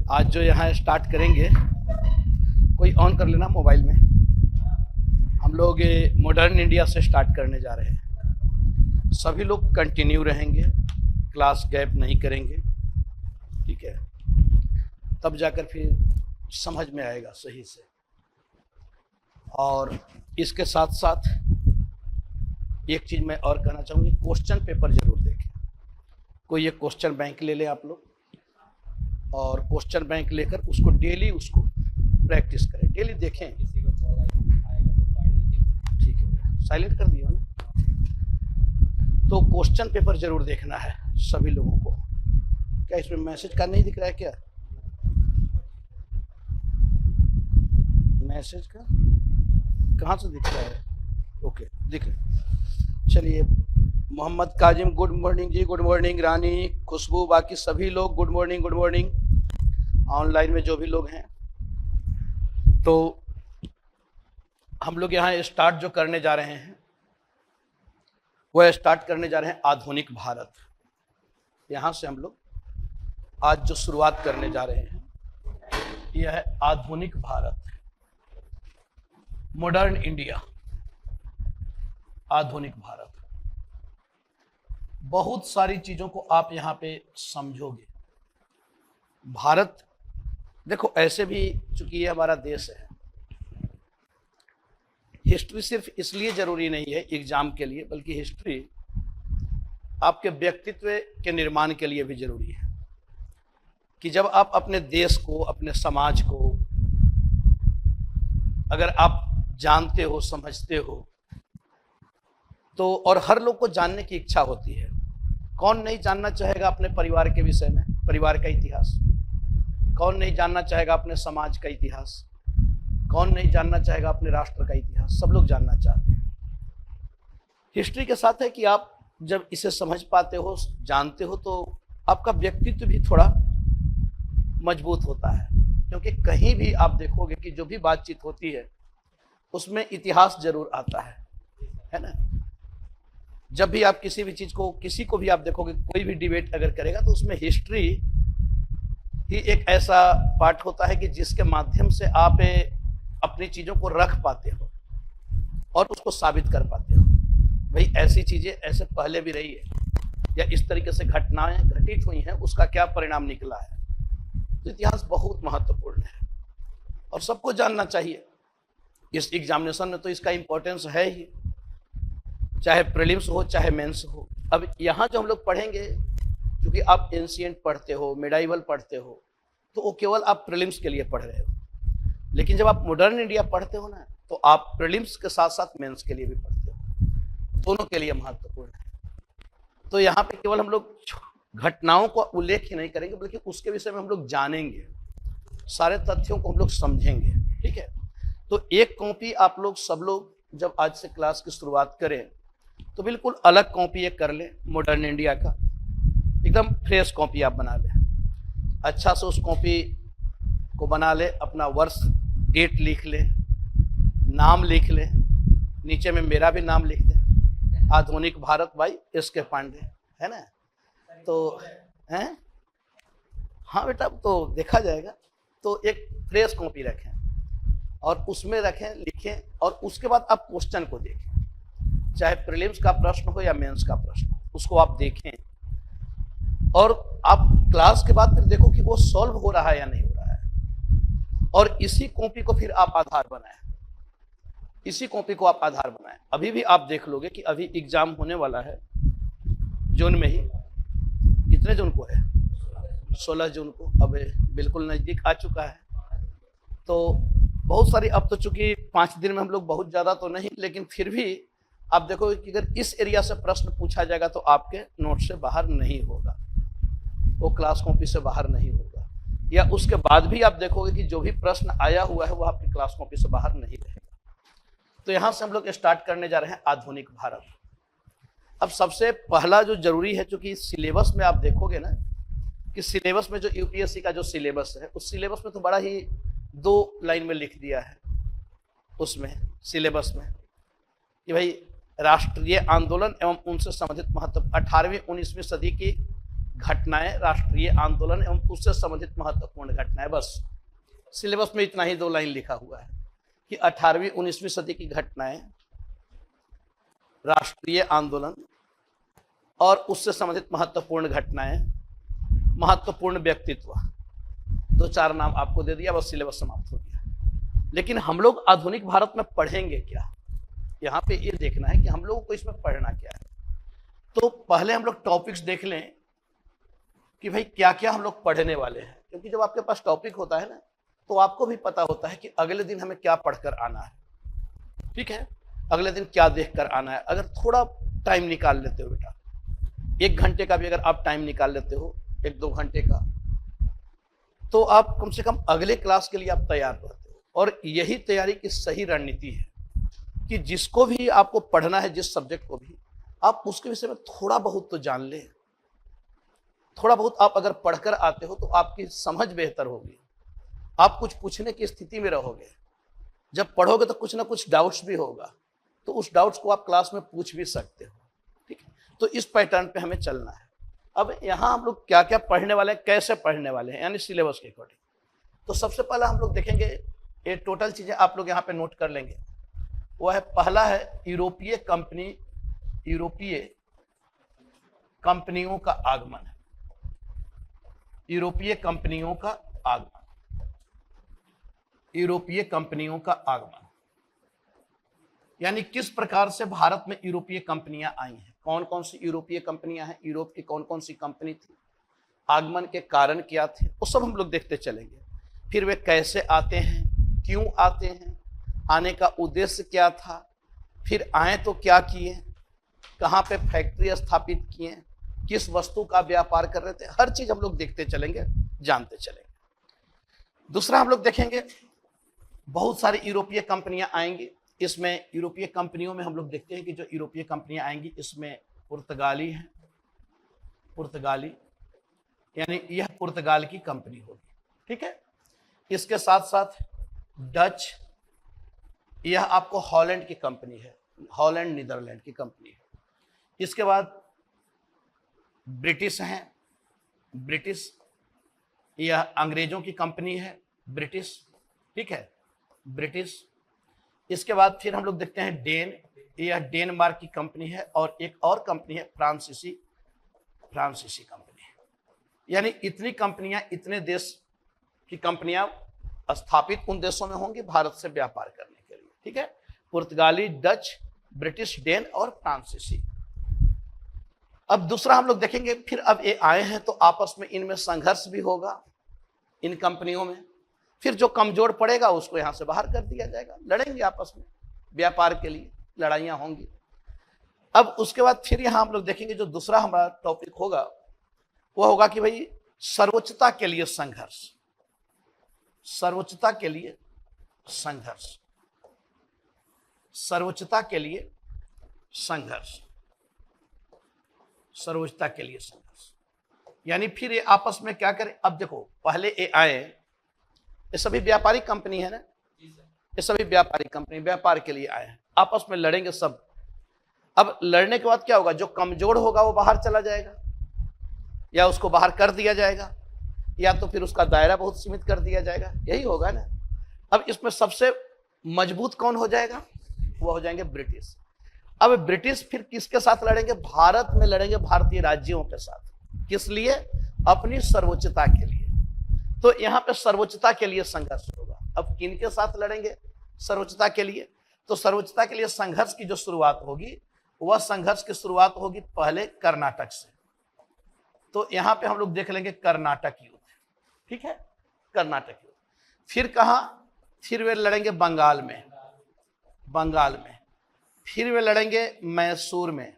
आज जो यहाँ स्टार्ट करेंगे, कोई ऑन कर लेना मोबाइल में। हम लोग मॉडर्न इंडिया से स्टार्ट करने जा रहे हैं। सभी लोग कंटिन्यू रहेंगे, क्लास गैप नहीं करेंगे, ठीक है? तब जाकर फिर समझ में आएगा सही से। और इसके साथ साथ एक चीज़ मैं और कहना चाहूँगी, क्वेश्चन पेपर जरूर देखें। कोई एक क्वेश्चन बैंक ले लें आप लोग, और क्वेश्चन बैंक लेकर उसको डेली उसको प्रैक्टिस करें, डेली देखें। ठीक है, साइलेंट कर दिया ना। तो क्वेश्चन पेपर जरूर देखना है सभी लोगों को। क्या इसमें मैसेज का नहीं दिख रहा है क्या? मैसेज का कहाँ से दिख रहा है? ओके, दिख रहा है। चलिए, मोहम्मद काजिम गुड मॉर्निंग जी, गुड मॉर्निंग। रानी, खुशबू, बाकी सभी लोग good morning, good morning. Online में जो भी लोग हैं, तो हम लोग यहाँ स्टार्ट जो करने जा रहे हैं वह स्टार्ट करने जा रहे हैं आधुनिक भारत। यहाँ से हम लोग आज जो शुरुआत करने जा रहे हैं यह है आधुनिक भारत, मॉडर्न इंडिया, आधुनिक भारत। बहुत सारी चीजों को आप यहाँ पे समझोगे। भारत देखो, ऐसे भी चूंकि ये हमारा देश है, हिस्ट्री सिर्फ इसलिए जरूरी नहीं है एग्जाम के लिए, बल्कि हिस्ट्री आपके व्यक्तित्व के निर्माण के लिए भी जरूरी है। कि जब आप अपने देश को, अपने समाज को अगर आप जानते हो, समझते हो, तो और हर लोग को जानने की इच्छा होती है। कौन नहीं जानना चाहेगा अपने परिवार के विषय में, परिवार का इतिहास? कौन नहीं जानना चाहेगा अपने समाज का इतिहास? कौन नहीं जानना चाहेगा अपने राष्ट्र का इतिहास? सब लोग जानना चाहते हैं। हिस्ट्री के साथ है कि आप जब इसे समझ पाते हो, जानते हो, तो आपका व्यक्तित्व भी थोड़ा मजबूत होता है। क्योंकि कहीं भी आप देखोगे कि जो भी बातचीत होती है उसमें इतिहास जरूर आता है ना? जब भी आप किसी भी चीज को, किसी को भी आप देखोगे, कोई भी डिबेट अगर करेगा तो उसमें हिस्ट्री ही एक ऐसा पार्ट होता है कि जिसके माध्यम से आप अपनी चीजों को रख पाते हो और उसको साबित कर पाते हो। भाई ऐसी चीजें ऐसे पहले भी रही है, या इस तरीके से घटनाएं घटित हुई हैं, उसका क्या परिणाम निकला है। तो इतिहास बहुत महत्वपूर्ण है और सबको जानना चाहिए। इस एग्जामिनेशन में तो इसका इंपॉर्टेंस है ही, चाहे प्रीलिम्स हो चाहे मेंस हो। अब यहाँ जो हम लोग पढ़ेंगे, क्योंकि आप एंशिएंट पढ़ते हो, मिडाइवल पढ़ते हो, तो वो केवल आप प्रीलिम्स के लिए पढ़ रहे हो। लेकिन जब आप मॉडर्न इंडिया पढ़ते हो ना, तो आप प्रीलिम्स के साथ साथ मेंस के लिए भी पढ़ते हो। दोनों के लिए महत्वपूर्ण है। तो यहाँ पे केवल हम लोग घटनाओं को उल्लेख ही नहीं करेंगे, बल्कि उसके विषय में हम लोग जानेंगे, सारे तथ्यों को हम लोग समझेंगे। ठीक है? तो एक कॉपी आप लोग, सब लोग जब आज से क्लास की शुरुआत करें तो बिल्कुल अलग कॉपी एक कर लें, मॉडर्न इंडिया का एकदम फ्रेश कॉपी आप बना लें। अच्छा से उस कॉपी को बना ले, अपना वर्ष, डेट लिख ले, नाम लिख ले, नीचे में मेरा भी नाम लिख दे, आधुनिक भारत भाई एस.के. पांडे, है ना? तो हैं, हाँ बेटा, तो देखा जाएगा। तो एक फ्रेश कॉपी रखें और उसमें रखें, लिखें, और उसके बाद आप क्वेश्चन को देखें, चाहे प्रीलिम्स का प्रश्न हो या मेंस का प्रश्न, उसको आप देखें। और आप क्लास के बाद फिर देखो कि वो सॉल्व हो रहा है या नहीं हो रहा है, और इसी कॉपी को फिर आप आधार बनाएं, इसी कॉपी को आप आधार बनाएं। अभी भी आप देख लोगे कि अभी एग्जाम होने वाला है जून में ही। कितने जून को है? 16 जून को। अब बिल्कुल नजदीक आ चुका है। तो बहुत सारी, अब तो चूंकि 5 दिन में हम लोग बहुत ज्यादा तो नहीं, लेकिन फिर भी आप देखोगे कि अगर इस एरिया से प्रश्न पूछा जाएगा तो आपके नोट से बाहर नहीं होगा, वो क्लास कॉपी से बाहर नहीं होगा, या उसके बाद भी आप देखोगे कि जो भी प्रश्न आया हुआ है वो आपकी क्लास कॉपी से बाहर नहीं रहेगा। तो यहाँ से हम लोग स्टार्ट करने जा रहे हैं आधुनिक भारत। अब सबसे पहला जो जरूरी है, चूंकि सिलेबस में आप देखोगे ना कि सिलेबस में जो यूपीएससी का जो सिलेबस है, उस सिलेबस में तो बड़ा ही 2 लाइन में लिख दिया है उसमें सिलेबस में कि भाई राष्ट्रीय आंदोलन एवं उनसे संबंधित महत्व 18वीं 19वीं सदी की घटनाएं, राष्ट्रीय आंदोलन एवं उससे संबंधित महत्वपूर्ण घटनाएं। बस सिलेबस में इतना ही 2 लाइन लिखा हुआ है कि 18वीं 19वीं सदी की घटनाएं, राष्ट्रीय आंदोलन और उससे संबंधित महत्वपूर्ण घटनाएं, महत्वपूर्ण व्यक्तित्व। 2-4 नाम आपको दे दिया, बस सिलेबस समाप्त हो गया। लेकिन हम लोग आधुनिक भारत में पढ़ेंगे क्या, यहाँ पे ये देखना है कि हम लोगों को इसमें पढ़ना क्या है। तो पहले हम लोग टॉपिक्स देख लें कि भाई क्या क्या हम लोग पढ़ने वाले हैं, क्योंकि जब आपके पास टॉपिक होता है ना, तो आपको भी पता होता है कि अगले दिन हमें क्या पढ़कर आना है। ठीक है, अगले दिन क्या देखकर आना है। अगर थोड़ा टाइम निकाल लेते हो बेटा, 1 घंटे का भी अगर आप टाइम निकाल लेते हो, 1-2 घंटे का, तो आप कम से कम अगले क्लास के लिए आप तैयार रहते हो। और यही तैयारी की सही रणनीति है कि जिसको भी आपको पढ़ना है, जिस सब्जेक्ट को भी, आप उसके विषय में थोड़ा बहुत तो जान लें। थोड़ा बहुत आप अगर पढ़कर आते हो तो आपकी समझ बेहतर होगी, आप कुछ पूछने की स्थिति में रहोगे। जब पढ़ोगे तो कुछ ना कुछ डाउट्स भी होगा, तो उस डाउट्स को आप क्लास में पूछ भी सकते हो। ठीक है, तो इस पैटर्न पे हमें चलना है। अब यहाँ हम लोग क्या क्या पढ़ने वाले हैं, कैसे पढ़ने वाले हैं, यानी सिलेबस के अकॉर्डिंग। तो सबसे पहला हम लोग देखेंगे, ये टोटल चीजें आप लोग यहाँ पे नोट कर लेंगे। वह है, पहला है यूरोपीय कंपनियों का आगमन है। यूरोपीय कंपनियों का आगमन, यूरोपीय कंपनियों का आगमन, यानी किस प्रकार से भारत में यूरोपीय कंपनियां आई हैं, कौन कौन सी यूरोपीय कंपनियां हैं, यूरोप की कौन कौन सी कंपनी थी, आगमन के कारण क्या थे, वो सब हम लोग देखते चलेंगे। फिर वे कैसे आते हैं, क्यों आते हैं, आने का उद्देश्य क्या था, फिर आए तो क्या किए, कहाँ पे फैक्ट्री स्थापित किए, किस वस्तु का व्यापार कर रहे थे, हर चीज हम लोग देखते चलेंगे, जानते चलेंगे। दूसरा हम लोग देखेंगे, बहुत सारी यूरोपीय कंपनियां आएंगी। इसमें यूरोपीय कंपनियों में हम लोग देखते हैं कि जो यूरोपीय कंपनियां आएंगी, इसमें पुर्तगाली है, पुर्तगाली यानी यह पुर्तगाल की कंपनी होगी। ठीक है, इसके साथ साथ डच, यह आपको हॉलैंड की कंपनी है, हॉलैंड नीदरलैंड की कंपनी है। इसके बाद ब्रिटिश हैं, ब्रिटिश, यह अंग्रेजों की कंपनी है, ब्रिटिश। ठीक है, ब्रिटिश। इसके बाद फिर हम लोग देखते हैं डेन, यह डेनमार्क की कंपनी है, और एक और कंपनी है फ्रांसीसी कंपनी है। यानी इतनी कंपनियां, इतने देश की कंपनियां स्थापित उन देशों में होंगी भारत से व्यापार करने के लिए। ठीक है, पुर्तगाली, डच, ब्रिटिश, डेन और फ्रांसीसी। अब दूसरा हम लोग देखेंगे, फिर अब ये आए हैं तो आपस में इनमें संघर्ष भी होगा इन कंपनियों में। फिर जो कमजोर पड़ेगा उसको यहां से बाहर कर दिया जाएगा, लड़ेंगे आपस में, व्यापार के लिए लड़ाइयां होंगी। अब उसके बाद फिर यहां हम लोग देखेंगे, जो दूसरा हमारा टॉपिक होगा वो होगा कि भाई सर्वोच्चता के लिए संघर्ष, सर्वोच्चता के लिए संघर्ष, सर्वोच्चता के लिए संघर्ष, सर्वोच्चता के लिए संघर्ष। यानी फिर ये आपस में क्या करें। अब देखो, पहले ये आए, ये सभी व्यापारिक कंपनी है ना, ये सभी व्यापारिक कंपनी व्यापार के लिए आए हैं, आपस में लड़ेंगे सब। अब लड़ने के बाद क्या होगा, जो कमजोर होगा वो बाहर चला जाएगा, या उसको बाहर कर दिया जाएगा, या तो फिर उसका दायरा बहुत सीमित कर दिया जाएगा, यही होगा ना। अब इसमें सबसे मजबूत कौन हो जाएगा, वो हो जाएंगे ब्रिटिश। अब ब्रिटिश फिर किसके साथ लड़ेंगे, भारत में लड़ेंगे, भारतीय राज्यों के साथ। किस लिए, अपनी सर्वोच्चता के लिए। तो यहां पे सर्वोच्चता के लिए संघर्ष होगा। अब किनके साथ लड़ेंगे सर्वोच्चता के लिए, तो सर्वोच्चता के लिए संघर्ष की जो शुरुआत होगी, वह संघर्ष की शुरुआत होगी पहले कर्नाटक से। तो यहां पे हम लोग देख लेंगे कर्नाटक युद्ध। ठीक है, कर्नाटक युद्ध। फिर कहां, फिर वे लड़ेंगे बंगाल में, बंगाल में। फिर वे लड़ेंगे मैसूर में,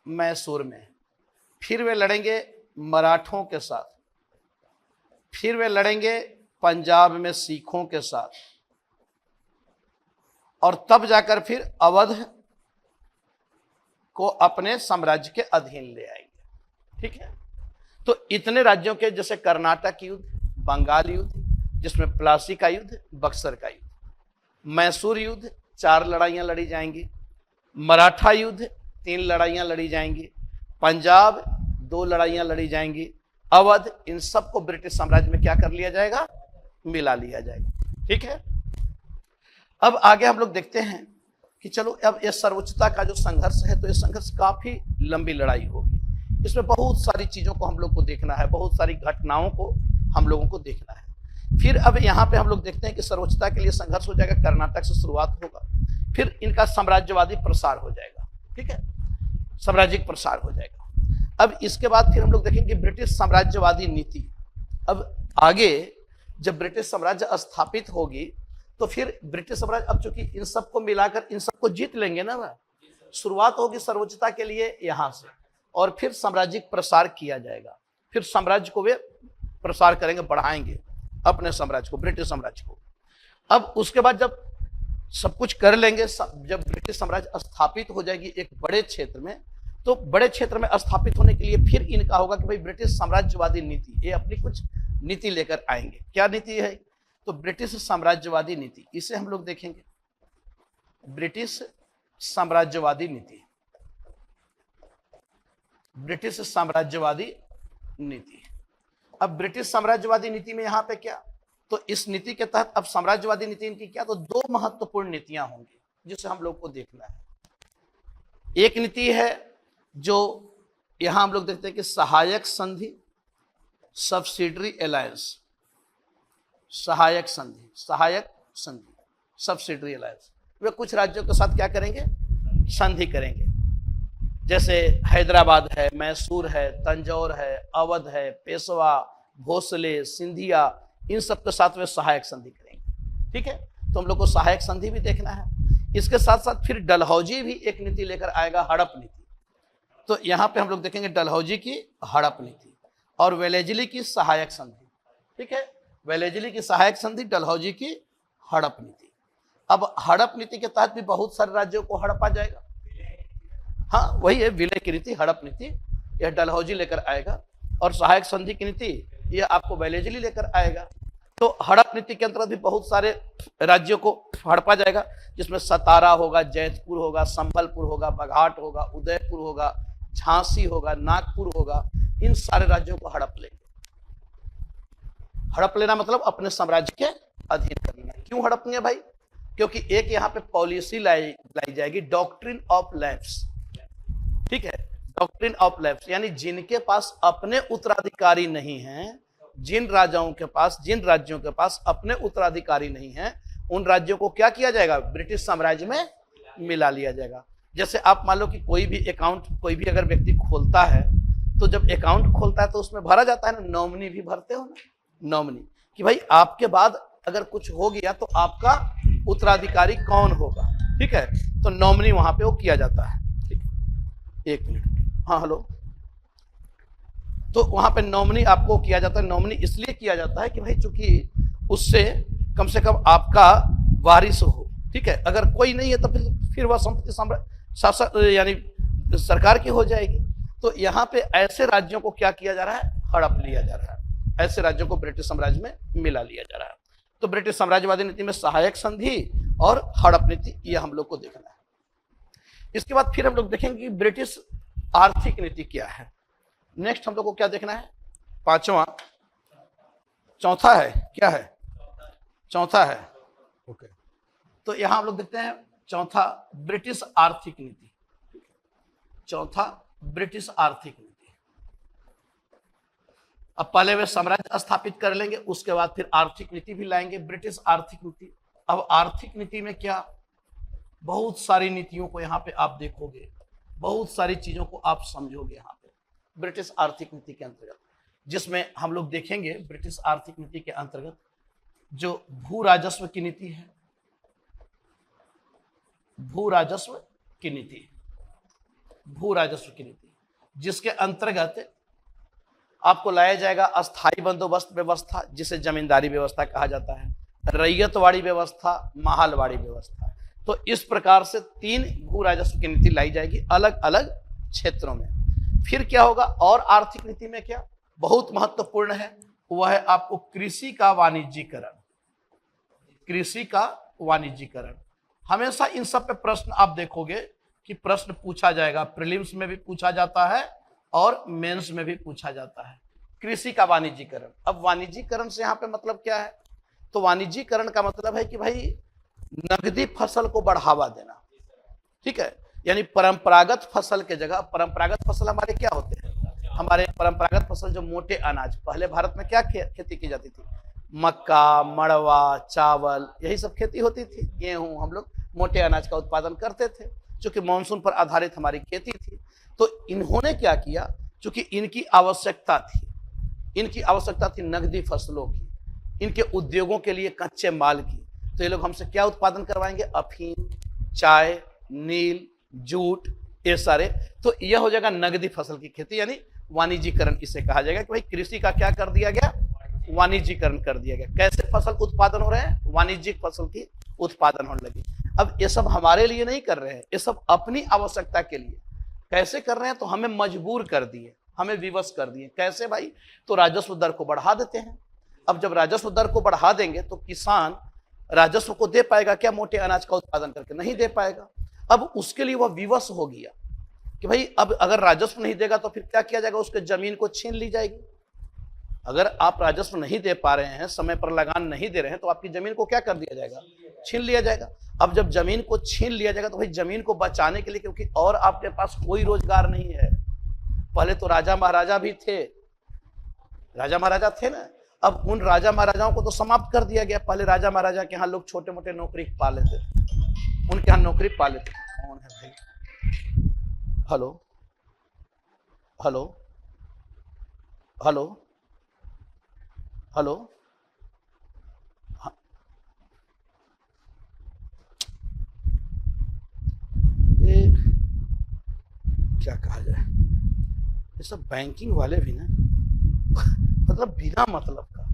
मैसूर में। फिर वे लड़ेंगे मराठों के साथ। फिर वे लड़ेंगे पंजाब में सिखों के साथ, और तब जाकर फिर अवध को अपने साम्राज्य के अधीन ले आएंगे। ठीक है, तो इतने राज्यों के, जैसे कर्नाटक युद्ध, बंगाल युद्ध जिसमें प्लासी का युद्ध, बक्सर का युद्ध, मैसूर युद्ध 4 लड़ाइयां लड़ी जाएंगी, मराठा युद्ध 3 लड़ाइयां लड़ी जाएंगी, पंजाब 2 लड़ाइयां लड़ी जाएंगी, अवध, इन सबको ब्रिटिश साम्राज्य में क्या कर लिया जाएगा, मिला लिया जाएगा। ठीक है, अब आगे हम लोग देखते हैं कि चलो अब ये सर्वोच्चता का जो संघर्ष है, तो ये संघर्ष काफी लंबी लड़ाई होगी, इसमें बहुत सारी चीजों को हम लोग को देखना है, बहुत सारी घटनाओं को हम लोगों को देखना है। फिर अब यहाँ पे हम लोग देखते हैं कि सर्वोच्चता के लिए संघर्ष हो जाएगा, कर्नाटक से शुरुआत होगा, फिर इनका साम्राज्यवादी प्रसार हो जाएगा। ठीक है, साम्राज्यिक प्रसार हो जाएगा। अब इसके बाद फिर हम लोग देखेंगे ब्रिटिश साम्राज्यवादी नीति। अब आगे जब ब्रिटिश साम्राज्य स्थापित होगी तो फिर ब्रिटिश साम्राज्य, अब चूंकि इन सबको मिलाकर इन सबको जीत लेंगे ना, शुरुआत होगी सर्वोच्चता के लिए यहां से, और फिर साम्राज्यिक प्रसार किया जाएगा। फिर साम्राज्य को वे प्रसार करेंगे, बढ़ाएंगे अपने साम्राज्य को, ब्रिटिश साम्राज्य को। अब उसके बाद जब सब कुछ कर लेंगे, जब ब्रिटिश साम्राज्य स्थापित हो जाएगी एक बड़े क्षेत्र में, तो बड़े क्षेत्र में स्थापित होने के लिए फिर इनका होगा कि भाई ब्रिटिश साम्राज्यवादी नीति, ये अपनी कुछ नीति लेकर आएंगे। क्या नीति है? तो ब्रिटिश साम्राज्यवादी नीति, इसे हम लोग देखेंगे, ब्रिटिश साम्राज्यवादी नीति, ब्रिटिश साम्राज्यवादी नीति। अब ब्रिटिश साम्राज्यवादी नीति में यहां पे क्या, तो इस नीति के तहत अब साम्राज्यवादी नीति इनकी क्या, तो 2 महत्वपूर्ण नीतियां होंगी जिसे हम लोग को देखना है। एक नीति है जो यहां हम लोग देखते हैं कि सहायक संधि, सब्सिडरी अलायंस, सहायक संधि, सहायक संधि, सब्सिडरी अलायंस। वे कुछ राज्यों के साथ क्या करेंगे, संधि करेंगे, जैसे हैदराबाद है, मैसूर है, तंजौर है, अवध है, पेशवा, भोसले, सिंधिया, इन सब के साथ वे सहायक संधि करेंगे। ठीक है, तो हम लोग को सहायक संधि भी देखना है। इसके साथ साथ फिर डलहौजी भी एक नीति लेकर आएगा, हड़प नीति। तो यहां पे हम लोग देखेंगे डलहौजी की हड़प नीति और वेलेजली की सहायक संधि। ठीक है, वेलेजली की सहायक संधि, डलहौजी की हड़प नीति। अब हड़प नीति के तहत भी बहुत सारे राज्यों को हड़पा जाएगा। हाँ, वही है विलय की नीति, हड़प नीति, यह डलहौजी लेकर आएगा, और सहायक संधि की नीति यह आपको वेलेजली लेकर आएगा। तो हड़प नीति के अंतर्गत भी बहुत सारे राज्यों को हड़पा जाएगा, जिसमें सतारा होगा, जैतपुर होगा, संबलपुर होगा, बघाट होगा, उदयपुर होगा, झांसी होगा, नागपुर होगा, इन सारे राज्यों को हड़प लेंगे। हड़प लेना मतलब अपने साम्राज्य के अधीन करना। क्यों हड़पेंगे भाई? क्योंकि एक यहाँ पे पॉलिसी लाई जाएगी, डॉक्ट्रिन ऑफ लैप्स। ठीक है, डॉक्ट्रिन ऑफ लैप्स, यानी जिनके पास अपने उत्तराधिकारी नहीं हैं, जिन राजाओं के पास, जिन राज्यों के पास अपने उत्तराधिकारी नहीं हैं, उन राज्यों को क्या किया जाएगा, ब्रिटिश साम्राज्य में मिला लिया जाएगा। जैसे आप मान लो कि कोई भी अकाउंट कोई भी अगर व्यक्ति खोलता है, तो जब अकाउंट खोलता है तो उसमें भरा जाता है ना, नॉमिनी भी भरते हो ना, नॉमिनी, कि भाई आपके बाद अगर कुछ हो गया तो आपका उत्तराधिकारी कौन होगा। ठीक है, तो नॉमिनी वहां पे वो किया जाता है। ठीक, 1 मिनट, हाँ हेलो, तो वहां पे नॉमिनी आपको किया जाता है। नॉमिनी इसलिए किया जाता है कि भाई चूंकि उससे कम से कम आपका वारिस हो। ठीक है, अगर कोई नहीं है तो फिर वह संपत्ति यानी सरकार की हो जाएगी। तो यहाँ पे ऐसे राज्यों को क्या किया जा रहा है, हड़प लिया जा रहा है, ऐसे राज्यों को ब्रिटिश साम्राज्य में मिला लिया जा रहा है। तो ब्रिटिश साम्राज्यवादी नीति में सहायक संधि और हड़प नीति, ये हम लोग को देखना है। इसके बाद फिर हम लोग देखेंगे कि ब्रिटिश आर्थिक नीति क्या है। नेक्स्ट हम लोग को क्या देखना है, चौथा है, क्या है, चौथा है। ओके, तो यहां हम लोग देखते हैं चौथा, ब्रिटिश आर्थिक नीति। चौथा, ब्रिटिश आर्थिक नीति। अब पहले वे साम्राज्य स्थापित कर लेंगे, उसके बाद फिर आर्थिक नीति भी लाएंगे, ब्रिटिश आर्थिक नीति। अब आर्थिक नीति में क्या, बहुत सारी नीतियों को यहाँ पे आप देखोगे, बहुत सारी चीजों को आप समझोगे यहाँ पे ब्रिटिश आर्थिक नीति के अंतर्गत, जिसमें हम लोग देखेंगे ब्रिटिश आर्थिक नीति के अंतर्गत जो भू राजस्व की नीति है, भू राजस्व की नीति, भू राजस्व की नीति, जिसके अंतर्गत आपको लाया जाएगा अस्थायी बंदोबस्त व्यवस्था, जिसे जमींदारी व्यवस्था कहा जाता है, रैयतवाड़ी व्यवस्था, महालवाड़ी व्यवस्था। तो इस प्रकार से 3 भू राजस्व की नीति लाई जाएगी अलग अलग क्षेत्रों में। फिर क्या होगा, और आर्थिक नीति में क्या बहुत महत्वपूर्ण है, वह है आपको कृषि का वाणिज्यीकरण। कृषि का वाणिज्यीकरण, हमेशा इन सब पे प्रश्न आप देखोगे कि प्रश्न पूछा जाएगा, प्रीलिम्स में भी पूछा जाता है और मेंस में भी पूछा जाता है। कृषि का वाणिज्यीकरण। अब वाणिज्यीकरण से यहाँ पे मतलब क्या है? तो वाणिज्यीकरण का मतलब है कि भाई नगदी फसल को बढ़ावा देना, ठीक है। यानी परंपरागत फसल के जगह, परंपरागत फसल हमारे क्या होते हैं? हमारे परंपरागत फसल जो मोटे अनाज, पहले भारत में क्या खेती की जाती थी? मक्का, मड़वा, चावल, यही सब खेती होती थी। गेहूं, हम लोग मोटे अनाज का उत्पादन करते थे, क्योंकि मानसून पर आधारित हमारी खेती थी। तो इन्होंने क्या किया, क्योंकि इनकी आवश्यकता थी नगदी फसलों की, इनके उद्योगों के लिए कच्चे माल की। तो ये लोग हमसे क्या उत्पादन करवाएंगे? अफीम, चाय, नील, जूट, ये सारे। तो यह हो जाएगा नगदी फसल की खेती, यानी वाणिज्यीकरण इसे कहा जाएगा कि भाई कृषि का क्या कर दिया गया? वाणिज्यीकरण कर दिया गया। कैसे फसल उत्पादन हो रहे हैं? वाणिज्यिक फसल की उत्पादन होने लगी। अब ये सब हमारे लिए नहीं कर रहे हैं, ये सब अपनी आवश्यकता के लिए। कैसे कर रहे हैं? तो हमें मजबूर कर दिए, हमें विवश कर दिए। कैसे भाई? तो राजस्व दर को बढ़ा देते हैं। अब जब राजस्व दर को बढ़ा देंगे तो किसान राजस्व को दे पाएगा क्या? मोटे अनाज का उत्पादन करके नहीं दे पाएगा। अब उसके लिए वह विवश हो गया कि भाई अब अगर राजस्व नहीं देगा तो फिर क्या किया जाएगा? उसके जमीन को छीन ली जाएगी। अगर आप राजस्व नहीं दे पा रहे हैं, समय पर लगान नहीं दे रहे हैं, तो आपकी जमीन को क्या कर दिया जाएगा? छीन लिया जाएगा। अब जब जमीन को छीन लिया जाएगा तो भाई जमीन को बचाने के लिए, क्योंकि और आपके पास कोई रोजगार नहीं है। पहले तो राजा महाराजा भी थे, राजा महाराजा थे ना। अब उन राजा महाराजाओं को तो समाप्त कर दिया गया। पहले राजा महाराजा के यहाँ लोग छोटे मोटे नौकरी पा लेते थे, उनके यहाँ नौकरी पा लेते थे। कौन है भाई? Hello hello hello hello. हाँ, क्या कहा जाए, ये सब बैंकिंग वाले भी ना मतलब बिना मतलब का,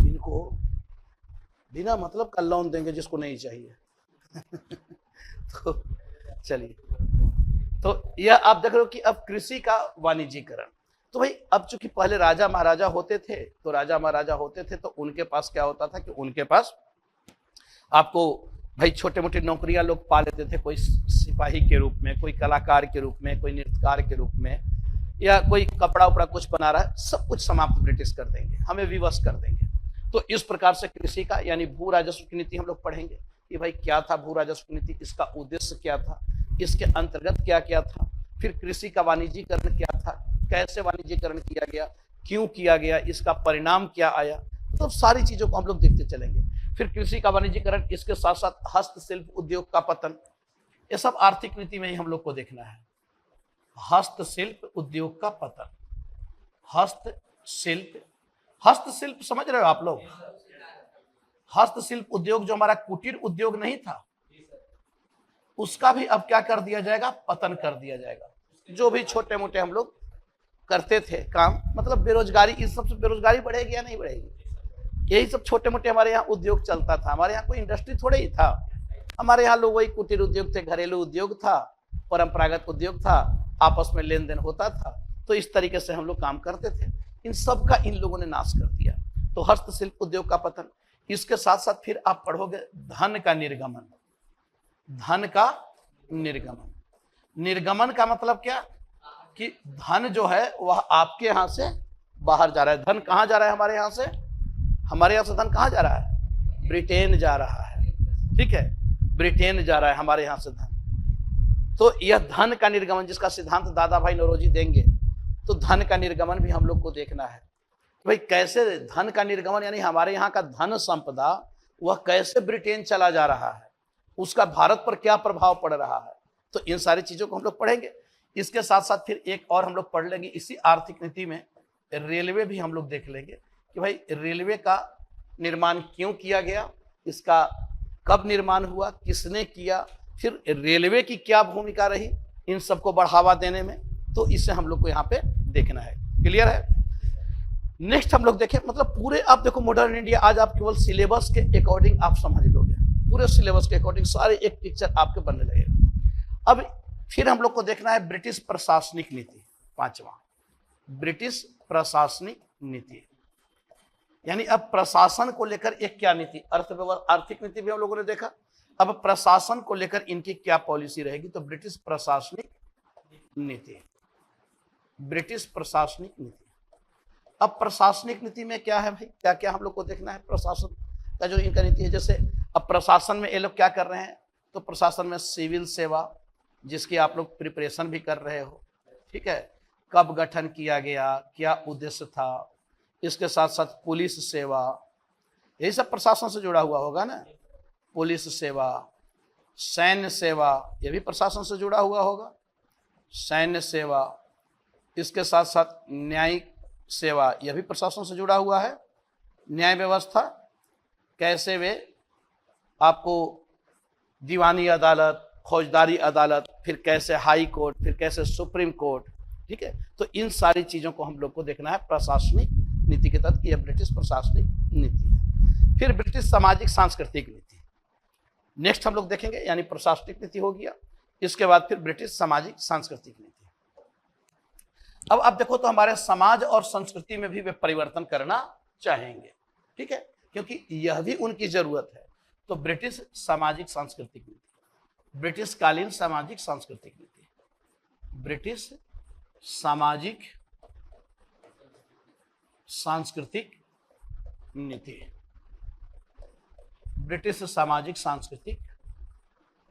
इनको बिना मतलब का लोन देंगे जिसको नहीं चाहिए तो चलिए, तो यह आप देख रहे हो कि अब कृषि का वाणिज्यीकरण। तो भाई अब चूंकि पहले राजा महाराजा होते थे, तो राजा महाराजा होते थे तो उनके पास क्या होता था कि उनके पास आपको भाई छोटे मोटे नौकरियां लोग पा लेते थे। कोई सिपाही के रूप में, कोई कलाकार के रूप में, कोई नृत्यकार के रूप में, या कोई कपड़ा उपड़ा कुछ बना रहा है, सब कुछ समाप्त ब्रिटिश कर देंगे, हमें विवश कर देंगे। तो इस प्रकार से कृषि का यानी भू राजस्व की नीति हम लोग पढ़ेंगे कि भाई क्या था भू राजस्व नीति, इसका उद्देश्य क्या था, इसके अंतर्गत क्या क्या था। फिर कृषि का वाणिज्यीकरण क्या था, कैसे वाणिज्यीकरण किया गया, क्यों किया गया, इसका परिणाम क्या आया, तो सारी चीजों को हम लोग देखते चलेंगे। फिर कृषि का वाणिज्यीकरण, इसके साथ साथ हस्तशिल्प उद्योग का पतन, ये सब आर्थिक नीति में ही हम लोग को देखना है। हस्तशिल्प उद्योग का पतन, हस्तशिल्प समझ रहे हो आप लोग? हस्तशिल्प उद्योग जो हमारा कुटीर उद्योग नहीं था, उसका भी अब क्या कर दिया जाएगा? पतन कर दिया जाएगा। जो भी छोटे मोटे हम लोग करते थे काम, मतलब बेरोजगारी, इस सबसे बेरोजगारी बढ़ेगी या नहीं बढ़ेगी? यही सब छोटे मोटे हमारे यहाँ उद्योग चलता था। हमारे यहाँ कोई इंडस्ट्री थोड़े ही था, हमारे यहाँ लोग वही कुटीर उद्योग थे, घरेलू उद्योग था, परंपरागत उद्योग था, आपस में लेन देन होता था। तो इस तरीके से हम लोग काम करते थे। इन सब का इन लोगों ने नाश कर दिया। तो हस्तशिल्प उद्योग का पतन। इसके साथ साथ फिर आप पढ़ोगे धन का निर्गमन। धन का निर्गमन, निर्गमन का मतलब क्या कि धन जो है वह आपके यहां से बाहर जा रहा है। धन कहां जा रहा है? हमारे यहां से, हमारे यहां से धन कहां जा रहा है? ब्रिटेन जा रहा है, ठीक है, ब्रिटेन जा रहा है हमारे यहां से धन। तो यह धन का निर्गमन जिसका सिद्धांत दादा भाई नौरोजी देंगे, तो धन का निर्गमन भी हम लोग को देखना है। भाई कैसे धन का निर्गमन, यानी हमारे यहाँ का धन संपदा वह कैसे ब्रिटेन चला जा रहा है, उसका भारत पर क्या प्रभाव पड़ रहा है। तो इन सारी चीजों को हम लोग पढ़ेंगे। इसके साथ साथ फिर एक और हम लोग पढ़ लेंगे इसी आर्थिक नीति में, रेलवे भी हम लोग देख लेंगे कि भाई रेलवे का निर्माण क्यों किया गया, इसका कब निर्माण हुआ, किसने किया, फिर रेलवे की क्या भूमिका रही इन सबको बढ़ावा देने में। तो इससे हम लोग को यहाँ पे देखना है। क्लियर है? नेक्स्ट हम लोग देखें, मतलब पूरे आप देखो मॉडर्न इंडिया आज आप केवल सिलेबस के अकॉर्डिंग आप समझ लोगे, पूरे सिलेबस के अकॉर्डिंग सारे एक पिक्चर आपके बनने लगेगा। अब फिर हम लोग को देखना है ब्रिटिश प्रशासनिक नीति, पांचवा ब्रिटिश प्रशासनिक नीति, यानी अब प्रशासन को लेकर एक क्या नीति, अर्थव्यवस्था आर्थिक नीति भी हम लोगों ने देखा। अब प्रशासन को लेकर इनकी क्या पॉलिसी रहेगी, तो ब्रिटिश प्रशासनिक नीति। ब्रिटिश प्रशासनिक नीति। अब प्रशासनिक नीति में क्या है भाई, क्या क्या हम लोग को देखना है प्रशासन का जो इनका नीति है। जैसे अब प्रशासन में ये लोग क्या कर रहे हैं, तो प्रशासन में सिविल सेवा, जिसकी आप लोग प्रिपरेशन भी कर रहे हो, ठीक है, कब गठन किया गया, क्या उद्देश्य था, इसके साथ साथ पुलिस सेवा, यही सब प्रशासन से जुड़ा हुआ होगा ना। पुलिस सेवा, सैन्य सेवा, ये भी प्रशासन से जुड़ा हुआ होगा, सैन्य सेवा, इसके साथ साथ न्यायिक सेवा, यह भी प्रशासन से जुड़ा हुआ है। न्याय व्यवस्था, कैसे वे आपको दीवानी अदालत, फौजदारी अदालत, फिर कैसे हाई कोर्ट, फिर कैसे सुप्रीम कोर्ट, ठीक है। तो इन सारी चीजों को हम लोग को देखना है प्रशासनिक नीति के तहत, यह ब्रिटिश प्रशासनिक नीति है। फिर ब्रिटिश सामाजिक सांस्कृतिक नीति नेक्स्ट हम लोग देखेंगे, यानी प्रशासनिक नीति हो गया, इसके बाद फिर ब्रिटिश सामाजिक सांस्कृतिक नीति। अब आप देखो तो हमारे समाज और संस्कृति में भी वे परिवर्तन करना चाहेंगे, ठीक है, क्योंकि यह भी उनकी जरूरत है। तो ब्रिटिश सामाजिक सांस्कृतिक नीति, ब्रिटिश कालीन सामाजिक सांस्कृतिक नीति, ब्रिटिश सामाजिक सांस्कृतिक नीति, ब्रिटिश सामाजिक सांस्कृतिक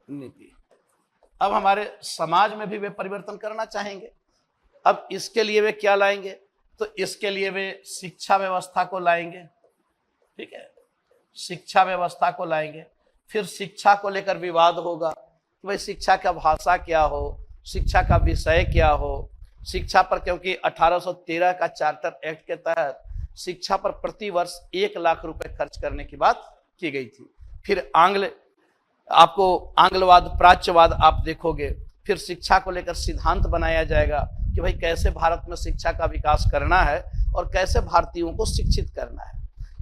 नीति। अब हमारे समाज में भी वे परिवर्तन करना चाहेंगे। अब इसके लिए वे क्या लाएंगे, तो इसके लिए वे शिक्षा व्यवस्था को लाएंगे, ठीक है, शिक्षा व्यवस्था को लाएंगे। फिर शिक्षा को लेकर विवाद होगा कि भाई शिक्षा का भाषा क्या हो, शिक्षा का विषय क्या हो, शिक्षा पर, क्योंकि 1813 का चार्टर एक्ट के तहत शिक्षा पर प्रति वर्ष 1 लाख रुपए खर्च करने की बात की गई थी। फिर आपको आंग्लवाद, प्राच्यवाद आप देखोगे, फिर शिक्षा को लेकर सिद्धांत बनाया जाएगा कि भाई कैसे भारत में शिक्षा का विकास करना है और कैसे भारतीयों को शिक्षित करना है।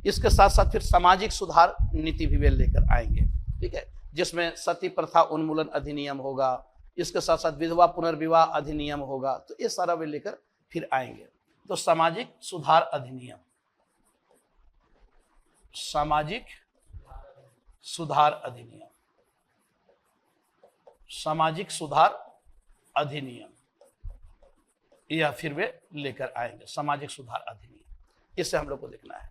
इसके साथ साथ फिर सामाजिक सुधार नीति भी वे लेकर आएंगे, ठीक है, जिसमें सती प्रथा उन्मूलन अधिनियम होगा, इसके साथ साथ विधवा पुनर्विवाह अधिनियम होगा। तो ये सारा वे लेकर फिर आएंगे। तो सामाजिक सुधार अधिनियम, सामाजिक सुधार अधिनियम, सामाजिक सुधार अधिनियम, या फिर वे लेकर आएंगे सामाजिक सुधार अधिनियम। इससे हम लोग को देखना है।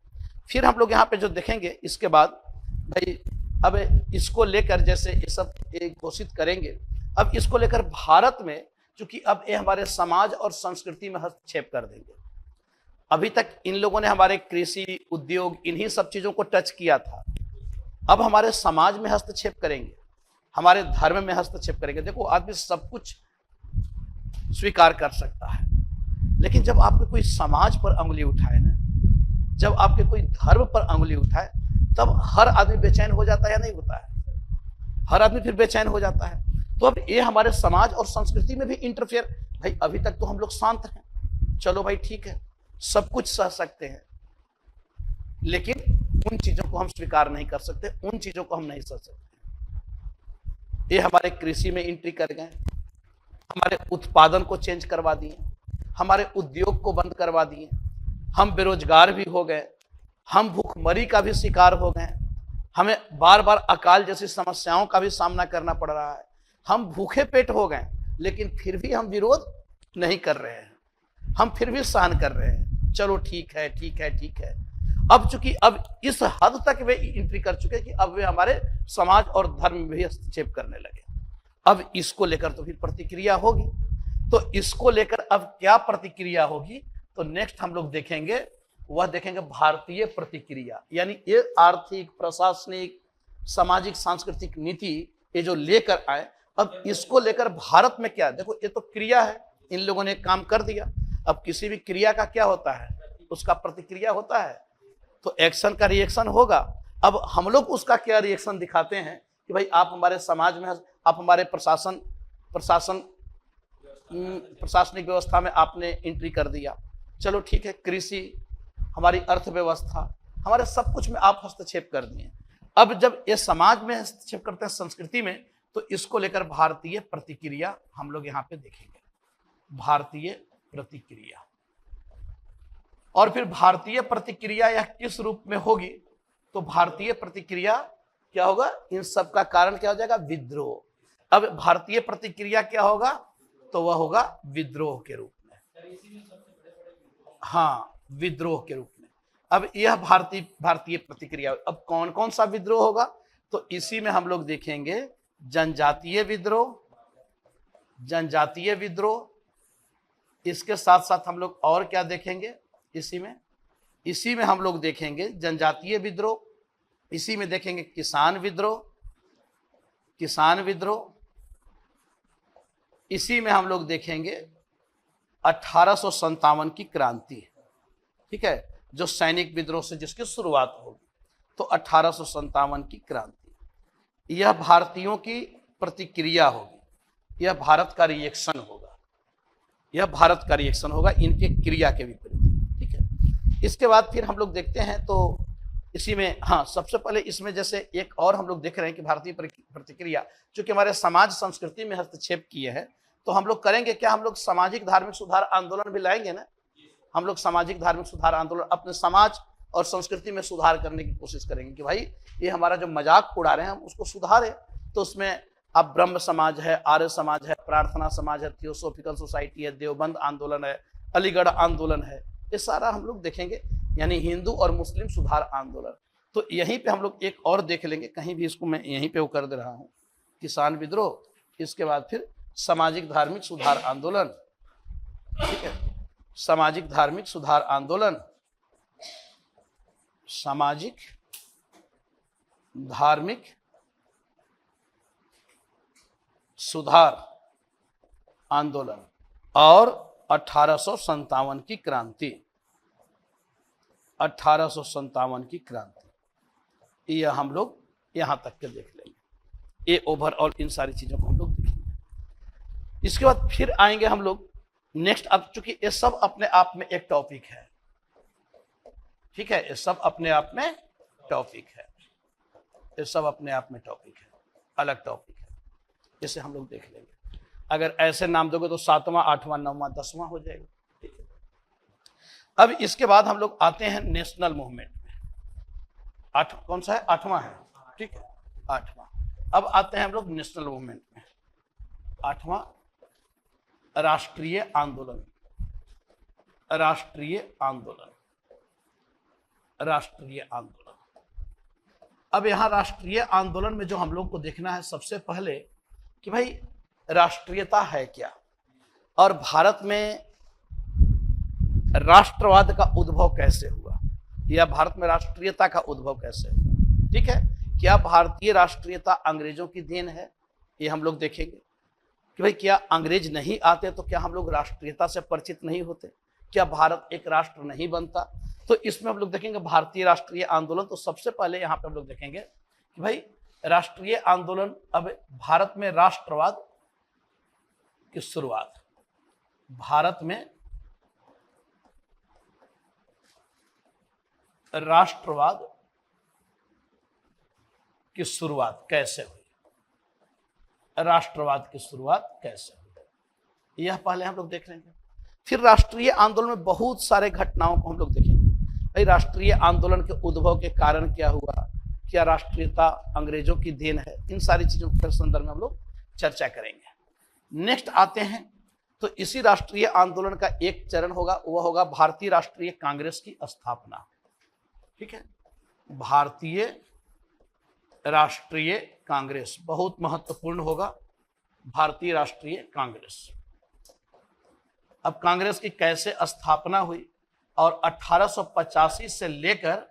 फिर हम लोग यहाँ पे जो देखेंगे, इसके बाद भाई अब इसको लेकर जैसे ये सब घोषित करेंगे, अब इसको लेकर भारत में चूंकि अब ये हमारे समाज और संस्कृति में हस्तक्षेप कर देंगे। अभी तक इन लोगों ने हमारे कृषि, उद्योग, इन्हीं सब चीजों को टच किया था। अब हमारे समाज में हस्तक्षेप करेंगे, हमारे धर्म में हस्तक्षेप करेंगे। देखो आदमी सब कुछ स्वीकार कर सकता है, लेकिन जब आपके कोई समाज पर अंगुली उठाए ना, जब आपके कोई धर्म पर अंगुली उठाए, तब हर आदमी बेचैन हो जाता है या नहीं होता है? हर आदमी फिर बेचैन हो जाता है। तो अब ये हमारे समाज और संस्कृति में भी इंटरफेयर, भाई अभी तक तो हम लोग शांत हैं, चलो भाई ठीक है, सब कुछ सह सकते हैं, लेकिन उन चीजों को हम स्वीकार नहीं कर सकते, उन चीजों को हम नहीं सह सकते। ये हमारे कृषि में एंट्री कर गए, हमारे उत्पादन को चेंज करवा दिए, हमारे उद्योग को बंद करवा दिए, हम बेरोजगार भी हो गए, हम भूखमरी का भी शिकार हो गए, हमें बार बार अकाल जैसी समस्याओं का भी सामना करना पड़ रहा है, हम भूखे पेट हो गए, लेकिन फिर भी हम विरोध नहीं कर रहे हैं, हम फिर भी सहन कर रहे हैं, चलो ठीक है ठीक है ठीक है। अब चूंकि अब इस हद तक वे एंट्री कर चुके कि अब वे हमारे समाज और धर्म में भी हस्तक्षेप करने लगे। अब इसको लेकर तो फिर प्रतिक्रिया होगी। तो इसको लेकर अब क्या प्रतिक्रिया होगी, तो नेक्स्ट हम लोग देखेंगे, वह देखेंगे भारतीय प्रतिक्रिया, यानी ये आर्थिक, प्रशासनिक, सामाजिक, सांस्कृतिक नीति ये जो लेकर आए, अब इसको लेकर भारत में क्या, देखो ये तो क्रिया है, इन लोगों ने काम कर दिया। अब किसी भी क्रिया का क्या होता है, उसका प्रतिक्रिया होता है, तो एक्शन का रिएक्शन होगा। अब हम लोग उसका क्या रिएक्शन दिखाते हैं कि भाई आप हमारे समाज में, आप हमारे प्रशासनिक व्यवस्था में आपने एंट्री कर दिया, चलो ठीक है, कृषि, हमारी अर्थव्यवस्था, हमारे सब कुछ में आप हस्तक्षेप कर दिए। अब जब ये समाज में हस्तक्षेप करते हैं, संस्कृति में, तो इसको लेकर भारतीय प्रतिक्रिया हम लोग यहाँ पे देखेंगे, भारतीय प्रतिक्रिया। और फिर भारतीय प्रतिक्रिया यह किस रूप में होगी, तो भारतीय प्रतिक्रिया क्या होगा, इन सब का कारण क्या हो जाएगा, विद्रोह। अब भारतीय प्रतिक्रिया क्या होगा, तो वह होगा विद्रोह के रूप में। हाँ, विद्रोह के रूप में। अब यह भारतीय प्रतिक्रिया। अब कौन कौन सा विद्रोह होगा, तो इसी में हम लोग देखेंगे जनजातीय विद्रोह, जनजातीय विद्रोह। इसके साथ साथ हम लोग और क्या देखेंगे, इसी में हम लोग देखेंगे जनजातीय विद्रोह, इसी में देखेंगे किसान विद्रोह, किसान विद्रोह, इसी में हम लोग देखेंगे 1857 की क्रांति, ठीक है, जो सैनिक विद्रोह से जिसकी शुरुआत होगी, तो 1857 की क्रांति। यह भारतीयों की प्रतिक्रिया होगी, यह भारत का रिएक्शन होगा, यह भारत का रिएक्शन होगा इनके क्रिया के विपरीत, ठीक है। इसके बाद फिर हम लोग देखते हैं, तो इसी में हाँ, सबसे पहले इसमें जैसे एक और हम लोग देख रहे हैं कि भारतीय प्रतिक्रिया चूंकि हमारे समाज संस्कृति में हस्तक्षेप किए हैं, तो हम लोग करेंगे क्या, हम लोग सामाजिक धार्मिक सुधार आंदोलन भी लाएंगे ना। हम लोग सामाजिक धार्मिक सुधार आंदोलन अपने समाज और संस्कृति में सुधार करने की कोशिश करेंगे कि भाई ये हमारा जो मजाक उड़ा रहे हैं हम उसको सुधारें। तो उसमें अब ब्रह्म समाज है, आर्य समाज है, प्रार्थना समाज है, थियोसॉफिकल सोसाइटी है, देवबंद आंदोलन है, अलीगढ़ आंदोलन है, ये सारा हम लोग देखेंगे, यानी हिंदू और मुस्लिम सुधार आंदोलन। तो यहीं पे हम लोग एक और देख लेंगे, कहीं भी इसको मैं यहीं पे वो कर दे रहा हूँ, किसान विद्रोह, इसके बाद फिर सामाजिक धार्मिक सुधार आंदोलन, ठीक है, सामाजिक धार्मिक सुधार आंदोलन, सामाजिक धार्मिक सुधार आंदोलन और 1857 की क्रांति, 1857 की क्रांति, यह हम लोग यहां तक के देख लेंगे। ये ओवरऑल इन सारी चीजों को हम लोग देखेंगे। इसके बाद फिर आएंगे हम लोग नेक्स्ट। अब चूंकि ये सब अपने आप में एक टॉपिक है, ठीक है, ये सब अपने आप में टॉपिक है, ये सब अपने आप में टॉपिक है, अलग टॉपिक है, इसे हम लोग देख लेंगे। अगर ऐसे नाम दोगे तो 7वां 8वां 9वां 10वां हो जाएगा, ठीक है। अब इसके बाद हम लोग आते हैं नेशनल मूवमेंट में। कौन सा है, 8वां है, ठीक है, 8वां। अब आते हैं हम लोग नेशनल मूवमेंट में, 8वां राष्ट्रीय आंदोलन, राष्ट्रीय आंदोलन, राष्ट्रीय आंदोलन। अब यहां राष्ट्रीय आंदोलन में जो हम लोग को देखना है सबसे पहले कि भाई राष्ट्रीयता है क्या, और भारत में राष्ट्रवाद का उद्भव कैसे हुआ, या भारत में राष्ट्रीयता का उद्भव कैसे हुआ, ठीक है। क्या भारतीय राष्ट्रीयता अंग्रेजों की देन है, ये हम लोग देखेंगे कि भाई क्या अंग्रेज नहीं आते तो क्या हम लोग राष्ट्रीयता से परिचित नहीं होते, क्या भारत एक राष्ट्र नहीं बनता। तो इसमें हम लोग देखेंगे भारतीय राष्ट्रीय आंदोलन। तो सबसे पहले यहाँ पे हम लोग देखेंगे कि भाई राष्ट्रीय आंदोलन, अब भारत में राष्ट्रवाद की शुरुआत, भारत में राष्ट्रवाद की शुरुआत कैसे हुई, राष्ट्रवाद की शुरुआत कैसे हुई, यह पहले हम लोग देख लेंगे। फिर राष्ट्रीय आंदोलन में बहुत सारे घटनाओं को हम लोग देखेंगे, भाई राष्ट्रीय आंदोलन के उद्भव के कारण क्या हुआ, क्या राष्ट्रीयता अंग्रेजों की देन है, इन सारी चीजों के संदर्भ में हम लोग चर्चा करेंगे। नेक्स्ट आते हैं, तो इसी राष्ट्रीय आंदोलन का एक चरण होगा, वह होगा भारतीय राष्ट्रीय कांग्रेस की स्थापना, ठीक है। भारतीय राष्ट्रीय कांग्रेस बहुत महत्वपूर्ण होगा, भारतीय राष्ट्रीय कांग्रेस। अब कांग्रेस की कैसे स्थापना हुई और 1885 से लेकर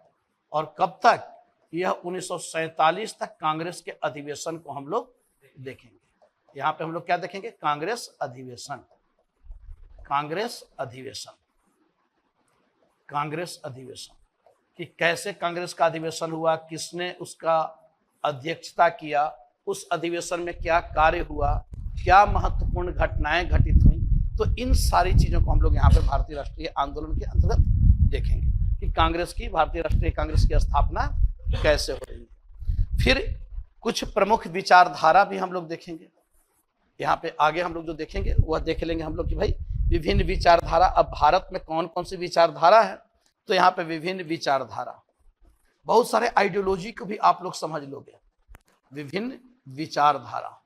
और कब तक, यह 1947 तक कांग्रेस के अधिवेशन को हम लोग देखेंगे। यहां पे हम लोग क्या देखेंगे, कांग्रेस अधिवेशन, कांग्रेस अधिवेशन, कांग्रेस अधिवेशन, कि कैसे कांग्रेस का अधिवेशन हुआ, किसने उसका अध्यक्षता किया, उस अधिवेशन में क्या कार्य हुआ, क्या महत्वपूर्ण घटनाएं घटित हुई। तो इन सारी चीजों को हम लोग यहाँ पे भारतीय राष्ट्रीय आंदोलन के अंतर्गत देखेंगे कि कांग्रेस की, भारतीय राष्ट्रीय कांग्रेस की स्थापना कैसे हो रही है। फिर कुछ प्रमुख विचारधारा भी हम लोग देखेंगे। यहाँ पे आगे हम लोग जो देखेंगे वह देख लेंगे हम लोग कि भाई विभिन्न विचारधारा, अब भारत में कौन कौन सी विचारधारा है, तो यहाँ पे विभिन्न विचारधारा, बहुत सारे आइडियोलॉजी को भी आप लोग समझ लोगे। विभिन्न विचारधारा,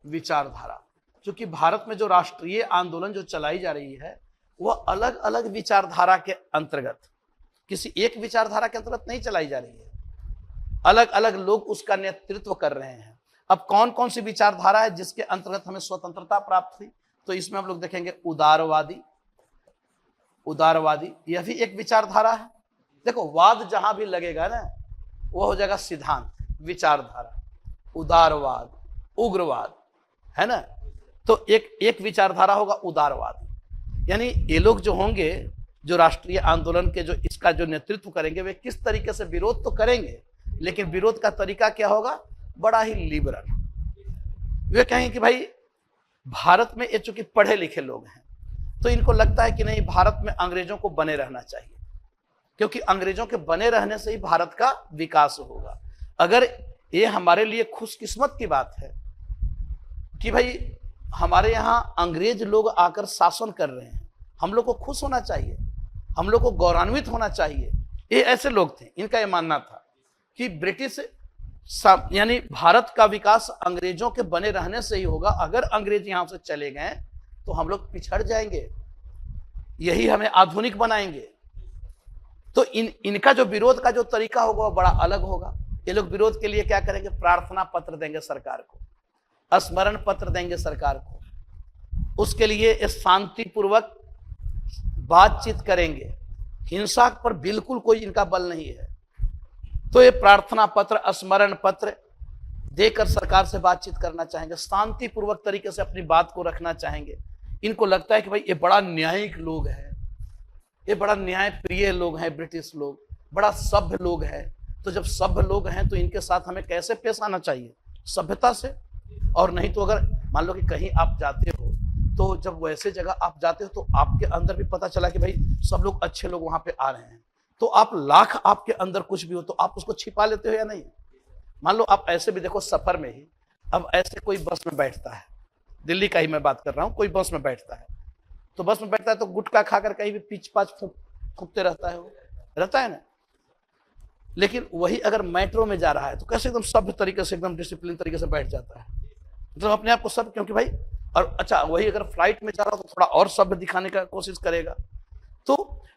विचारधारा क्योंकि भारत में जो राष्ट्रीय आंदोलन जो चलाई जा रही है वह अलग अलग विचारधारा के अंतर्गत, किसी एक विचारधारा के अंतर्गत नहीं चलाई जा रही है, अलग अलग लोग उसका नेतृत्व कर रहे हैं। अब कौन कौन सी विचारधारा है जिसके अंतर्गत हमें स्वतंत्रता प्राप्त हुई, तो इसमें हम लोग देखेंगे उदारवादी, उदारवादी यह भी एक विचारधारा है। देखो वाद जहां भी लगेगा ना वो हो जाएगा सिद्धांत, विचारधारा, उदारवाद, उग्रवाद, है ना। तो एक विचारधारा होगा उदारवाद, यानी ये लोग जो होंगे जो राष्ट्रीय आंदोलन के जो इसका जो नेतृत्व करेंगे वे किस तरीके से विरोध तो करेंगे, लेकिन विरोध का तरीका क्या होगा, बड़ा ही लिबरल। वे कहेंगे कि भाई भारत में ये चूंकि पढ़े लिखे लोग हैं तो इनको लगता है कि नहीं भारत में अंग्रेजों को बने रहना चाहिए, क्योंकि अंग्रेजों के बने रहने से ही भारत का विकास होगा। अगर ये हमारे लिए खुशकिस्मत की बात है कि भाई हमारे यहाँ अंग्रेज लोग आकर शासन कर रहे हैं, हम लोग को खुश होना चाहिए, हम लोग को गौरवान्वित होना चाहिए। ये ऐसे लोग थे, इनका ये मानना था कि ब्रिटिश यानी भारत का विकास अंग्रेजों के बने रहने से ही होगा। अगर अंग्रेज यहां से चले गए तो हम लोग पिछड़ जाएंगे, यही हमें आधुनिक बनाएंगे। तो इनका जो विरोध का जो तरीका होगा वो बड़ा अलग होगा। ये लोग विरोध के लिए क्या करेंगे, प्रार्थना पत्र देंगे सरकार को, स्मरण पत्र देंगे सरकार को, उसके लिए शांतिपूर्वक बातचीत करेंगे, हिंसा पर बिल्कुल कोई इनका बल नहीं है। तो ये प्रार्थना पत्र, स्मरण पत्र देकर सरकार से बातचीत करना चाहेंगे, शांतिपूर्वक तरीके से अपनी बात को रखना चाहेंगे। इनको लगता है कि भाई ये बड़ा न्यायिक लोग हैं, ये बड़ा न्याय प्रिय लोग हैं, ब्रिटिश लोग बड़ा सभ्य लोग हैं। तो जब सभ्य लोग हैं तो इनके साथ हमें कैसे पेश आना चाहिए, सभ्यता से। और नहीं तो अगर मान लो कि कहीं आप जाते हो तो जब वैसे जगह आप जाते हो तो आपके अंदर भी पता चला कि भाई सब लोग अच्छे लोग वहां पे आ रहे हैं, तो आप लाख आपके अंदर कुछ भी हो तो आप उसको छिपा लेते हो या नहीं। मान लो आप ऐसे भी देखो सफर में ही, अब ऐसे कोई बस में बैठता है, दिल्ली का ही मैं बात कर रहा हूँ, कोई बस में बैठता है तो बस में बैठता है तो गुटखा खाकर कहीं भी पीछ पाछ फूकते रहता है, वो रहता है ना। लेकिन वही अगर मेट्रो में जा रहा है तो कैसे एकदम सभ्य तरीके से, एकदम डिसिप्लिन तरीके से बैठ जाता है, मतलब अपने आप को सब, क्योंकि भाई और अच्छा वही अगर फ्लाइट में जा रहा हो तो थोड़ा और सभ्य दिखाने का कोशिश करेगा। तो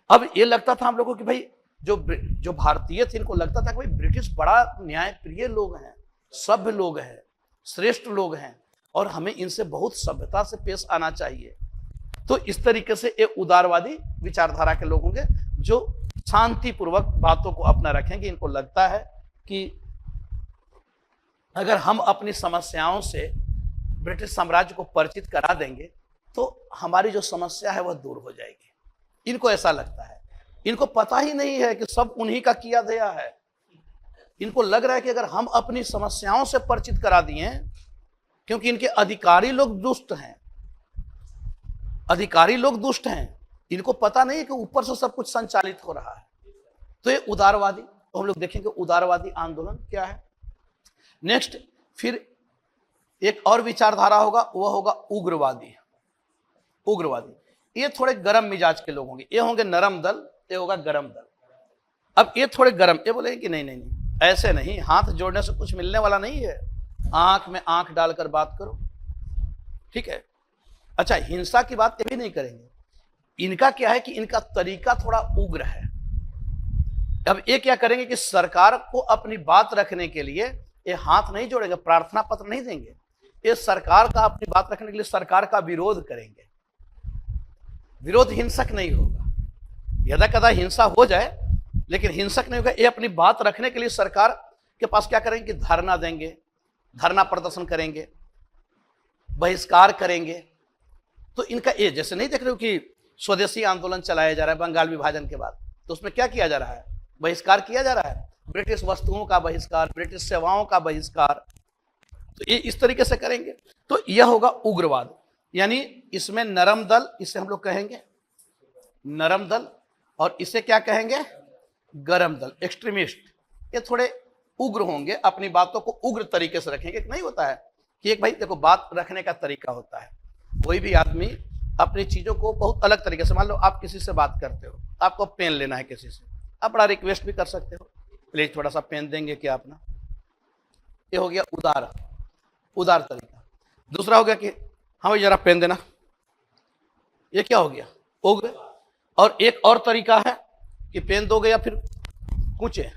अब ये लगता था हम लोगों को कि भाई जो भारतीय थे इनको लगता था कि भाई ब्रिटिश बड़ा न्यायप्रिय लोग हैं, सभ्य लोग हैं, श्रेष्ठ लोग हैं और हमें इनसे बहुत सभ्यता से पेश आना चाहिए। तो इस तरीके से ये उदारवादी विचारधारा के लोग होंगे जो शांतिपूर्वक बातों को अपना रखेंगे। इनको लगता है कि अगर हम अपनी समस्याओं से ब्रिटिश साम्राज्य को परिचित करा देंगे तो हमारी जो समस्या है वह दूर हो जाएगी। इनको ऐसा लगता है, इनको पता ही नहीं है कि सब उन्हीं का किया गया है। इनको लग रहा है कि अगर हम अपनी समस्याओं से परिचित करा दिए, क्योंकि इनके अधिकारी लोग दुष्ट हैं, अधिकारी लोग दुष्ट हैं, इनको पता नहीं है कि ऊपर से सब कुछ संचालित हो रहा है। तो ये उदारवादी, तो हम लोग देखेंगे उदारवादी आंदोलन क्या है। नेक्स्ट फिर एक और विचारधारा होगा, वह होगा उग्रवादी। उग्रवादी ये थोड़े गर्म मिजाज के लोग होंगे, ये होंगे नरम दल, ये होगा गरम दल। अब ये थोड़े गरम, ये बोलेंगे कि नहीं नहीं नहीं ऐसे नहीं, हाथ जोड़ने से कुछ मिलने वाला नहीं है, आंख में आंख डालकर बात करो, ठीक है। अच्छा हिंसा की बात ये भी नहीं करेंगे। इनका क्या है कि इनका तरीका थोड़ा उग्र है। अब ये क्या करेंगे कि सरकार को अपनी बात रखने के लिए ये हाथ नहीं जोड़ेंगे, प्रार्थना पत्र नहीं देंगे, ये सरकार का अपनी बात रखने के लिए सरकार का विरोध करेंगे। विरोध हिंसक नहीं होगा, यदा कदा हिंसा हो जाए लेकिन हिंसक नहीं होगा। ये अपनी बात रखने के लिए सरकार के पास क्या करेंगे कि धरना देंगे, धरना प्रदर्शन करेंगे, बहिष्कार करेंगे। तो इनका ये जैसे नहीं देख रहे हो कि स्वदेशी आंदोलन चलाया जा रहा है बंगाल विभाजन के बाद, तो उसमें क्या किया जा रहा है, बहिष्कार किया जा रहा है, ब्रिटिश वस्तुओं का बहिष्कार, ब्रिटिश सेवाओं का बहिष्कार। तो ये इस तरीके से करेंगे। तो यह होगा उग्रवाद, यानी इसमें नरम दल, इसे हम लोग कहेंगे नरम दल, और इसे क्या कहेंगे, गरम दल, एक्सट्रीमिस्ट। ये थोड़े उग्र होंगे, अपनी बातों को उग्र तरीके से रखेंगे। नहीं होता है कि एक भाई देखो बात रखने का तरीका होता है, कोई भी आदमी अपनी चीजों को बहुत अलग तरीके से, मान लो आप किसी से बात करते हो, आपको पेन लेना है किसी से, आप बड़ा रिक्वेस्ट भी कर सकते हो, प्लीज थोड़ा सा पेन देंगे क्या अपना। ये हो गया उदार तरीका। दूसरा हो गया कि हाँ भाई जरा पेन देना। ये क्या हो गया? उग्र। और एक और तरीका है कि पेन दोगे या फिर कूचे,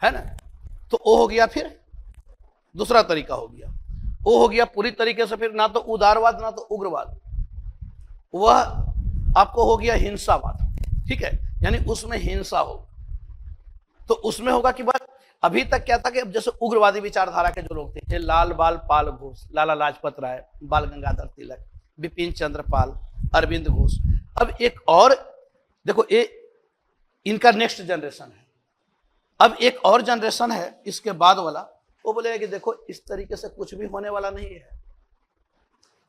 है ना? तो ओ हो गया, फिर दूसरा तरीका हो गया। ओ हो गया पूरी तरीके से फिर ना तो उदारवाद ना तो उग्रवाद, वह आपको हो गया हिंसावाद। ठीक है, यानी उसमें हिंसा हो। तो उसमें होगा कि बस अभी तक क्या था कि अब जैसे उग्रवादी विचारधारा के जो लोग थे, लाल बाल पाल घोष, लाला लाजपत राय, बाल गंगाधर तिलक, बिपिन चंद्र पाल, अरविंद घोष। अब एक और देखो, ये इनका नेक्स्ट जनरेशन है। अब एक और जनरेशन है इसके बाद वाला, वो बोलेगा कि देखो इस तरीके से कुछ भी होने वाला नहीं है।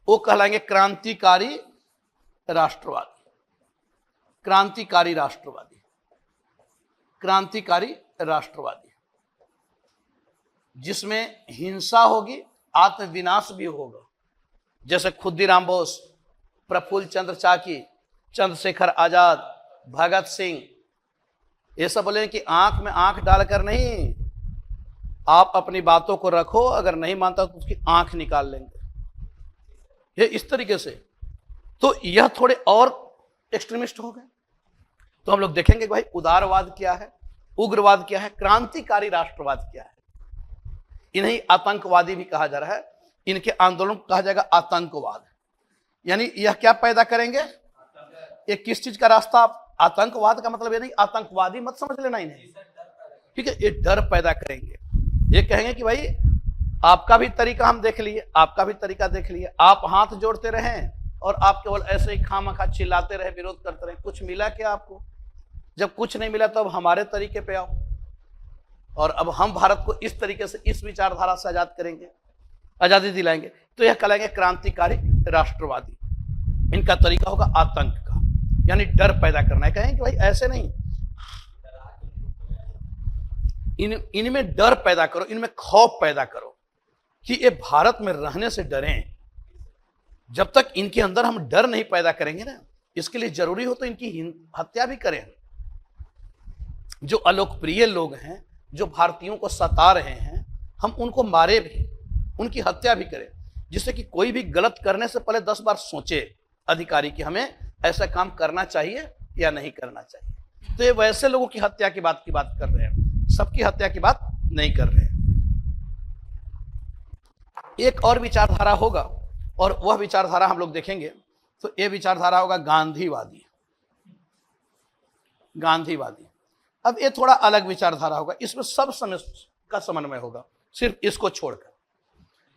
वो कहलाएंगे क्रांतिकारी राष्ट्रवादी। क्रांतिकारी राष्ट्रवादी, क्रांतिकारी राष्ट्रवादी, जिसमें हिंसा होगी, आत्मविनाश भी होगा। जैसे खुद्दीराम बोस, प्रफुल्ल चंद्र चाकी, चंद्रशेखर आजाद, भगत सिंह, ये सब बोले कि आंख में आंख डालकर नहीं, आप अपनी बातों को रखो, अगर नहीं मानता तो उसकी आंख निकाल लेंगे। ये इस तरीके से, तो यह थोड़े और एक्सट्रीमिस्ट हो गए। तो हम लोग देखेंगे भाई उदारवाद क्या है, उग्रवाद क्या है, क्रांतिकारी राष्ट्रवाद क्या है। इन्हें आतंकवादी भी कहा जा रहा है। इनके आंदोलन को कहा जाएगा आतंकवाद। यानी यह क्या पैदा करेंगे, ये किस चीज का रास्ता? आतंकवाद का मतलब ये नहीं आतंकवादी मत समझ लेना इन्हें, ठीक है? ये डर पैदा करेंगे। ये कहेंगे कि भाई आपका भी तरीका हम देख लिए, आपका भी तरीका देख लिए, आप हाथ जोड़ते रहें और आप केवल ऐसे ही खामखा चिल्लाते रहे, विरोध करते रहे, कुछ मिला क्या आपको? जब कुछ नहीं मिला तो अब हमारे तरीके पे आओ और अब हम भारत को इस तरीके से, इस विचारधारा से आजाद करेंगे, आजादी दिलाएंगे। तो यह कहलाएंगे क्रांतिकारी राष्ट्रवादी। इनका तरीका होगा आतंक का, यानी डर पैदा करना है। कहेंगे कि भाई ऐसे नहीं, इनमें डर पैदा करो, इनमें खौफ पैदा करो कि ये भारत में रहने से डरें। जब तक इनके अंदर हम डर नहीं पैदा करेंगे ना, इसके लिए जरूरी हो तो इनकी हत्या भी करें। जो अलोकप्रिय लोग हैं, जो भारतीयों को सता रहे हैं, हम उनको मारे भी, उनकी हत्या भी करें, जिससे कि कोई भी गलत करने से पहले 10 बार सोचे अधिकारी कि हमें ऐसा काम करना चाहिए या नहीं करना चाहिए। तो ये वैसे लोगों की हत्या की बात कर रहे हैं, सबकी हत्या की बात नहीं कर रहे हैं। एक और विचारधारा होगा और वह विचारधारा हम लोग देखेंगे, तो यह विचारधारा होगा गांधीवादी। गांधीवादी, अब ये थोड़ा अलग विचारधारा होगा, इसमें सब समय का समन्वय होगा, सिर्फ इसको छोड़कर।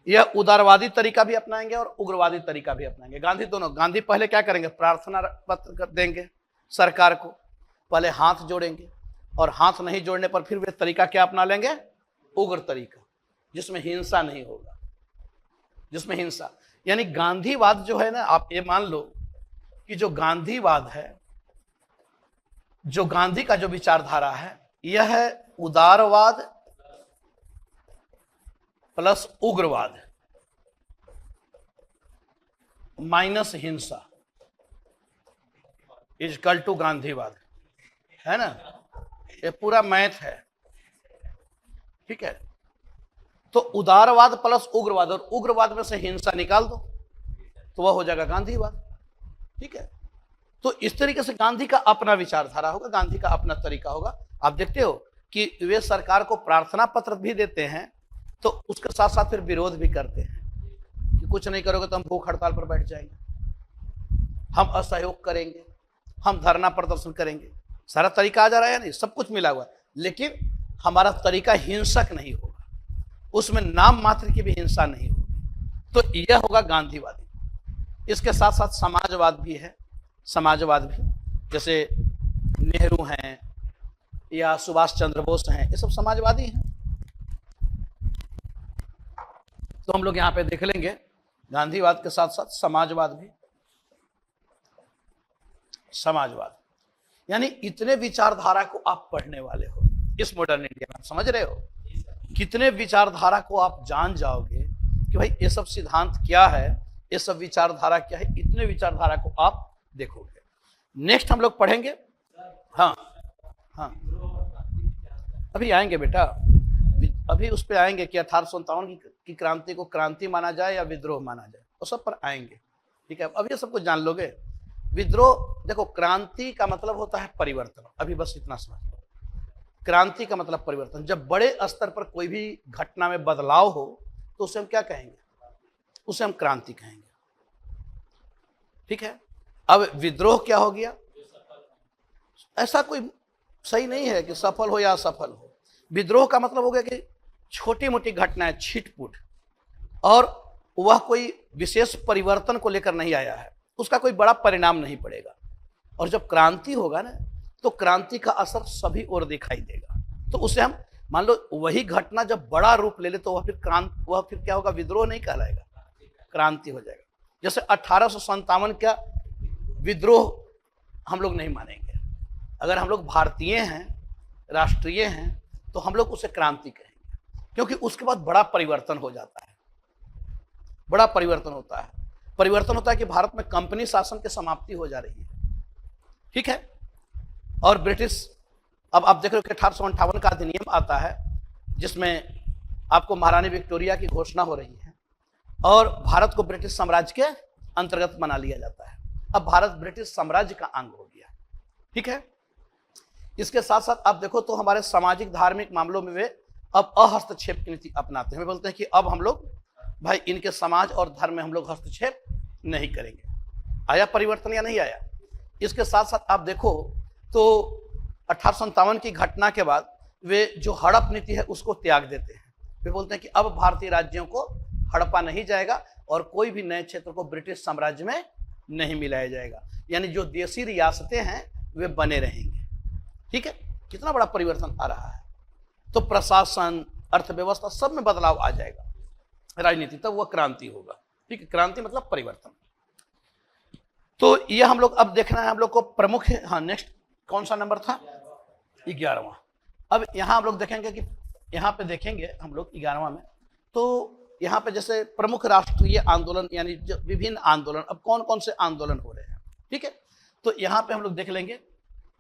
यह उदारवादी तरीका भी अपनाएंगे और उग्रवादी तरीका भी अपनाएंगे। गांधी दोनों। गांधी पहले क्या करेंगे, प्रार्थना पत्र कर देंगे सरकार को, पहले हाथ जोड़ेंगे और हाथ नहीं जोड़ने पर फिर वे तरीका क्या अपना लेंगे, उग्र तरीका, जिसमें हिंसा नहीं होगा, जिसमें हिंसा। यानी गांधीवाद जो है ना, आप ये मान लो कि जो गांधीवाद है, जो गांधी का जो विचारधारा है, यह है उदारवाद प्लस उग्रवाद माइनस हिंसा इजकल टू गांधीवाद, है ना? ये पूरा मैथ है, ठीक है? तो उदारवाद प्लस उग्रवाद, और उग्रवाद में से हिंसा निकाल दो तो वह हो जाएगा गांधीवाद, ठीक है? तो इस तरीके से गांधी का अपना विचारधारा होगा, गांधी का अपना तरीका होगा। आप देखते हो कि वे सरकार को प्रार्थना पत्र भी देते हैं, तो उसके साथ साथ फिर विरोध भी करते हैं कि कुछ नहीं करोगे तो हम भूख हड़ताल पर बैठ जाएंगे, हम असहयोग करेंगे, हम धरना प्रदर्शन करेंगे। सारा तरीका आ जा रहा है, नहीं सब कुछ मिला हुआ है, लेकिन हमारा तरीका हिंसक नहीं होगा, उसमें नाम मात्र की भी हिंसा नहीं होगी। तो यह होगा गांधीवादी। इसके साथ साथ समाजवाद भी है, समाजवाद भी, जैसे नेहरू हैं या सुभाष चंद्र बोस हैं, ये सब समाजवादी हैं। तो हम लोग यहां पे देख लेंगे गांधीवाद के साथ साथ समाजवाद भी। समाजवाद यानी इतने विचारधारा को आप पढ़ने वाले हो इस मॉडर्न इंडिया में, आप समझ रहे हो कितने विचारधारा को आप जान जाओगे कि भाई ये सब सिद्धांत क्या है, ये सब विचारधारा क्या है, इतने विचारधारा को आप देखोगे। नेक्स्ट हम लोग पढ़ेंगे, हाँ हाँ अभी आएंगे बेटा, अभी उस पे आएंगे कि 1857 की क्रांति को क्रांति माना जाए या विद्रोह माना जाए। वो सब पर आएंगे, ठीक है। अब ये सबको जान लोगे। विद्रोह, देखो क्रांति का मतलब होता है परिवर्तन, अभी बस इतना समझ लो। क्रांति का मतलब परिवर्तन। जब बड़े स्तर पर कोई भी घटना में बदलाव हो तो उसे हम क्या कहेंगे? उसे हम क्रांति कहेंगे, ठीक है। अब विद्रोह क्या हो गया? ऐसा कोई सही नहीं है कि सफल हो या असफल हो। विद्रोह का मतलब हो गया कि छोटी मोटी घटनाएं, छिटपुट, और वह कोई विशेष परिवर्तन को लेकर नहीं आया है, उसका कोई बड़ा परिणाम नहीं पड़ेगा। और जब क्रांति होगा ना, तो क्रांति का असर सभी ओर दिखाई देगा। तो उसे हम, मान लो वही घटना जब बड़ा रूप ले ले तो वह फिर क्या होगा? विद्रोह नहीं कहलाएगा, क्रांति हो जाएगा। जैसे 1857 का विद्रोह हम लोग नहीं मानेंगे। अगर हम लोग भारतीय हैं, राष्ट्रीय हैं, तो हम लोग उसे क्रांति कहेंगे, क्योंकि उसके बाद बड़ा परिवर्तन हो जाता है, बड़ा परिवर्तन होता है। परिवर्तन होता है कि भारत में कंपनी शासन की समाप्ति हो जा रही है, ठीक है। और ब्रिटिश, अब आप देख रहे हो कि 1858 का अधिनियम आता है जिसमें आपको महारानी विक्टोरिया की घोषणा हो रही है और भारत को ब्रिटिश साम्राज्य के अंतर्गत बना लिया जाता है। अब भारत ब्रिटिश साम्राज्य का अंग हो गया, ठीक है। इसके साथ साथ आप देखो तो हमारे सामाजिक धार्मिक मामलों में वे अब अहस्तक्षेप की नीति अपनाते हैं। वे बोलते हैं कि अब हम लोग भाई इनके समाज और धर्म में हम लोग हस्तक्षेप नहीं करेंगे। आया परिवर्तन या नहीं आया? इसके साथ साथ आप देखो तो 1857 की घटना के बाद वे जो हड़प नीति है उसको त्याग देते हैं। वे बोलते हैं कि अब भारतीय राज्यों को हड़पा नहीं जाएगा और कोई भी नए क्षेत्र को ब्रिटिश साम्राज्य में नहीं मिलाया जाएगा, यानी जो देसी रियासतें हैं वे बने रहेंगे, ठीक है। कितना बड़ा परिवर्तन आ रहा है। तो प्रशासन, अर्थव्यवस्था, सब में बदलाव आ जाएगा, राजनीति, तब वह क्रांति होगा, ठीक है। क्रांति मतलब परिवर्तन। तो ये हम लोग अब देखना है हम लोग को प्रमुख। हाँ, नेक्स्ट कौन सा नंबर था? 11वां। अब यहां हम लोग देखेंगे कि यहाँ पे देखेंगे हम लोग 11वां में, तो यहाँ पे जैसे प्रमुख राष्ट्रीय आंदोलन, यानी जो विभिन्न आंदोलन, अब कौन कौन से आंदोलन हो रहे हैं, ठीक है। तो यहाँ पे हम लोग देख लेंगे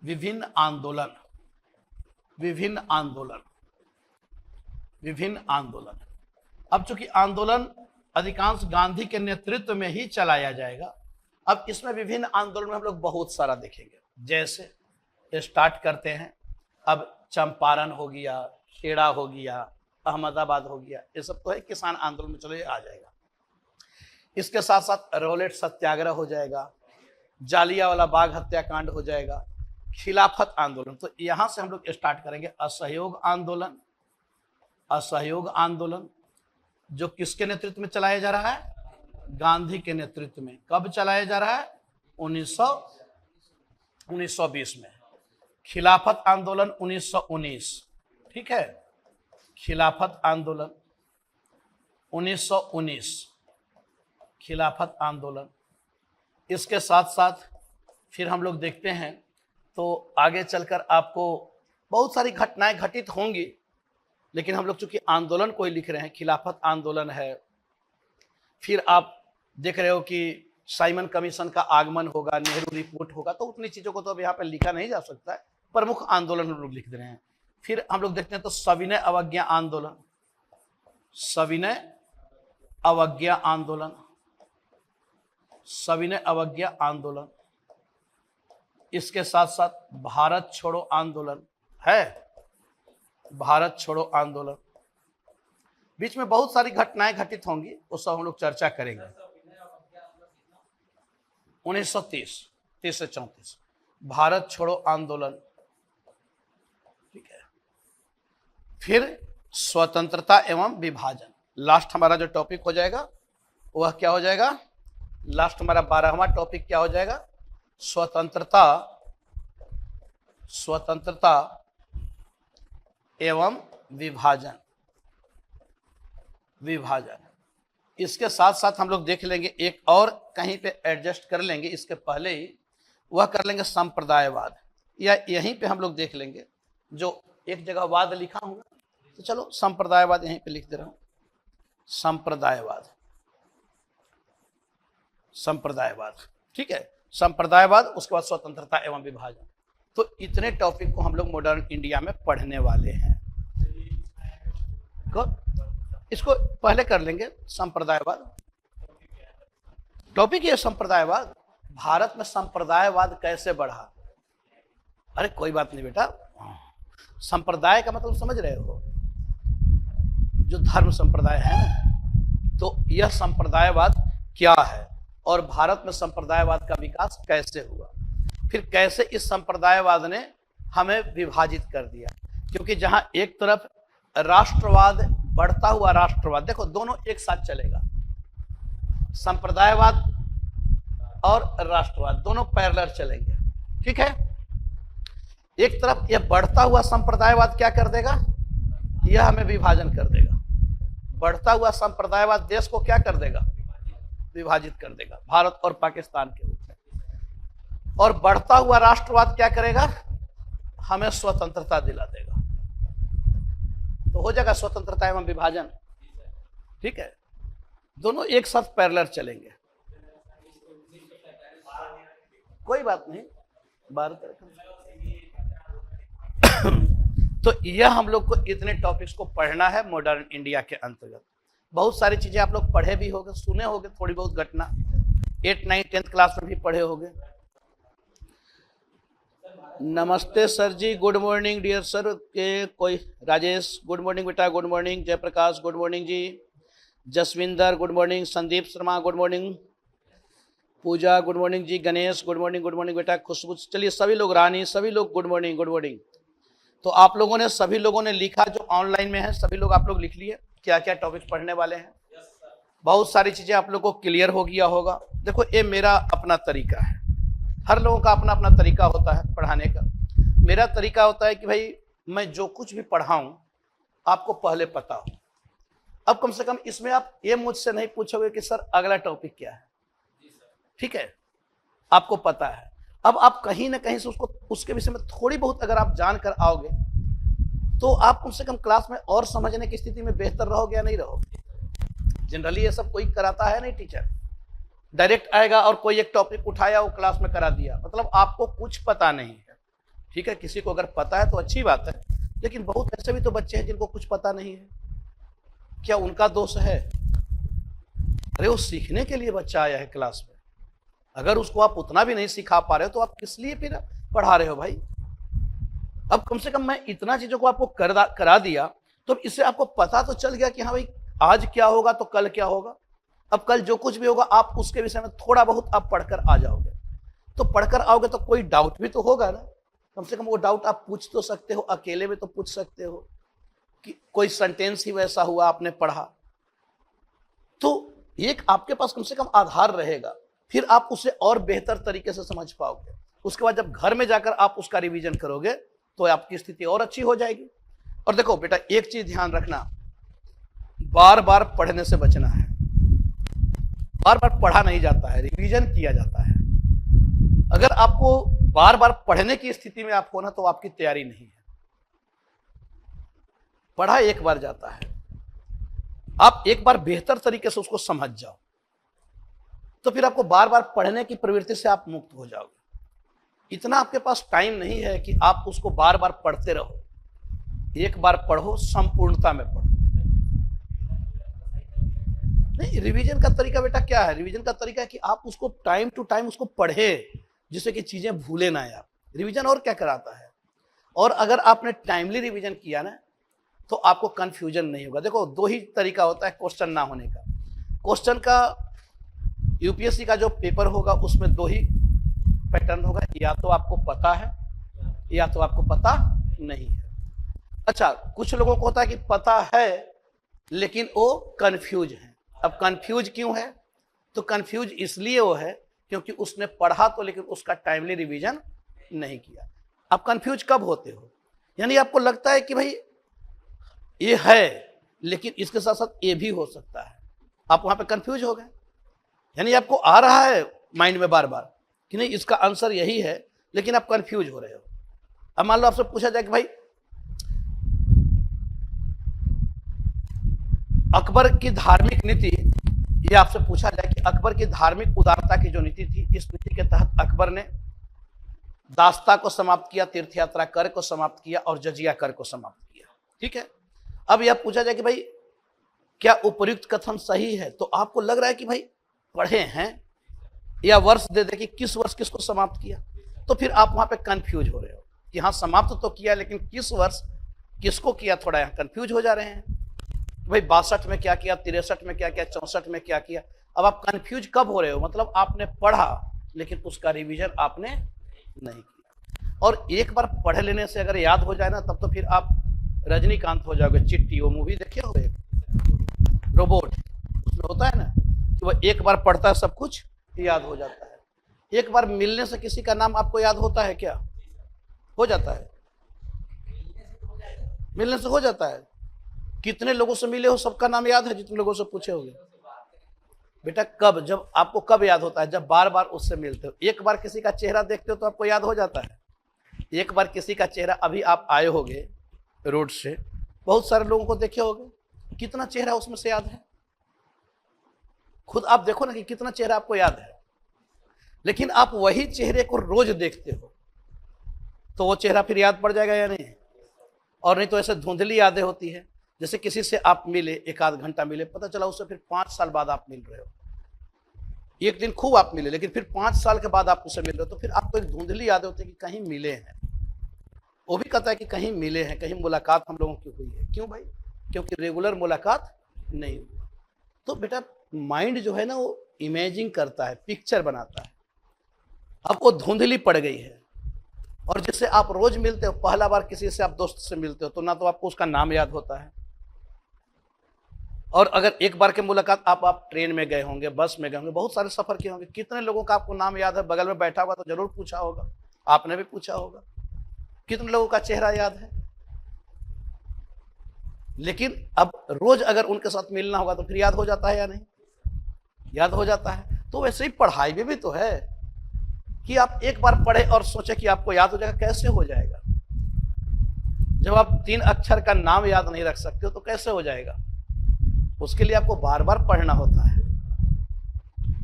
विभिन्न आंदोलन, विभिन्न आंदोलन, विभिन्न आंदोलन। अब चूंकि आंदोलन अधिकांश गांधी के नेतृत्व में ही चलाया जाएगा, अब इसमें विभिन्न आंदोलन में हम लोग बहुत सारा देखेंगे। जैसे स्टार्ट करते हैं, अब चंपारण हो गया, खेड़ा हो गया, अहमदाबाद हो गया, ये सब तो है किसान आंदोलन में, चलो ये आ जाएगा। इसके साथ साथ रोलेट सत्याग्रह हो जाएगा, जालियांवाला बाग हत्याकांड हो जाएगा, खिलाफत आंदोलन। तो यहां से हम लोग स्टार्ट करेंगे असहयोग आंदोलन। असहयोग आंदोलन जो किसके नेतृत्व में चलाया जा रहा है? गांधी के नेतृत्व में। कब चलाया जा रहा है? 1920 में। खिलाफत आंदोलन 1919, ठीक है। खिलाफत आंदोलन 1919, खिलाफत आंदोलन। इसके साथ साथ फिर हम लोग देखते हैं तो आगे चलकर आपको बहुत सारी घटनाएं घटित होंगी, लेकिन हम लोग चूंकि आंदोलन को ही लिख रहे हैं, खिलाफत आंदोलन है। फिर आप देख रहे हो कि साइमन कमीशन का आगमन होगा, नेहरू रिपोर्ट होगा, तो उतनी चीजों को तो अब यहाँ पे लिखा नहीं जा सकता है, प्रमुख आंदोलन हम लोग लिख दे रहे हैं। फिर हम लोग देखते हैं तो सविनय अवज्ञा आंदोलन, सविनय अवज्ञा आंदोलन, सविनय अवज्ञा आंदोलन। इसके साथ साथ भारत छोड़ो आंदोलन है, भारत छोड़ो आंदोलन। बीच में बहुत सारी घटनाएं घटित होंगी, वो सब हम लोग चर्चा करेंगे। 1930, 30 से 34 भारत छोड़ो आंदोलन, ठीक है। फिर स्वतंत्रता एवं विभाजन, लास्ट हमारा जो टॉपिक हो जाएगा वह क्या हो जाएगा? लास्ट हमारा 12वां टॉपिक क्या हो जाएगा? स्वतंत्रता, स्वतंत्रता एवं विभाजन, विभाजन। इसके साथ साथ हम लोग देख लेंगे एक और कहीं पे एडजस्ट कर लेंगे, इसके पहले ही वह कर लेंगे संप्रदायवाद, या यहीं पे हम लोग देख लेंगे जो एक जगह वाद लिखा हूं, तो चलो संप्रदायवाद यहीं पे लिख दे रहा हूं, संप्रदायवाद, संप्रदायवाद, ठीक है। संप्रदायवाद, उसके बाद स्वतंत्रता एवं विभाजन। तो इतने टॉपिक को हम लोग मॉडर्न इंडिया में पढ़ने वाले हैं। इसको पहले कर लेंगे संप्रदायवाद, टॉपिक ये संप्रदायवाद। भारत में संप्रदायवाद कैसे बढ़ा? अरे कोई बात नहीं बेटा, संप्रदाय का मतलब समझ रहे हो, जो धर्म संप्रदाय है ना, तो यह संप्रदायवाद क्या है और भारत में संप्रदायवाद का विकास कैसे हुआ, फिर कैसे इस संप्रदायवाद ने हमें विभाजित कर दिया। क्योंकि जहां एक तरफ राष्ट्रवाद, बढ़ता हुआ राष्ट्रवाद, देखो दोनों एक साथ चलेगा, संप्रदायवाद और राष्ट्रवाद दोनों पैरेलल चलेंगे, ठीक है। एक तरफ यह बढ़ता हुआ संप्रदायवाद क्या कर देगा, यह हमें विभाजन कर देगा। बढ़ता हुआ संप्रदायवाद देश को क्या कर देगा, विभाजित कर देगा, भारत और पाकिस्तान के रूप में। और बढ़ता हुआ राष्ट्रवाद क्या करेगा, हमें स्वतंत्रता दिला देगा। तो हो जाएगा स्वतंत्रता एवं विभाजन, ठीक है। दोनों एक साथ पैरेलल चलेंगे, कोई बात नहीं। तो यह हम लोग को इतने टॉपिक्स को पढ़ना है मॉडर्न इंडिया के अंतर्गत। बहुत सारी चीजें आप लोग पढ़े भी होंगे, सुने होंगे, थोड़ी बहुत घटना 8, 9, 10th क्लास में भी पढ़े होंगे। नमस्ते sir ji, good morning dear sir. के कोई राजेश गुड मॉर्निंग बेटा, good morning. Jayaprakash good morning ji. Jaswinder good morning. Sandeep Sharma good morning. Pooja good morning ji. Ganesh good morning बेटा। खुशबू, चलिए सभी लोग, रानी, सभी लोग गुड मॉर्निंग, गुड मॉर्निंग। तो आप लोगों ने, सभी लोगों ने लिखा, जो ऑनलाइन में है सभी लोग आप लोग लिख लिए क्या क्या टॉपिक पढ़ने वाले हैं। बहुत सारी चीजें आप लोग को क्लियर हो गया होगा। देखो ये मेरा अपना तरीका है, हर लोगों का अपना अपना तरीका होता है पढ़ाने का। मेरा तरीका होता है कि भाई मैं जो कुछ भी पढ़ाऊं आपको पहले पता हो। अब कम से कम इसमें आप ये मुझसे नहीं पूछोगे कि सर अगला टॉपिक क्या है, ठीक है, आपको पता है। अब आप कहीं ना कहीं से उसको, उसके विषय में थोड़ी बहुत अगर आप जान कर आओगे तो आप कम से कम क्लास में और समझने की स्थिति में बेहतर रहोगे या नहीं रहोगे। जनरली ये सब कोई कराता है नहीं, टीचर डायरेक्ट आएगा और कोई एक टॉपिक उठाया वो क्लास में करा दिया, मतलब आपको कुछ पता नहीं है, ठीक है। किसी को अगर पता है तो अच्छी बात है, लेकिन बहुत ऐसे भी तो बच्चे हैं जिनको कुछ पता नहीं है। क्या उनका दोष है? अरे वो सीखने के लिए बच्चा आया है क्लास में, अगर उसको आप उतना भी नहीं सिखा पा रहे हो तो आप किस लिए फिर पढ़ा रहे हो भाई। अब कम से कम मैं इतना चीजों को आपको करा दिया तो इससे आपको पता तो चल गया कि हाँ भाई आज क्या होगा तो कल क्या होगा। अब कल जो कुछ भी होगा आप उसके विषय में थोड़ा बहुत आप पढ़कर आ जाओगे। तो पढ़कर आओगे तो कोई डाउट भी तो होगा ना, कम से कम वो डाउट आप पूछ तो सकते हो, अकेले में तो पूछ सकते हो कि कोई सेंटेंस ही वैसा हुआ आपने पढ़ा, तो एक आपके पास कम से कम आधार रहेगा, फिर आप उसे और बेहतर तरीके से समझ पाओगे। उसके बाद जब घर में जाकर आप उसका रिवीजन करोगे तो आपकी स्थिति और अच्छी हो जाएगी। और देखो बेटा एक चीज ध्यान रखना, बार बार पढ़ने से बचना है। बार बार पढ़ा नहीं जाता है, रिवीजन किया जाता है। अगर आपको बार बार पढ़ने की स्थिति में आप हो ना तो आपकी तैयारी नहीं है। पढ़ा एक बार जाता है, आप एक बार बेहतर तरीके से उसको समझ जाओ तो फिर आपको बार बार पढ़ने की प्रवृत्ति से आप मुक्त हो जाओगे। इतना आपके पास टाइम नहीं है कि आप उसको बार बार पढ़ते रहो। एक बार पढ़ो, संपूर्णता में पढ़ो। नहीं, रिवीजन का तरीका बेटा क्या है, रिवीजन का तरीका है कि आप उसको टाइम टू टाइम उसको पढ़े, जिससे कि चीजें भूले ना आप। रिवीजन और क्या कराता है। और अगर आपने टाइमली रिवीजन किया ना तो आपको कंफ्यूजन नहीं होगा। देखो दो ही तरीका होता है क्वेश्चन ना होने का। क्वेश्चन का यूपीएससी का जो पेपर होगा उसमें दो ही पैटर्न होगा, या तो आपको पता है या तो आपको पता नहीं है। अच्छा, कुछ लोगों को होता है कि पता है लेकिन वो कंफ्यूज है। अब कंफ्यूज क्यों है? तो कंफ्यूज इसलिए वो है क्योंकि उसने पढ़ा तो लेकिन उसका टाइमली रिवीजन नहीं किया। आप कंफ्यूज कब होते हो? यानी आपको लगता है कि भाई ये है लेकिन इसके साथ साथ ये भी हो सकता है, आप वहां पे कंफ्यूज हो गए। यानी आपको आ रहा है माइंड में बार बार कि नहीं इसका आंसर यही है, लेकिन आप कंफ्यूज हो रहे हो। अब मान लो आपसे पूछा जाए कि भाई अकबर की धार्मिक नीति, ये आपसे पूछा जाए कि अकबर की धार्मिक उदारता की जो नीति थी, इस नीति के तहत अकबर ने दास्ता को समाप्त किया, तीर्थ यात्रा कर को समाप्त किया और जजिया कर को समाप्त किया, ठीक है। अब यह पूछा जाए कि भाई क्या उपर्युक्त कथन सही है, तो आपको लग रहा है कि भाई पढ़े हैं या वर्ष दे दे कि किस वर्ष किसको समाप्त किया, तो फिर आप वहां पे कंफ्यूज हो रहे हो कि हाँ समाप्त तो किया, लेकिन किस वर्ष किसको किया, थोड़ा यहाँ कंफ्यूज हो जा रहे हैं। भाई 62 में क्या किया, 63 में क्या किया, 64 में क्या किया। अब आप कंफ्यूज कब हो रहे हो, मतलब आपने पढ़ा लेकिन उसका रिवीजन आपने नहीं किया। और एक बार पढ़ लेने से अगर याद हो जाए ना, तब तो फिर आप रजनीकांत हो जाओगे। चिट्टी, वो मूवी देखे हो, एक रोबोट, उसमें होता है ना कि वो एक बार पढ़ता है सब कुछ याद हो जाता है। एक बार मिलने से किसी का नाम आपको याद होता है क्या? हो जाता है, मिलने से हो जाता है। कितने लोगों से मिले हो, सबका नाम याद है जितने लोगों से पूछे होंगे? बेटा कब, जब आपको कब याद होता है? जब बार बार उससे मिलते हो। एक बार किसी का चेहरा देखते हो तो आपको याद हो जाता है। एक बार किसी का चेहरा, अभी आप आए होगे रोड से, बहुत सारे लोगों को देखे होगे, कितना चेहरा उसमें से याद है? खुद आप देखो ना कि कितना चेहरा आपको याद है। लेकिन आप वही चेहरे को रोज देखते हो तो वो चेहरा फिर याद पड़ जाएगा या नहीं? और नहीं तो ऐसे धुंधली यादें होती है। जैसे किसी से आप मिले, एक आध घंटा मिले, पता चला उससे फिर 5 साल बाद आप मिल रहे हो। एक दिन खूब आप मिले, लेकिन फिर 5 साल के बाद आप उससे मिल रहे हो, तो फिर आपको एक धुंधली यादें होती है कि कहीं मिले हैं। वो भी कहता है कि कहीं मिले हैं, कहीं मुलाकात हम लोगों की हुई है। क्यों भाई? क्योंकि रेगुलर मुलाकात नहीं हुआ। तो बेटा माइंड जो है ना, वो इमेजिंग करता है, पिक्चर बनाता है। अब वो धुंधली पड़ गई है। और जिससे आप रोज मिलते हो, पहला बार किसी से आप दोस्त से मिलते हो तो ना तो आपको उसका नाम याद होता है, और अगर एक बार की मुलाकात, आप ट्रेन में गए होंगे, बस में गए होंगे, बहुत सारे सफर किए होंगे, कितने लोगों का आपको नाम याद है? बगल में बैठा होगा तो जरूर पूछा होगा, आपने भी पूछा होगा। कितने लोगों का चेहरा याद है? लेकिन अब रोज अगर उनके साथ मिलना होगा तो फिर याद हो जाता है या नहीं? याद हो जाता है। तो वैसे ही पढ़ाई में भी तो है कि आप एक बार पढ़े और सोचे कि आपको याद हो जाएगा। कैसे हो जाएगा? जब आप 3 अक्षर का नाम याद नहीं रख सकते हो तो कैसे हो जाएगा? उसके लिए आपको बार बार पढ़ना होता है,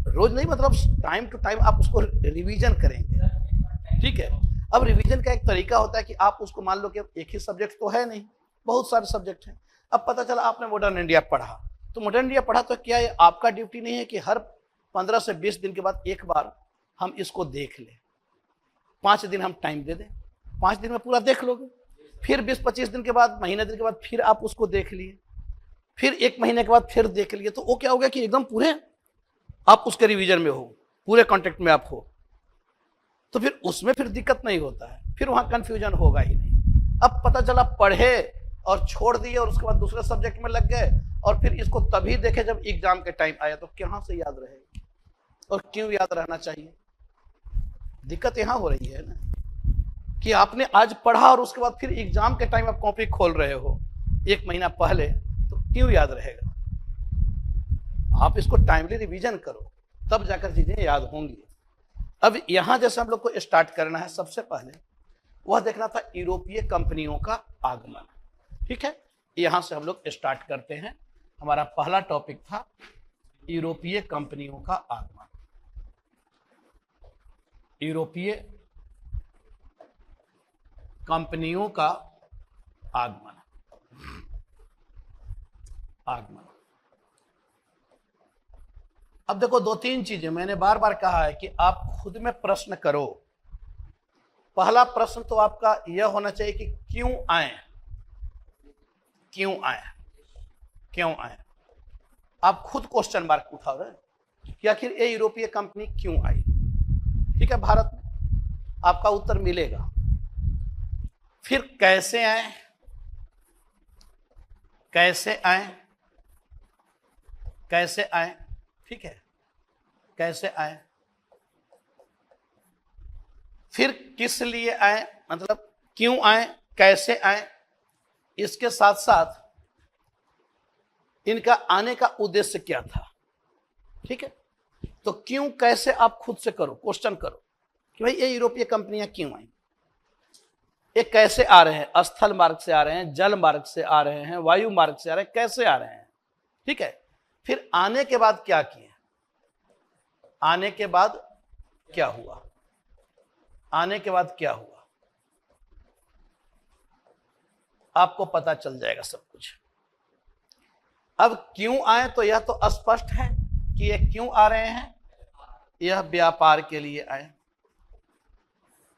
रोज नहीं, मतलब टाइम टू टाइम आप उसको रिवीजन करेंगे। ठीक है। अब रिवीजन का एक तरीका होता है कि आप उसको, मान लो कि एक ही सब्जेक्ट तो है नहीं, बहुत सारे सब्जेक्ट हैं। अब पता चला आपने मॉडर्न इंडिया पढ़ा, तो मॉडर्न इंडिया पढ़ा तो क्या है, आपका ड्यूटी नहीं है कि हर 15 से 20 दिन के बाद एक बार हम इसको देख लें। 5 दिन हम टाइम दे दें, 5 दिन में पूरा देख लोगे। फिर 20-25 दिन के बाद, महीने दिन के बाद फिर आप उसको देख लिए, फिर 1 महीने के बाद फिर देख लिए, तो वो क्या हो गया कि एकदम पूरे आप उसके रिवीजन में हो, पूरे कॉन्टेक्ट में आप हो। तो फिर उसमें फिर दिक्कत नहीं होता है, फिर वहां कंफ्यूजन होगा ही नहीं। अब पता चला पढ़े और छोड़ दिए और उसके बाद दूसरे सब्जेक्ट में लग गए, और फिर इसको तभी देखे जब एग्जाम के टाइम आया, तो कहां से याद रहेगा? और क्यों याद रहना चाहिए? दिक्कत यहां हो रही है ना कि आपने आज पढ़ा और उसके बाद फिर एग्जाम के टाइम आप कॉपी खोल रहे हो 1 महीना पहले, तो क्यों याद रहेगा? आप इसको टाइमली रिवीजन करो, तब जाकर चीजें याद होंगी। अब यहां जैसे हम लोग को स्टार्ट करना है, सबसे पहले वह देखना था यूरोपीय कंपनियों का आगमन। ठीक है, यहां से हम लोग स्टार्ट करते हैं। हमारा पहला टॉपिक था यूरोपीय कंपनियों का आगमन। यूरोपीय कंपनियों का आगमन। अब देखो, 2-3 चीजें मैंने बार बार कहा है कि आप खुद में प्रश्न करो। पहला प्रश्न तो आपका यह होना चाहिए कि क्यों आए? क्यों आए? क्यों आए? आप खुद क्वेश्चन मार्क उठाओ कि आखिर ये यूरोपीय कंपनी क्यों आई? ठीक है, भारत में आपका उत्तर मिलेगा। फिर कैसे आए? कैसे आए? कैसे आए? ठीक है, कैसे आए? फिर किस लिए आए, मतलब क्यों आए, कैसे आए, इसके साथ साथ इनका आने का उद्देश्य क्या था। ठीक है, तो क्यों कैसे आप खुद से करो, क्वेश्चन करो कि भाई ये यूरोपीय कंपनियां क्यों आई, ये कैसे आ रहे हैं, स्थल मार्ग से आ रहे हैं, जल मार्ग से आ रहे हैं, वायु मार्ग से आ रहे हैं, कैसे आ रहे हैं। ठीक है, फिर आने के बाद क्या किए, आने के बाद क्या हुआ, आने के बाद क्या हुआ, आपको पता चल जाएगा सब कुछ। अब क्यों आए, तो यह तो स्पष्ट है कि ये क्यों आ रहे हैं, यह व्यापार के लिए आए,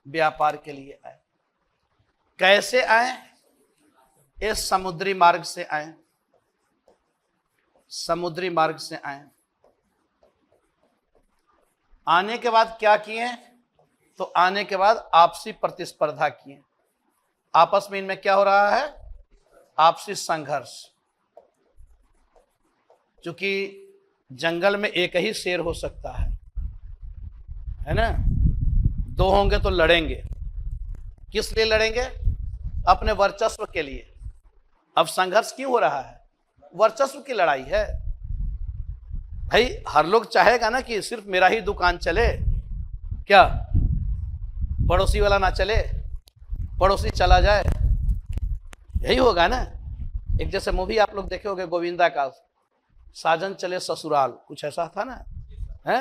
व्यापार के लिए आए। कैसे आए? ये समुद्री मार्ग से आए, समुद्री मार्ग से आए। आने के बाद क्या किए? तो आने के बाद आपसी प्रतिस्पर्धा किए। आपस में इनमें क्या हो रहा है? आपसी संघर्ष। क्योंकि जंगल में एक ही शेर हो सकता है ना? दो होंगे तो लड़ेंगे। किस लिए लड़ेंगे? अपने वर्चस्व के लिए। अब संघर्ष क्यों हो रहा है? वर्चस्व की लड़ाई है। भाई हर लोग चाहेगा ना कि सिर्फ मेरा ही दुकान चले, क्या पड़ोसी वाला ना चले, पड़ोसी चला जाए, यही होगा ना। एक जैसे मूवी आप लोग देखे होंगे गोविंदा का, साजन चले ससुराल, कुछ ऐसा था ना, है,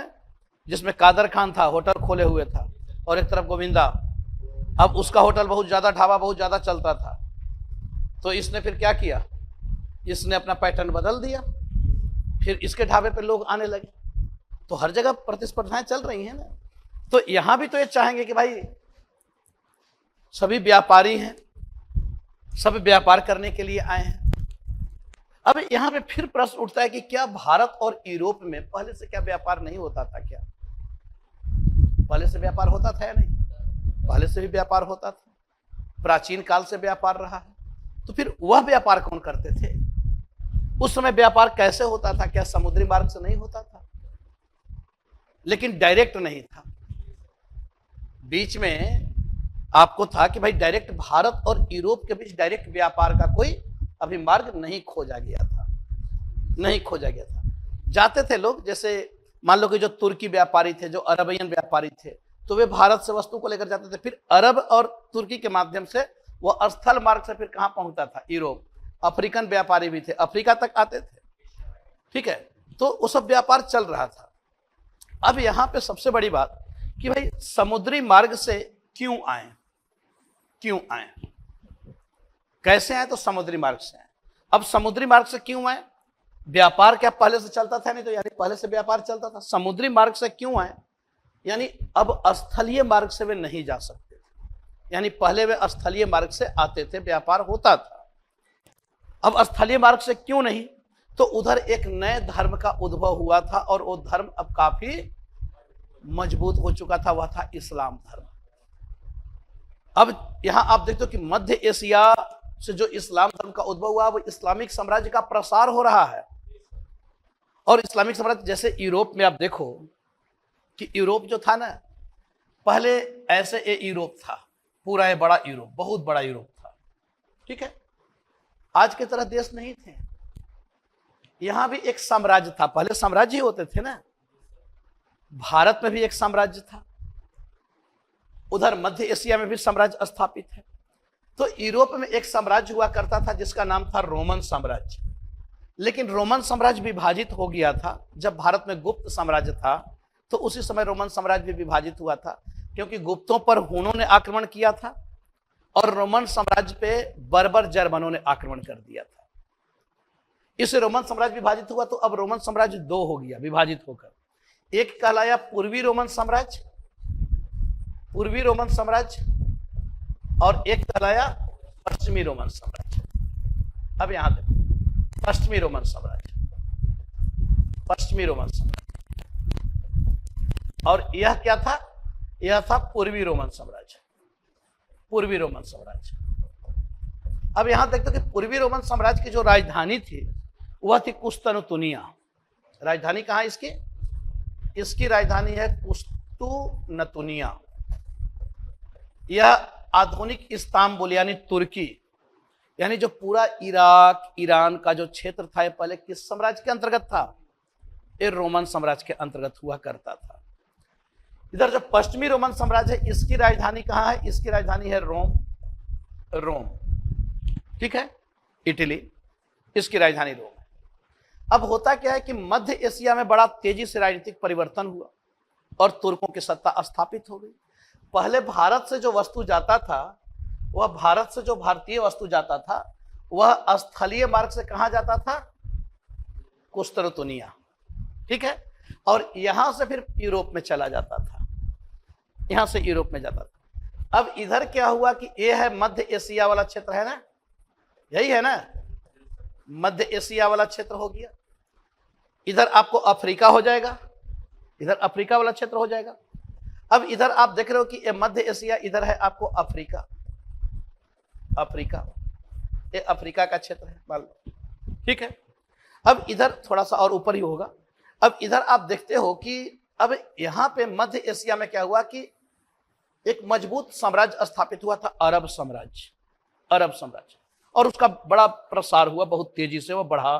जिसमें कादर खान था, होटल खोले हुए था, और एक तरफ गोविंदा। अब उसका होटल बहुत ज्यादा, ढाबा बहुत ज्यादा चलता था, तो इसने फिर क्या किया? इसने अपना पैटर्न बदल दिया, फिर इसके ढाबे पे लोग आने लगे। तो हर जगह प्रतिस्पर्धाएं चल रही हैं ना। तो यहां भी तो ये चाहेंगे कि भाई सभी व्यापारी हैं, सब व्यापार करने के लिए आए हैं। अब यहां पे फिर प्रश्न उठता है कि क्या भारत और यूरोप में पहले से क्या व्यापार नहीं होता था? क्या पहले से व्यापार होता था या नहीं? पहले से भी व्यापार होता था, प्राचीन काल से व्यापार रहा है। तो फिर वह व्यापार कौन करते थे? उस समय व्यापार कैसे होता था? क्या समुद्री मार्ग से नहीं होता था? लेकिन डायरेक्ट नहीं था। बीच में आपको था कि भाई डायरेक्ट भारत और यूरोप के बीच डायरेक्ट व्यापार का कोई अभी मार्ग नहीं खोजा गया था, नहीं खोजा गया था। जाते थे लोग, जैसे मान लो कि जो तुर्की व्यापारी थे, जो अरबियन व्यापारी थे, तो वे भारत से वस्तु को लेकर जाते थे, फिर अरब और तुर्की के माध्यम से वह स्थल मार्ग से फिर कहां पहुंचता था? यूरोप। अफ्रीकन व्यापारी भी थे, अफ्रीका तक आते थे, ठीक है। तो वो सब व्यापार चल रहा था। अब यहां पे सबसे बड़ी बात कि भाई समुद्री मार्ग से क्यों आए? क्यों आए? कैसे आए? तो समुद्री मार्ग से आए। अब समुद्री मार्ग से क्यों आए? व्यापार क्या पहले से चलता था? नहीं तो यानी पहले से व्यापार चलता था। समुद्री मार्ग से क्यों आए? यानी अब स्थलीय मार्ग से वे नहीं जा सकते थे, यानी पहले वे स्थलीय मार्ग से आते थे, व्यापार होता था। अब स्थलीय मार्ग से क्यों नहीं? तो उधर एक नए धर्म का उद्भव हुआ था, और वो धर्म अब काफी मजबूत हो चुका था, वह था इस्लाम धर्म। अब यहां आप देखते हो कि मध्य एशिया से जो इस्लाम धर्म का उद्भव हुआ, वो इस्लामिक साम्राज्य का प्रसार हो रहा है। और इस्लामिक साम्राज्य जैसे यूरोप में आप देखो कि यूरोप जो था ना, पहले ऐसे ये यूरोप था, पूरा ये बड़ा यूरोप, बहुत बड़ा यूरोप था, ठीक है। आज की तरह देश नहीं थे, यहां भी एक साम्राज्य था। पहले साम्राज्य ही होते थे ना। भारत में भी एक साम्राज्य था, उधर मध्य एशिया में भी साम्राज्य स्थापित है। तो यूरोप में एक साम्राज्य हुआ करता था जिसका नाम था रोमन साम्राज्य। लेकिन रोमन साम्राज्य विभाजित हो गया था जब भारत में गुप्त साम्राज्य था, तो उसी समय रोमन साम्राज्य भी विभाजित हुआ था, क्योंकि गुप्तों पर हुनों ने आक्रमण किया था और रोमन साम्राज्य पे बर्बर जर्मनों ने आक्रमण कर दिया था। इससे रोमन साम्राज्य विभाजित हुआ। तो अब रोमन साम्राज्य दो हो गया विभाजित होकर। एक कहलाया पूर्वी रोमन साम्राज्य, पूर्वी रोमन साम्राज्य, और एक कहलाया पश्चिमी रोमन साम्राज्य। अब यहां देखो, पश्चिमी रोमन साम्राज्य, पश्चिमी रोमन साम्राज्य, और यह क्या था? यह था पूर्वी रोमन साम्राज्य, पूर्वी रोमन साम्राज्य। अब यहां देखते हो कि पूर्वी रोमन साम्राज्य की जो राजधानी थी वह थी कुस्तनुतुनिया। राजधानी कहां है इसकी? इसकी राजधानी है कुस्तुनतुनिया। यह आधुनिक इस्तांबुल यानी तुर्की, यानी जो पूरा इराक, ईरान का जो क्षेत्र था, पहले किस साम्राज्य के अंतर्गत था? ये रोमन साम्राज्य के अंतर्गत हुआ करता था। इधर जो पश्चिमी रोमन साम्राज्य है, इसकी राजधानी कहां है? इसकी राजधानी है रोम, रोम, ठीक है, इटली, इसकी राजधानी रोम है। अब होता क्या है कि मध्य एशिया में बड़ा तेजी से राजनीतिक परिवर्तन हुआ और तुर्कों की सत्ता स्थापित हो गई। पहले भारत से जो वस्तु जाता था, वह भारत से जो भारतीय वस्तु जाता था, वह स्थलीय मार्ग से कहां जाता था? कुस्तनुतुनिया, ठीक है। और यहां से फिर यूरोप में चला जाता था, यहां से यूरोप में जाता था। अब इधर क्या हुआ कि ये है मध्य एशिया वाला क्षेत्र है ना, यही है ना, मध्य एशिया वाला क्षेत्र हो गया। इधर आपको अफ्रीका हो जाएगा, इधर अफ्रीका वाला क्षेत्र हो जाएगा। अब इधर आप देख रहे हो कि ये मध्य एशिया, इधर है आपको अफ्रीका, अफ्रीका, ये अफ्रीका का क्षेत्र है मान लो, ठीक है। अब इधर थोड़ा सा और ऊपर ही होगा। अब इधर आप देखते हो कि अब यहां पे मध्य एशिया में क्या हुआ कि एक मजबूत साम्राज्य स्थापित हुआ था, अरब साम्राज्य, अरब साम्राज्य, और उसका बड़ा प्रसार हुआ, बहुत तेजी से वो बढ़ा।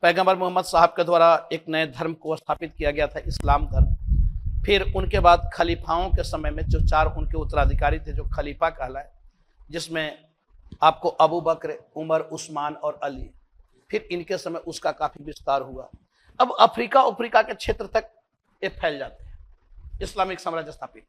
पैगंबर मोहम्मद साहब के द्वारा एक नए धर्म को स्थापित किया गया था, इस्लाम धर्म। फिर उनके बाद खलीफाओं के समय में जो 4 उनके उत्तराधिकारी थे, जो खलीफा कहलाए, जिसमें आपको अबू बकर, उमर, उस्मान और अली, फिर इनके समय उसका काफी विस्तार हुआ। अब अफ्रीका के क्षेत्र तक ये फैल जाते हैं, इस्लामिक साम्राज्य स्थापित।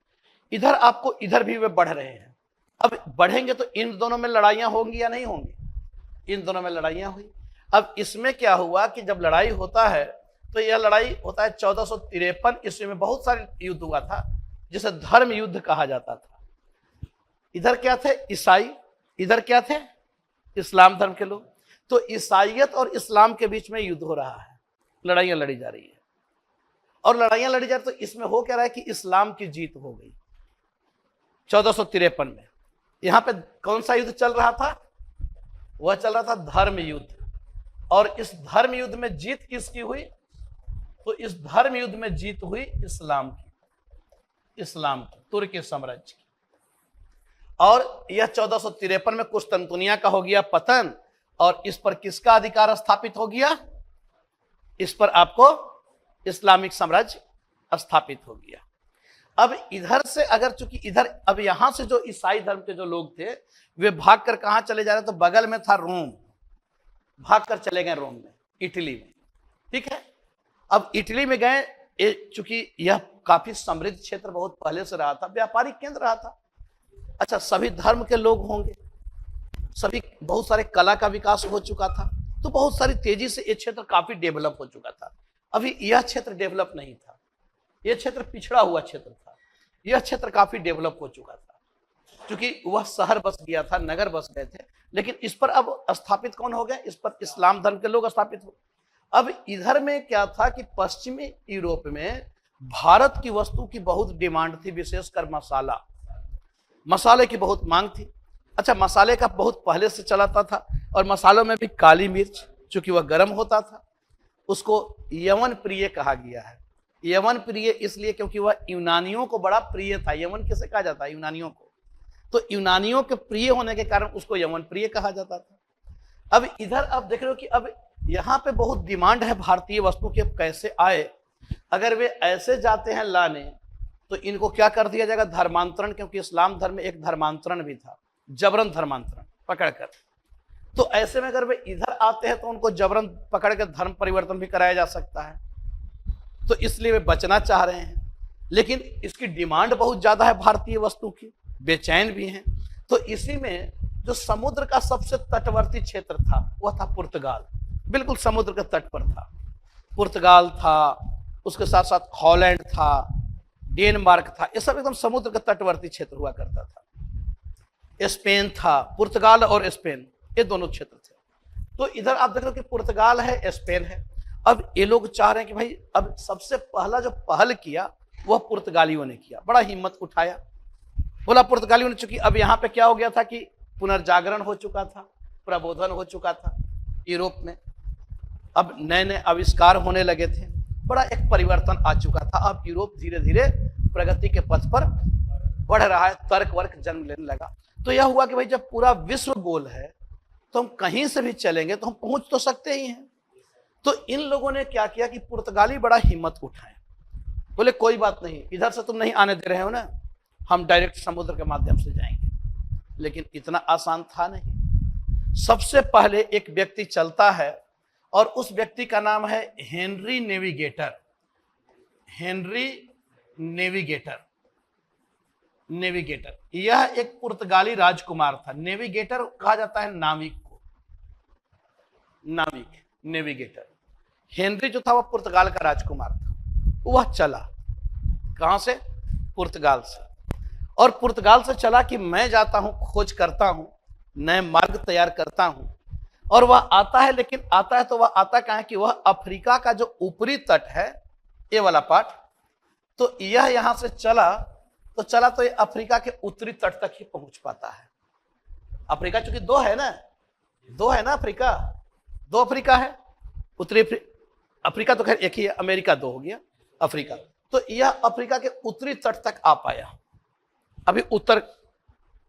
इधर आपको, इधर भी वे बढ़ रहे हैं। अब बढ़ेंगे तो इन दोनों में लड़ाइयां होंगी या नहीं होंगी, इन दोनों में लड़ाइयां हुई। अब इसमें क्या हुआ कि जब लड़ाई होता है तो यह लड़ाई होता है 1453 ईस्वी में, बहुत सारे युद्ध हुआ था जिसे धर्म युद्ध कहा जाता था। इधर क्या थे, ईसाई, इधर क्या थे, इस्लाम धर्म के लोग। तो ईसाइयत और इस्लाम के बीच में युद्ध हो रहा है, लड़ाइयां लड़ी जा रही है, और लड़ाइयां लड़ी जा रही, तो इसमें हो क्या रहा है कि इस्लाम की जीत हो गई 1453 में। यहां पे कौन सा युद्ध चल रहा था, वह चल रहा था धर्म युद्ध। और इस धर्म युद्ध में जीत किसकी हुई, तो इस धर्म युद्ध में जीत हुई इस्लाम की, इस्लाम की, तुर्की साम्राज्य की। और यह 1453 में कुस्तुनतुनिया का हो गया पतन, और इस पर किसका अधिकार स्थापित हो गया, इस पर आपको इस्लामिक साम्राज्य स्थापित हो गया। अब इधर से अगर, चूंकि इधर अब यहां से जो ईसाई धर्म के जो लोग थे वे भागकर कहां चले जा रहे, तो बगल में था रोम, भागकर चले गए रोम में, इटली में, ठीक है। अब इटली में गए, चूंकि यह काफी समृद्ध क्षेत्र बहुत पहले से रहा था, व्यापारिक केंद्र रहा था। अच्छा, सभी धर्म के लोग होंगे, सभी, बहुत सारे कला का विकास हो चुका था, तो बहुत सारी तेजी से यह क्षेत्र काफी डेवलप हो चुका था। अभी यह क्षेत्र डेवलप नहीं था, यह क्षेत्र पिछड़ा हुआ क्षेत्र था, यह क्षेत्र काफी डेवलप हो चुका था, क्योंकि वह शहर बस गया था, नगर बस गए थे। लेकिन इस पर अब स्थापित कौन हो गए, इस पर इस्लाम धर्म के लोग स्थापित हो। अब इधर में क्या था कि पश्चिमी यूरोप में भारत की वस्तु की बहुत डिमांड थी, विशेषकर मसाला, मसाले की बहुत मांग थी। अच्छा, मसाले का बहुत पहले से चलाता था, और मसालों में भी काली मिर्च, चूंकि वह गर्म होता था, उसको यवन प्रिय कहा गया है। यवन प्रिय इसलिए क्योंकि वह यूनानियों को बड़ा प्रिय था। यवन किसे कहा जाता है, यूनानियों को, तो यूनानियों के प्रिय होने के कारण उसको यवन प्रिय कहा जाता था। अब इधर आप देख रहे हो कि अब यहाँ पे बहुत डिमांड है भारतीय वस्तु की, अब कैसे आए, अगर वे ऐसे जाते हैं लाने तो इनको क्या कर दिया जाएगा, धर्मांतरण, क्योंकि इस्लाम धर्म में एक धर्मांतरण भी था, जबरन धर्मांतरण पकड़कर। तो ऐसे में अगर वे इधर आते हैं तो उनको जबरन पकड़ कर धर्म परिवर्तन भी कराया जा सकता है, तो इसलिए वे बचना चाह रहे हैं। लेकिन इसकी डिमांड बहुत ज्यादा है भारतीय वस्तु की, बेचैन भी हैं। तो इसी में जो समुद्र का सबसे तटवर्ती क्षेत्र था वह था पुर्तगाल, बिल्कुल समुद्र के तट पर था। पुर्तगाल था, उसके साथ साथ हॉलैंड था, डेनमार्क था, ये सब एकदम समुद्र के तटवर्ती क्षेत्र हुआ करता था। स्पेन था, पुर्तगाल और स्पेन ये दोनों क्षेत्र थे। तो इधर आप देख रहे हो कि पुर्तगाल है, स्पेन है। अब ये लोग चाह रहे हैं कि भाई अब सबसे पहला जो पहल किया वह पुर्तगालियों ने किया, बड़ा हिम्मत उठाया, बोला पुर्तगालियों ने, चूंकि अब यहाँ पे क्या हो गया था कि पुनर्जागरण हो चुका था, प्रबोधन हो चुका था यूरोप में, अब नए नए आविष्कार होने लगे थे, बड़ा एक परिवर्तन आ चुका था। अब यूरोप धीरे धीरे प्रगति के पथ पर बढ़ रहा है, तर्क वर्क जन्म लेने लगा। तो यह हुआ कि भाई जब पूरा विश्व गोल है तो हम कहीं से भी चलेंगे तो हम पहुंच तो सकते ही हैं। तो इन लोगों ने क्या किया कि पुर्तगाली बड़ा हिम्मत उठाए, बोले कोई बात नहीं, इधर से तुम नहीं आने दे रहे हो ना, हम डायरेक्ट समुद्र के माध्यम से जाएंगे। लेकिन इतना आसान था नहीं। सबसे पहले एक व्यक्ति चलता है और उस व्यक्ति का नाम है Henry navigator. Henry navigator, navigator यह एक पुर्तगाली राजकुमार था। नेविगेटर कहा जाता है नाविक को, नाविक, नेविगेटर। हेनरी जो था वह पुर्तगाल का राजकुमार था। वह चला कहां से? पुर्तगाल से। और पुर्तगाल से चला कि मैं जाता हूं, खोज करता हूं, नए मार्ग तैयार करता हूं, और वह आता है। लेकिन आता है तो वह आता कहां है कि वह अफ्रीका का जो ऊपरी तट है, ये वाला पार्ट, तो यह यहां से चला तो ये अफ्रीका के उत्तरी तट तक ही पहुंच पाता है। अफ्रीका चूंकि दो है ना अफ्रीका, दो अफ्रीका है। उत्तरी अफ्रीका तो खैर एक ही है, अमेरिका दो हो गया, अफ्रीका। तो यह अफ्रीका के उत्तरी तट तक आ पाया, अभी उत्तर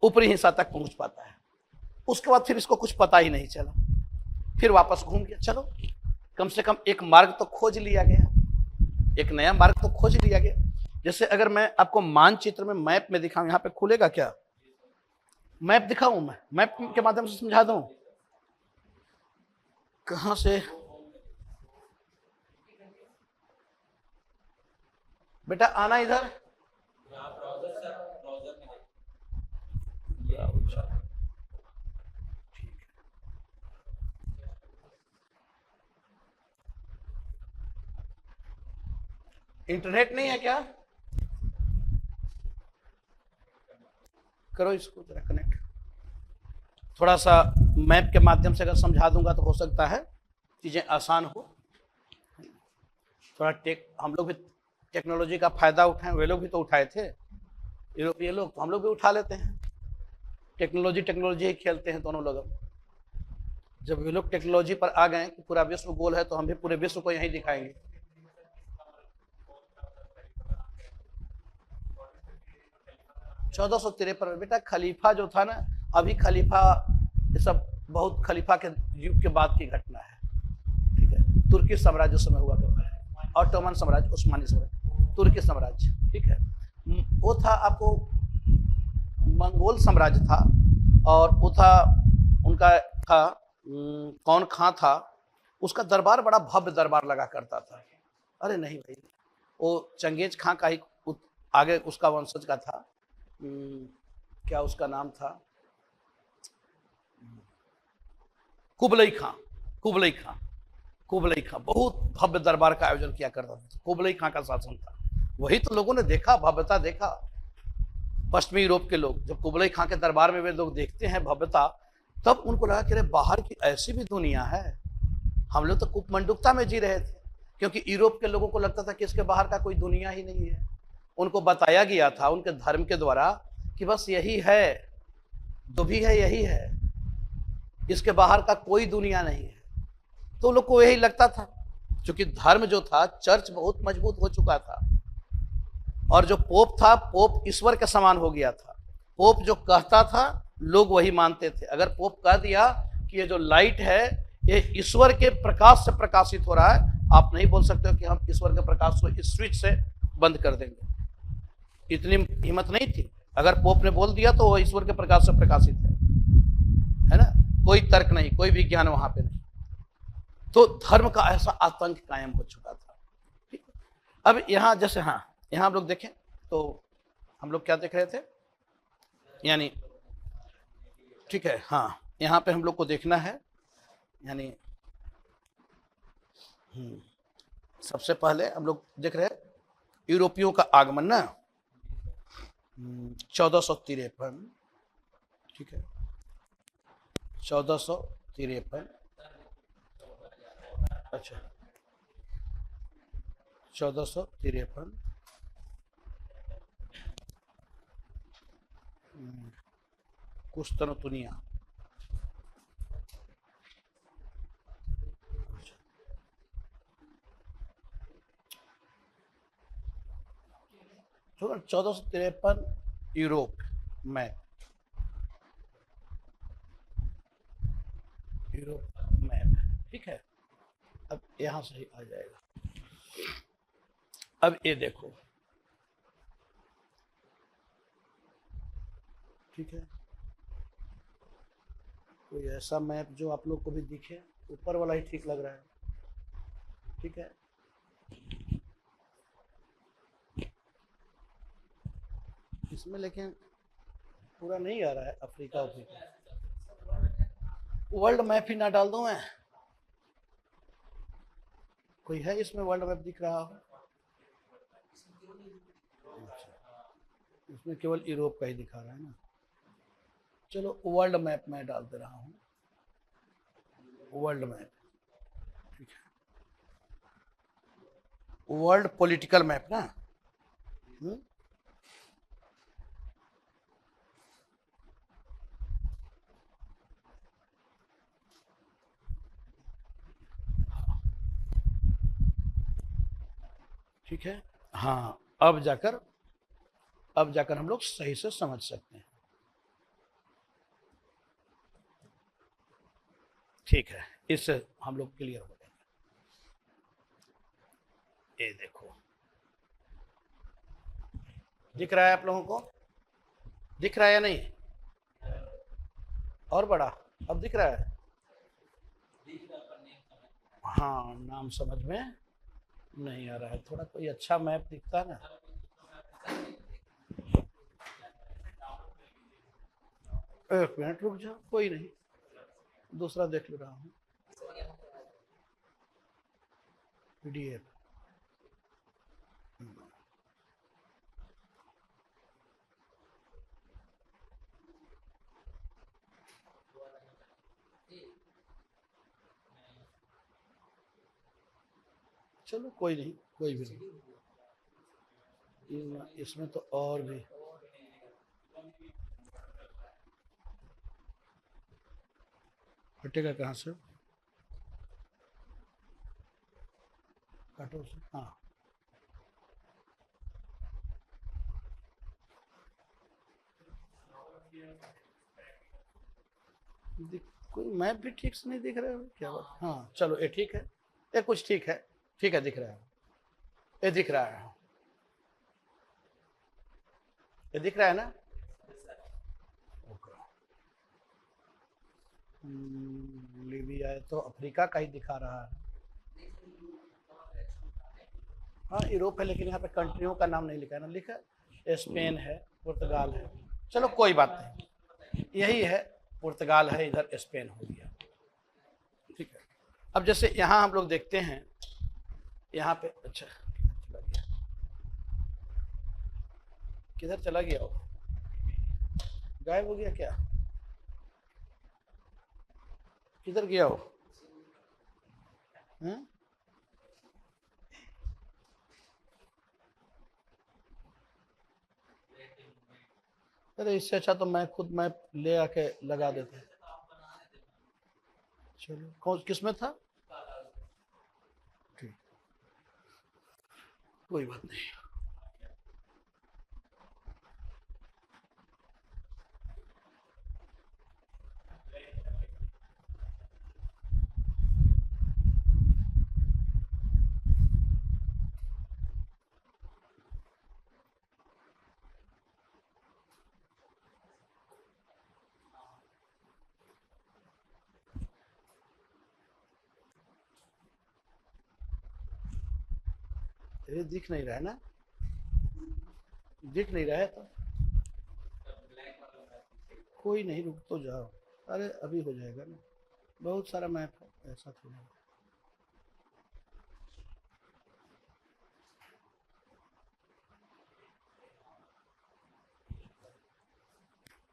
ऊपरी हिस्सा तक पहुंच पाता है। उसके बाद फिर इसको कुछ पता ही नहीं चला, फिर वापस घूम गया। चलो कम से कम एक मार्ग तो खोज लिया गया, एक नया मार्ग तो खोज लिया गया। जैसे अगर मैं आपको मानचित्र में, मैप में दिखाऊं, यहां पे खुलेगा क्या? मैप दिखाऊं, मैं मैप के माध्यम से समझा दूं। कहां से बेटा आना इधर? इंटरनेट नहीं है क्या? करो इसको जरा कनेक्ट। थोड़ा सा मैप के माध्यम से अगर समझा दूंगा तो हो सकता है चीजें आसान हो। थोड़ा हम लोग भी टेक्नोलॉजी का फायदा उठाएं, वे लोग भी तो उठाए थे, यूरोपीय लोग, तो हम लोग भी उठा लेते हैं। टेक्नोलॉजी ही खेलते हैं दोनों लोग। जब वे लोग टेक्नोलॉजी पर आ गए कि पूरा विश्व गोल है, तो हम भी पूरे विश्व को यही दिखाएंगे। चौदह सौ 1353 बेटा खलीफा जो था ना, अभी खलीफा, ये सब बहुत खलीफा के युग के बाद की घटना है। ठीक है, तुर्की साम्राज्य समय हुआ करता है, ऑटोमन साम्राज्य, उस्मानी साम्राज्य, तुर्की साम्राज्य। ठीक है, वो था आपको मंगोल साम्राज्य था, और वो था उनका था कौन खां था, उसका दरबार बड़ा भव्य दरबार लगा करता था। अरे नहीं भाई, वो चंगेज खां का ही आगे उसका वंशज का था। क्या उसका नाम था? कुबलई खां। बहुत भव्य दरबार का आयोजन किया करता था। कुबलई खां का शासन था, वही तो लोगों ने देखा, भव्यता देखा। पश्चिमी यूरोप के लोग जब कुबलई खां के दरबार में वे लोग देखते हैं भव्यता, तब उनको लगा कि अरे बाहर की ऐसी भी दुनिया है। हम लोग तो कुपमंडुकता में जी रहे थे, क्योंकि यूरोप के लोगों को लगता था कि इसके बाहर का कोई दुनिया ही नहीं है। उनको बताया गया था उनके धर्म के द्वारा कि बस यही है, जो भी है यही है, इसके बाहर का कोई दुनिया नहीं है। तो लोग को यही लगता था, क्योंकि धर्म जो था, चर्च बहुत मजबूत हो चुका था, और जो पोप था, पोप ईश्वर के समान हो गया था। पोप जो कहता था लोग वही मानते थे। अगर पोप कह दिया कि ये जो लाइट है ये ईश्वर के प्रकाश से प्रकाशित हो रहा है, आप नहीं बोल सकते हो कि हम ईश्वर के प्रकाश को इस स्विच से बंद कर देंगे। इतनी हिम्मत नहीं थी। अगर पोप ने बोल दिया तो वो ईश्वर के प्रकाश से प्रकाशित है ना, कोई तर्क नहीं, कोई विज्ञान वहां पे नहीं। तो धर्म का ऐसा आतंक कायम हो चुका था। ठीक, अब यहां जैसे, हाँ यहां हम लोग देखें तो हम लोग क्या देख रहे थे, यानी ठीक है, हाँ यहां पे हम लोग को देखना है, यानी सबसे पहले हम लोग देख रहे हैं यूरोपियों का आगमन ना, 1453। ठीक है, 1453। अच्छा, 1453 कुस्तनुतुनिया। तो 1453 यूरोप मैप, ठीक है। अब यहां से ही आ जाएगा। अब ये देखो, ठीक है, कोई ऐसा मैप जो आप लोग को भी दिखे, ऊपर वाला ही ठीक लग रहा है। ठीक है, इसमें लेकिन पूरा नहीं आ रहा है अफ्रीका। वर्ल्ड मैप ही ना डाल दूं मैं? कोई है इसमें वर्ल्ड मैप दिख रहा हो? उसमें केवल यूरोप का ही दिखा रहा है ना। चलो वर्ल्ड मैप मैं डाल दे रहा हूँ, वर्ल्ड मैप, ठीक है, वर्ल्ड पॉलिटिकल मैप ना। ठीक है, हाँ, अब जाकर हम लोग सही से समझ सकते हैं। ठीक है, इससे हम लोग क्लियर हो गए। ये देखो, दिख रहा है आप लोगों को? दिख रहा है या नहीं? और बड़ा अब दिख रहा है? हाँ, नाम समझ में नहीं आ रहा है, थोड़ा कोई अच्छा मैप दिखता है ना। एक मिनट रुक जाओ, कोई नहीं, दूसरा देख ले रहा हूँ, पीडीएफ। चलो कोई नहीं, कोई भी नहीं, इसमें तो और भी हटेगा कहाँ से? काटो से, हाँ, कोई मैप भी ठीक से नहीं दिख रहा है क्या बात? हाँ चलो, ये ठीक है, ये कुछ ठीक है, ठीक है, दिख रहा है, ये दिख रहा है, ये दिख रहा है ना? लीबिया है तो अफ्रीका का ही दिखा रहा है। हाँ यूरोप है, लेकिन यहाँ पे कंट्रियों का नाम नहीं लिखा है ना, लिखा है स्पेन है, पुर्तगाल है, चलो कोई बात नहीं, यही है, पुर्तगाल है, इधर स्पेन हो गया, ठीक है। अब जैसे यहाँ हम लोग देखते हैं, यहाँ पे, अच्छा चला गया, किधर चला गया वो? गायब हो गया क्या? किधर गया वो? हैं? अरे इससे अच्छा तो मैं खुद मैप ले आके लगा देता। चलो, कौन किस में था? ठीक, कोई बात नहीं। ये दिख नहीं रहा है ना? दिख नहीं रहा है तो कोई नहीं, रुक तो जाओ, अरे अभी हो जाएगा ना, बहुत सारा मैप है, ऐसा थोड़ा।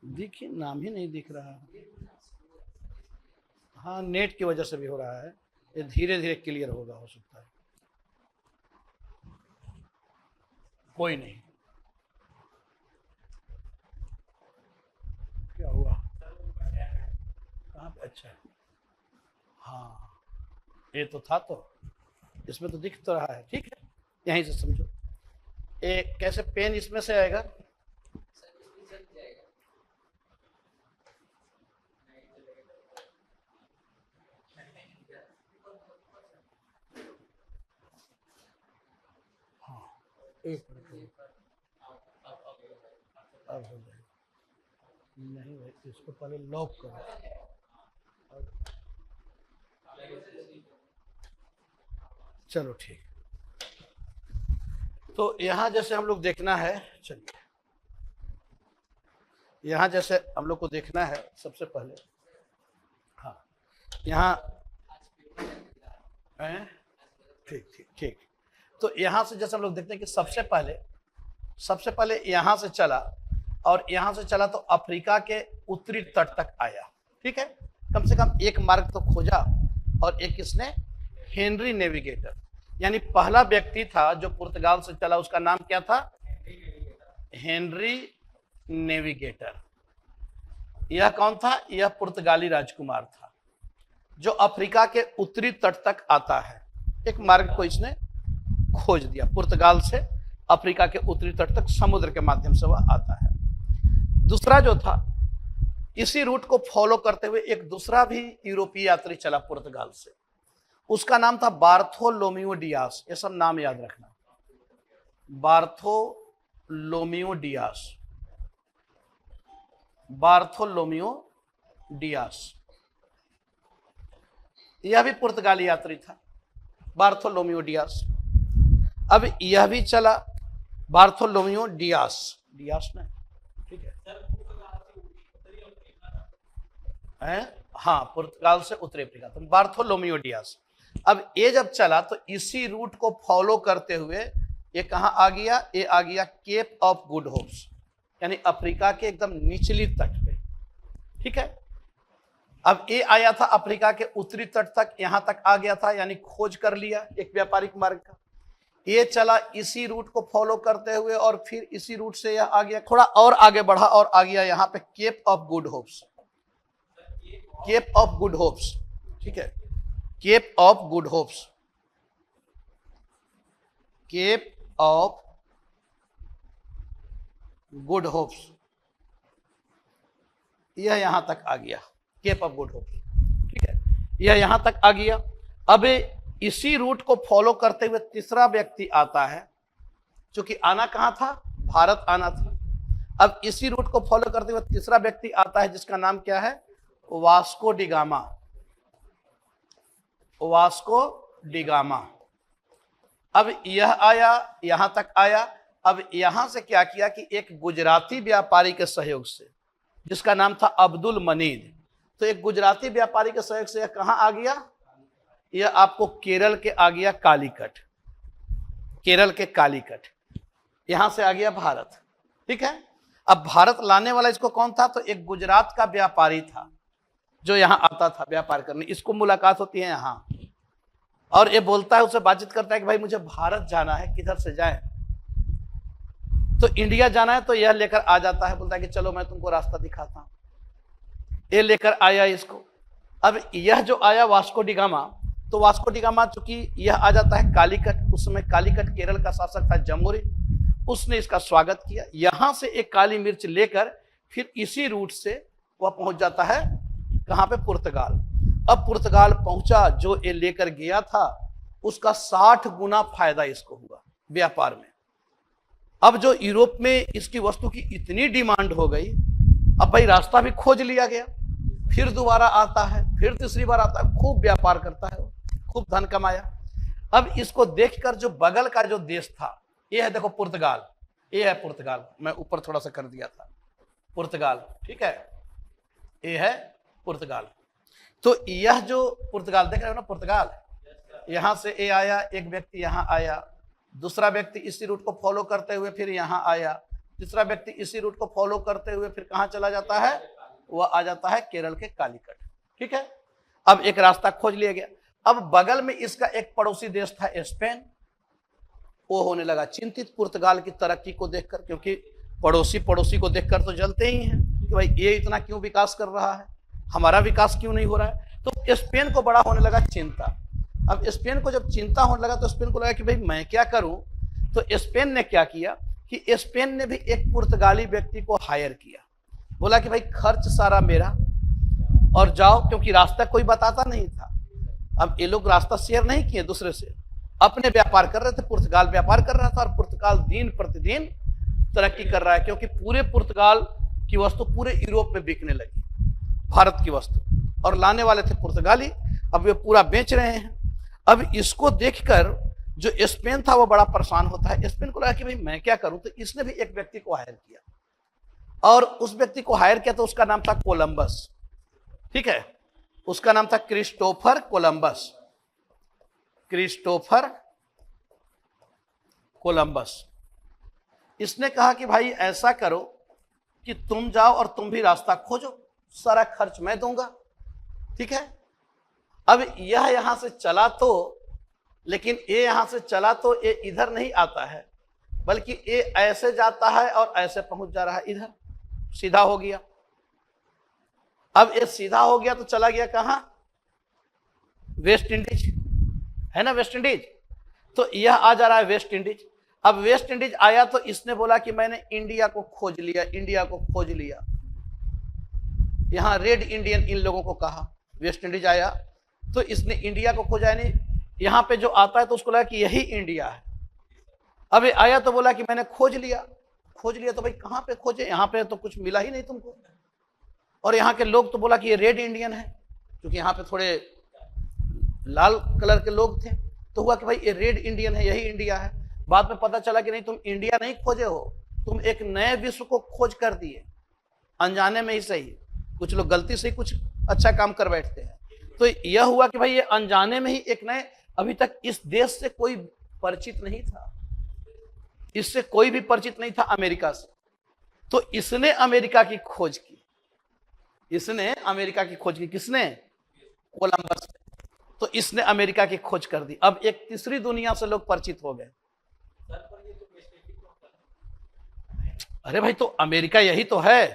देखिए, नाम ही नहीं दिख रहा है। हाँ, नेट की वजह से भी हो रहा है, ये धीरे धीरे क्लियर होगा, हो सकता है, कोई नहीं। क्या हुआ? कहाँ पे? अच्छा, हाँ, ये तो था, तो इसमें तो दिख तो रहा है, ठीक है, यहीं से समझो। ये कैसे पेन इसमें से आएगा? हाँ, एक मिनट, अब हो जाएगा। नहीं भाई, इसको पहले लॉक करो। चलो ठीक, तो यहाँ जैसे हम लोग देखना है, चलिए, यहाँ जैसे हम लोग को देखना है सबसे पहले, हाँ, यहाँ, ठीक ठीक ठीक, तो यहाँ से जैसे हम लोग देखते हैं कि सबसे पहले सबसे पहले यहां से चला और यहां से चला तो अफ्रीका के उत्तरी तट तक आया। ठीक है, कम से कम एक मार्ग तो खोजा। और एक किसने? हेनरी नेविगेटर, यानी पहला व्यक्ति था जो पुर्तगाल से चला, उसका नाम क्या था? Henry navigator. यह कौन था? यह पुर्तगाली राजकुमार था जो अफ्रीका के उत्तरी तट तक आता है। एक मार्ग को इसने खोज दिया, पुर्तगाल से अफ्रीका के उत्तरी तट तक समुद्र के माध्यम से वह आता है। दूसरा जो था, इसी रूट को फॉलो करते हुए एक दूसरा भी यूरोपीय यात्री चला पुर्तगाल से, उसका नाम था बार्थोलोमियो डियास। ये सब नाम याद रखना, बार्थोलोमियो डियास, बार्थोलोमियो डियास। यह भी पुर्तगाली यात्री था, बार्थोलोमियो डियास। अब यह भी चला, बार्थोलोमियो डियास, डियास ना, ठीक है, हाँ, पुर्तगाल से उत्तरी अफ्रीका, तो बार्थोलोमियो डियास। अब ये जब चला तो इसी रूट को फॉलो करते हुए ये कहां आ गया? ये आ गया केप ऑफ गुड होप्स, यानी अफ्रीका के एकदम निचली तट पे। ठीक है, अब ये आया था अफ्रीका के उत्तरी तट तक, यहां तक आ गया था, यानी खोज कर लिया एक व्यापारिक मार्ग का। ये चला इसी रूट को फॉलो करते हुए और फिर इसी रूट से यह आ गया, थोड़ा और आगे बढ़ा और आ गया यहां पे Cape of Good Hopes, Cape of Good Hopes. ठीक है, Cape of Good Hopes, Cape of Good Hopes, यह यहां तक आ गया, केप ऑफ गुड होप्स। ठीक है, यह यहां तक आ गया। अब इसी रूट को फॉलो करते हुए तीसरा व्यक्ति आता है, क्योंकि आना कहां था? भारत आना था। अब इसी रूट को फॉलो करते हुए तीसरा व्यक्ति आता है जिसका नाम क्या है? Vasco D gamma, Vasco D gamma. अब यह आया, यहां तक आया। अब यहां से क्या किया कि एक गुजराती व्यापारी के सहयोग से, जिसका नाम था अब्दुल मनीद, तो एक गुजराती व्यापारी के सहयोग से यह कहां आ गया? यह आपको केरल के आ गया कालीकट, केरल के कालीकट, यहां से आ गया भारत। ठीक है, अब भारत लाने वाला इसको कौन था? तो एक गुजरात का व्यापारी था जो यहां आता था व्यापार करने। इसको मुलाकात होती है यहां और ये बोलता है, उससे बातचीत करता है कि भाई मुझे भारत जाना है, किधर से जाए? तो इंडिया जाना है, तो यह लेकर आ जाता है, बोलता है कि चलो मैं तुमको रास्ता दिखाता हूं। ये लेकर आया इसको। अब यह जो आया वास्को डी गामा, तो वास्को डी गामा चूंकि यह आ जाता है कालीकट, उस समय कालीकट केरल का शासक था जम्मूरी, उसने इसका स्वागत किया। यहां से एक काली मिर्च लेकर फिर इसी रूट से वह पहुंच जाता है कहां पे? पुर्तगाल। अब पुर्तगाल पहुंचा, जो ये लेकर गया था उसका 60 गुना फायदा इसको हुआ व्यापार में। अब जो यूरोप में इसकी वस्तु की इतनी डिमांड हो गई, अब भाई रास्ता भी खोज लिया गया, फिर दोबारा आता है, फिर तीसरी बार आता है, खूब व्यापार करता है, खूब धन कमाया। अब इसको देखकर जो बगल का जो देश था, ये है देखो पुर्तगाल, ये है पुर्तगाल, मैं ऊपर थोड़ा सा कर दिया था, पुर्तगाल। ठीक है, ये है पुर्तगाल। तो यह जो पुर्तगाल देख रहे हो ना, पुर्तगाल, यहां से ये आया, एक व्यक्ति यहां आया, दूसरा व्यक्ति इसी रूट को फॉलो करते हुए फिर यहां आया, तीसरा व्यक्ति इसी रूट को फॉलो करते हुए फिर कहां चला जाता है? वह आ जाता है केरल के कालीकट। ठीक है, अब एक रास्ता खोज लिया गया। अब बगल में इसका एक पड़ोसी देश था स्पेन, वो होने लगा चिंतित पुर्तगाल की तरक्की को देखकर, क्योंकि पड़ोसी पड़ोसी को देखकर तो जलते ही हैं कि भाई ये इतना क्यों विकास कर रहा है, हमारा विकास क्यों नहीं हो रहा है। तो स्पेन को बड़ा होने लगा चिंता। अब स्पेन को जब चिंता होने लगा तो स्पेन को लगा कि भाई मैं क्या करूं। तो स्पेन ने क्या किया कि स्पेन ने भी एक पुर्तगाली व्यक्ति को हायर किया, बोला कि भाई खर्च सारा मेरा और जाओ, क्योंकि रास्ता कोई बताता नहीं था। अब ये लोग रास्ता शेयर नहीं किए दूसरे से, अपने व्यापार कर रहे थे, पुर्तगाल व्यापार कर रहा था और पुर्तगाल दिन प्रतिदिन तरक्की कर रहा है, क्योंकि पूरे पुर्तगाल की वस्तु पूरे यूरोप में बिकने लगी, भारत की वस्तु, और लाने वाले थे पुर्तगाली। अब वे पूरा बेच रहे हैं। अब इसको देखकर जो स्पेन था वो बड़ा परेशान होता है। स्पेन को लगा कि भाई मैं क्या करूं, तो इसने भी एक व्यक्ति को हायर किया और उस व्यक्ति को हायर किया तो उसका नाम था कोलंबस। ठीक है, उसका नाम था क्रिस्टोफर कोलंबस, क्रिस्टोफर कोलंबस। इसने कहा कि भाई ऐसा करो कि तुम जाओ और तुम भी रास्ता खोजो, सारा खर्च मैं दूंगा, ठीक है। अब यह यहां से चला तो, लेकिन ये यहां से चला तो ये इधर नहीं आता है, बल्कि ये ऐसे जाता है और ऐसे पहुंच जा रहा है इधर, सीधा हो गया। अब ये सीधा हो गया तो चला गया कहां? वेस्ट इंडीज, है ना, वेस्ट इंडीज। तो यह आ जा रहा है वेस्ट इंडीज। अब वेस्ट इंडीज आया तो इसने बोला कि मैंने इंडिया को खोज लिया, इंडिया को खोज लिया। यहां रेड इंडियन इन लोगों को कहा। वेस्ट इंडीज आया तो इसने इंडिया को खोजा, नहीं यहां पे जो आता है तो उसको लगा कि यही इंडिया है। अब ये आया तो बोला कि मैंने खोज लिया। खोज लिया तो भाई कहां पे खोजे? यहां पे तो कुछ मिला ही नहीं तुमको। और यहाँ के लोग तो बोला कि ये रेड इंडियन है, क्योंकि यहाँ पे थोड़े लाल कलर के लोग थे, तो हुआ कि भाई ये रेड इंडियन है, यही इंडिया है। बाद में पता चला कि नहीं, तुम इंडिया नहीं खोजे हो, तुम एक नए विश्व को खोज कर दिए, अनजाने में ही सही। कुछ लोग गलती से ही कुछ अच्छा काम कर बैठते हैं। तो यह हुआ कि भाई ये अनजाने में ही एक नए, अभी तक इस देश से कोई परिचित नहीं था, इससे कोई भी परिचित नहीं था अमेरिका से। तो इसने अमेरिका की खोज की, इसने अमेरिका की खोज की। किसने? कोलंबस ने। तो इसने अमेरिका की खोज कर दी। अब एक तीसरी दुनिया से लोग परिचित हो गए। अरे भाई तो अमेरिका यही तो है,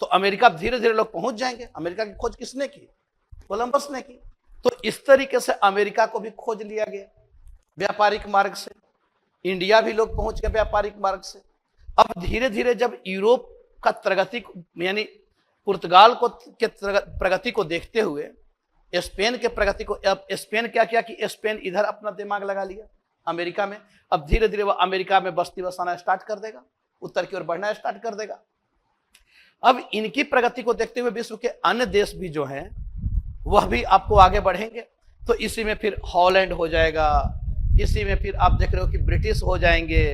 तो अमेरिका धीरे धीरे लोग पहुंच जाएंगे। अमेरिका की खोज किसने की? कोलंबस ने की। तो इस तरीके से अमेरिका को भी खोज लिया गया व्यापारिक मार्ग से। इंडिया भी लोग पहुंच गए व्यापारिक मार्ग से। अब धीरे धीरे जब यूरोप का प्रगति, यानी पुर्तगाल को के प्रगति को देखते हुए स्पेन के प्रगति को, अब स्पेन क्या किया कि स्पेन इधर अपना दिमाग लगा लिया अमेरिका में। अब धीरे धीरे वह अमेरिका में बस्ती बसाना स्टार्ट कर देगा, उत्तर की ओर बढ़ना स्टार्ट कर देगा। अब इनकी प्रगति को देखते हुए विश्व के अन्य देश भी जो हैं वह भी आपको आगे बढ़ेंगे। तो इसी में फिर हॉलैंड हो जाएगा, इसी में फिर आप देख रहे हो कि ब्रिटिश हो जाएंगे,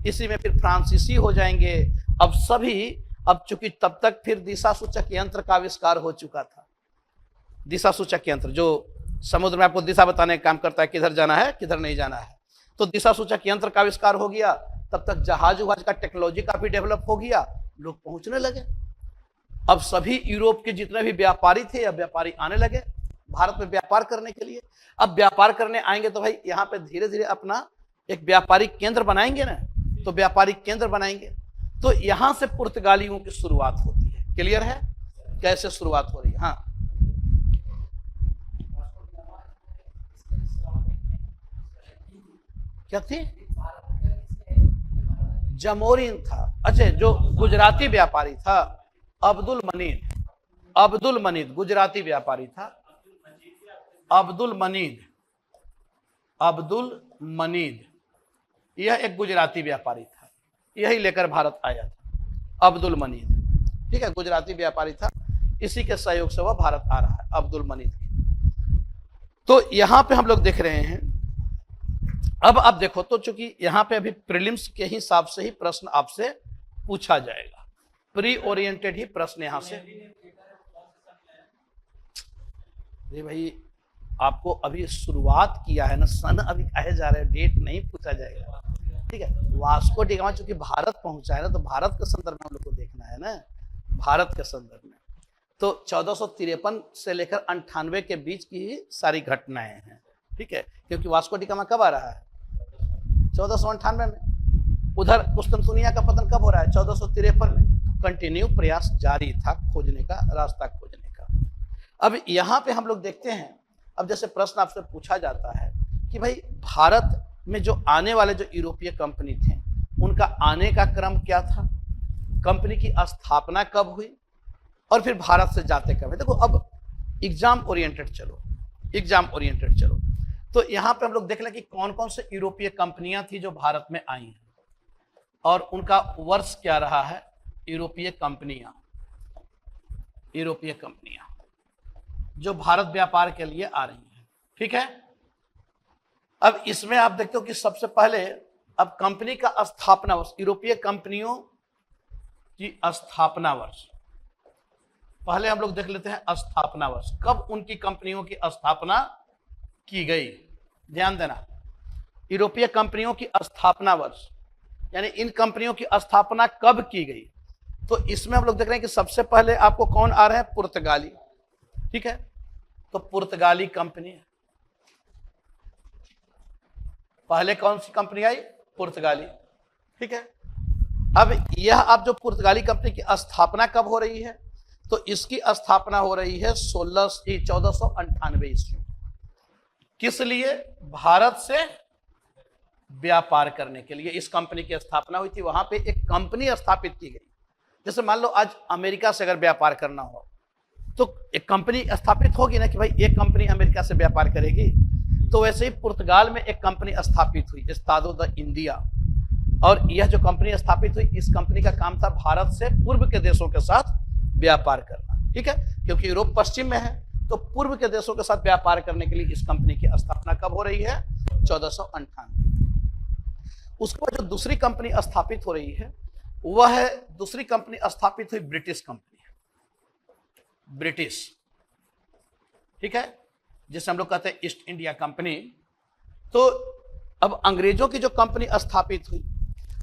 इसी में फिर फ्रांसीसी हो जाएंगे। अब सभी, अब चूंकि तब तक फिर दिशा सूचक यंत्र का आविष्कार हो चुका था। दिशा सूचक यंत्र जो समुद्र में आपको दिशा बताने का काम करता है, किधर जाना है किधर नहीं जाना है। तो दिशा सूचक यंत्र का आविष्कार हो गया, तब तक जहाज उहाज का टेक्नोलॉजी काफी डेवलप हो गया, लोग पहुंचने लगे। अब सभी यूरोप के जितने भी व्यापारी थे, अब व्यापारी आने लगे भारत में व्यापार करने के लिए। अब व्यापार करने आएंगे तो भाई यहाँ पे धीरे धीरे अपना एक व्यापारिक केंद्र बनाएंगे ना, तो व्यापारिक केंद्र बनाएंगे। तो यहां से पुर्तगालियों की शुरुआत होती है। क्लियर है कैसे शुरुआत हो रही है? हाँ, क्या थी? जमोरिन था। अच्छा, जो गुजराती व्यापारी था अब्दुल मनीद, अब्दुल मनीद गुजराती व्यापारी था। अब्दुल मनीद, अब्दुल मनीद यह एक गुजराती व्यापारी था, यही लेकर भारत आया था अब्दुल मनीद। ठीक है, गुजराती व्यापारी था, इसी के सहयोग से वह भारत आ रहा है, अब्दुल मनीद। तो यहां पे हम लोग देख रहे हैं। अब आप देखो तो चूंकि यहां पे अभी प्रीलिम्स के हिसाब से ही प्रश्न आपसे पूछा जाएगा, प्री ओरिएंटेड ही प्रश्न यहां से। अरे भाई आपको अभी शुरुआत किया है ना, सन अभी कहे जा रहे हैं, डेट नहीं पूछा जाएगा। ठीक है, वास्को डी गामा चूंकि भारत पहुंचा है ना, तो भारत के संदर्भ में हम लोग को देखना है ना, भारत के संदर्भ में। तो 1453 से लेकर 98 के बीच की सारी घटनाएं हैं। ठीक है, क्योंकि वास्को डी गामा कब आ रहा है? 1498 में। उधर कुस्तुनतुनिया का पतन कब हो रहा है? 1453 में। कंटिन्यू प्रयास जारी था खोजने का, रास्ता खोजने का। अब यहाँ पे हम लोग देखते हैं, अब जैसे प्रश्न आपसे पूछा जाता है कि भाई भारत में जो आने वाले जो यूरोपीय कंपनी थे उनका आने का क्रम क्या था, कंपनी की स्थापना कब हुई, और फिर भारत से जाते कब है। देखो अब एग्जाम ओरिएंटेड चलो, एग्जाम ओरिएंटेड चलो। तो यहाँ पे हम लोग देख लें कि कौन कौन से यूरोपीय कंपनियां थी जो भारत में आई हैं और उनका वर्ष क्या रहा है। यूरोपीय कंपनियां, यूरोपीय कंपनियां जो भारत व्यापार के लिए आ रही हैं। ठीक है, अब इसमें आप देखते हो कि सबसे पहले अब कंपनी का स्थापना वर्ष, यूरोपीय कंपनियों की स्थापना वर्ष पहले हम लोग देख लेते हैं। स्थापना वर्ष कब उनकी कंपनियों की स्थापना की गई, ध्यान देना। यूरोपीय कंपनियों की स्थापना वर्ष यानी इन कंपनियों की स्थापना कब की गई। तो इसमें हम लोग देख रहे हैं कि सबसे पहले आपको कौन आ रहे हैं, पुर्तगाली। ठीक है, तो पुर्तगाली कंपनी है। पहले कौन सी कंपनी आई, पुर्तगाली। ठीक है, अब यह आप जो पुर्तगाली कंपनी की स्थापना कब हो रही है, तो इसकी स्थापना हो रही है 1498 ईस्वी। किस लिए, भारत से व्यापार करने के लिए इस कंपनी की स्थापना हुई थी। वहां पे एक कंपनी स्थापित की गई। जैसे मान लो आज अमेरिका से अगर व्यापार करना हो तो एक कंपनी स्थापित होगी ना कि भाई एक कंपनी अमेरिका से व्यापार करेगी। तो वैसे ही पुर्तगाल में एक कंपनी स्थापित हुई, एस्तादो द इंडिया। और यह जो कंपनी स्थापित हुई, इस कंपनी का काम था भारत से पूर्व के देशों के साथ व्यापार करना। ठीक है, क्योंकि यूरोप पश्चिम में है, तो पूर्व के देशों के साथ व्यापार करने के लिए इस कंपनी की स्थापना कब हो रही है, 1498। उसके बाद जो दूसरी कंपनी स्थापित हो रही है वह है, दूसरी कंपनी स्थापित हुई ब्रिटिश कंपनी, ब्रिटिश। ठीक है, जिसे हम लोग कहते हैं ईस्ट इंडिया कंपनी। तो अब अंग्रेजों की जो कंपनी स्थापित हुई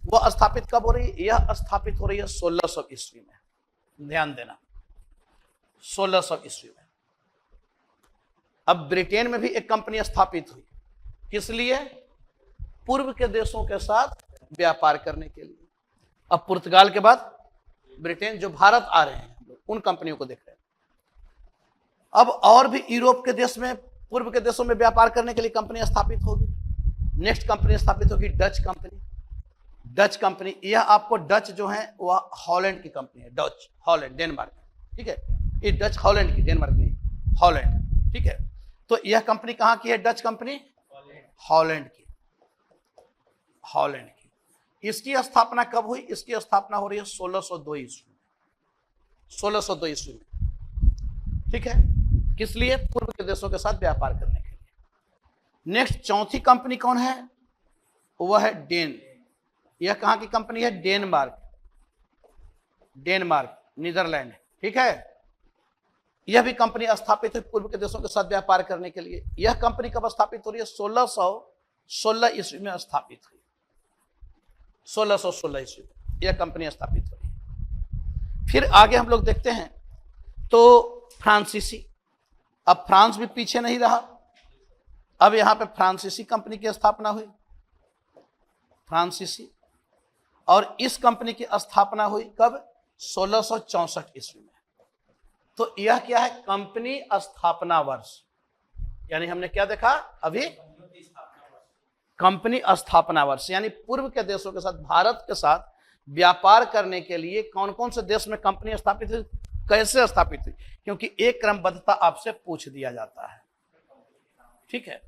वह स्थापित कब हो रही है, यह स्थापित हो रही है 1600 ईस्वी में। ध्यान देना, 1600 ईस्वी में। अब ब्रिटेन में भी एक कंपनी स्थापित हुई, किस लिए, पूर्व के देशों के साथ व्यापार करने के लिए। अब पुर्तगाल के बाद ब्रिटेन, जो भारत आ रहे हैं उन कंपनियों को देख रहे हैं। अब और भी यूरोप के देश में, पूर्व के देशों में व्यापार करने के लिए कंपनी स्थापित होगी। नेक्स्ट कंपनी स्थापित होगी डच कंपनी। डच कंपनी, यह आपको डच जो है वह हॉलैंड की कंपनी है, डच हॉलैंड, डेनमार्क। ठीक है, ये डच हॉलैंड की, डेनमार्क नहीं, हॉलैंड। ठीक है, तो यह कंपनी कहां की है, डच कंपनी, हॉलैंड की, हॉलैंड की। इसकी स्थापना कब हुई, इसकी स्थापना हो रही है 1602 ईस्वी में, 1602 ईस्वी में। ठीक है, किस लिए, पूर्व के देशों के साथ व्यापार करने के लिए। नेक्स्ट चौथी कंपनी कौन है, वह है डेन। यह कहां की कंपनी है, डेनमार्क, डेनमार्क, नीदरलैंड। ठीक है, यह भी कंपनी स्थापित हुई पूर्व के देशों के साथ व्यापार करने के लिए। यह कंपनी कब स्थापित हो रही है, 1616 ईस्वी में स्थापित हुई, 1616 ईस्वी में यह कंपनी स्थापित हुई। फिर आगे हम लोग देखते हैं तो फ्रांसीसी। अब फ्रांस भी पीछे नहीं रहा, अब यहां पे फ्रांसीसी कंपनी की स्थापना हुई, फ्रांसीसी। और इस कंपनी की स्थापना हुई कब, 1664 ईस्वी में। तो यह क्या है, कंपनी स्थापना वर्ष। यानी हमने क्या देखा अभी, कंपनी स्थापना वर्ष, यानी पूर्व के देशों के साथ, भारत के साथ व्यापार करने के लिए कौन कौन से देश में कंपनी स्थापित हुई, कैसे स्थापित हुई, क्योंकि एक क्रमबद्धता आपसे पूछ दिया जाता है। ठीक है,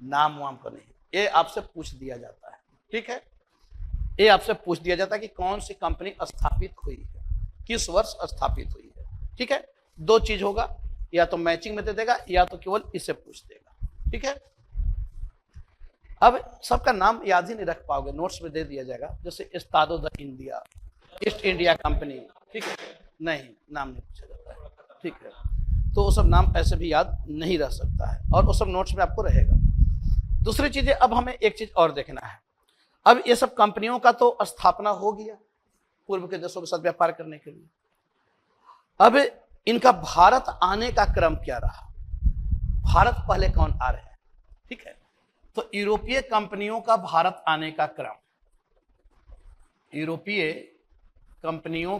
नाम वाम को नहीं, ये आपसे पूछ दिया जाता है। ठीक है, ये आपसे पूछ दिया जाता है कि कौन सी कंपनी स्थापित हुई है, किस वर्ष स्थापित हुई है। ठीक है, दो चीज होगा, या तो मैचिंग में दे देगा या तो केवल इसे पूछ देगा। ठीक है, अब सबका नाम याद ही नहीं रख पाओगे, नोट्स में दे दिया जाएगा। जैसे एस्तादो द इंडिया, ईस्ट इंडिया कंपनी। ठीक है, नहीं, नाम नहीं पूछा जाता है। ठीक है, तो वो सब नाम ऐसे भी याद नहीं रह सकता है, और वो सब नोट्स में आपको रहेगा। दूसरी चीजें, अब हमें एक चीज और देखना है। अब ये सब कंपनियों का तो स्थापना हो गया पूर्व के देशों के साथ व्यापार करने के लिए। अब इनका भारत आने का क्रम क्या रहा, भारत पहले कौन आ रहे हैं। ठीक है, तो यूरोपीय कंपनियों का भारत आने का क्रम, यूरोपीय कंपनियों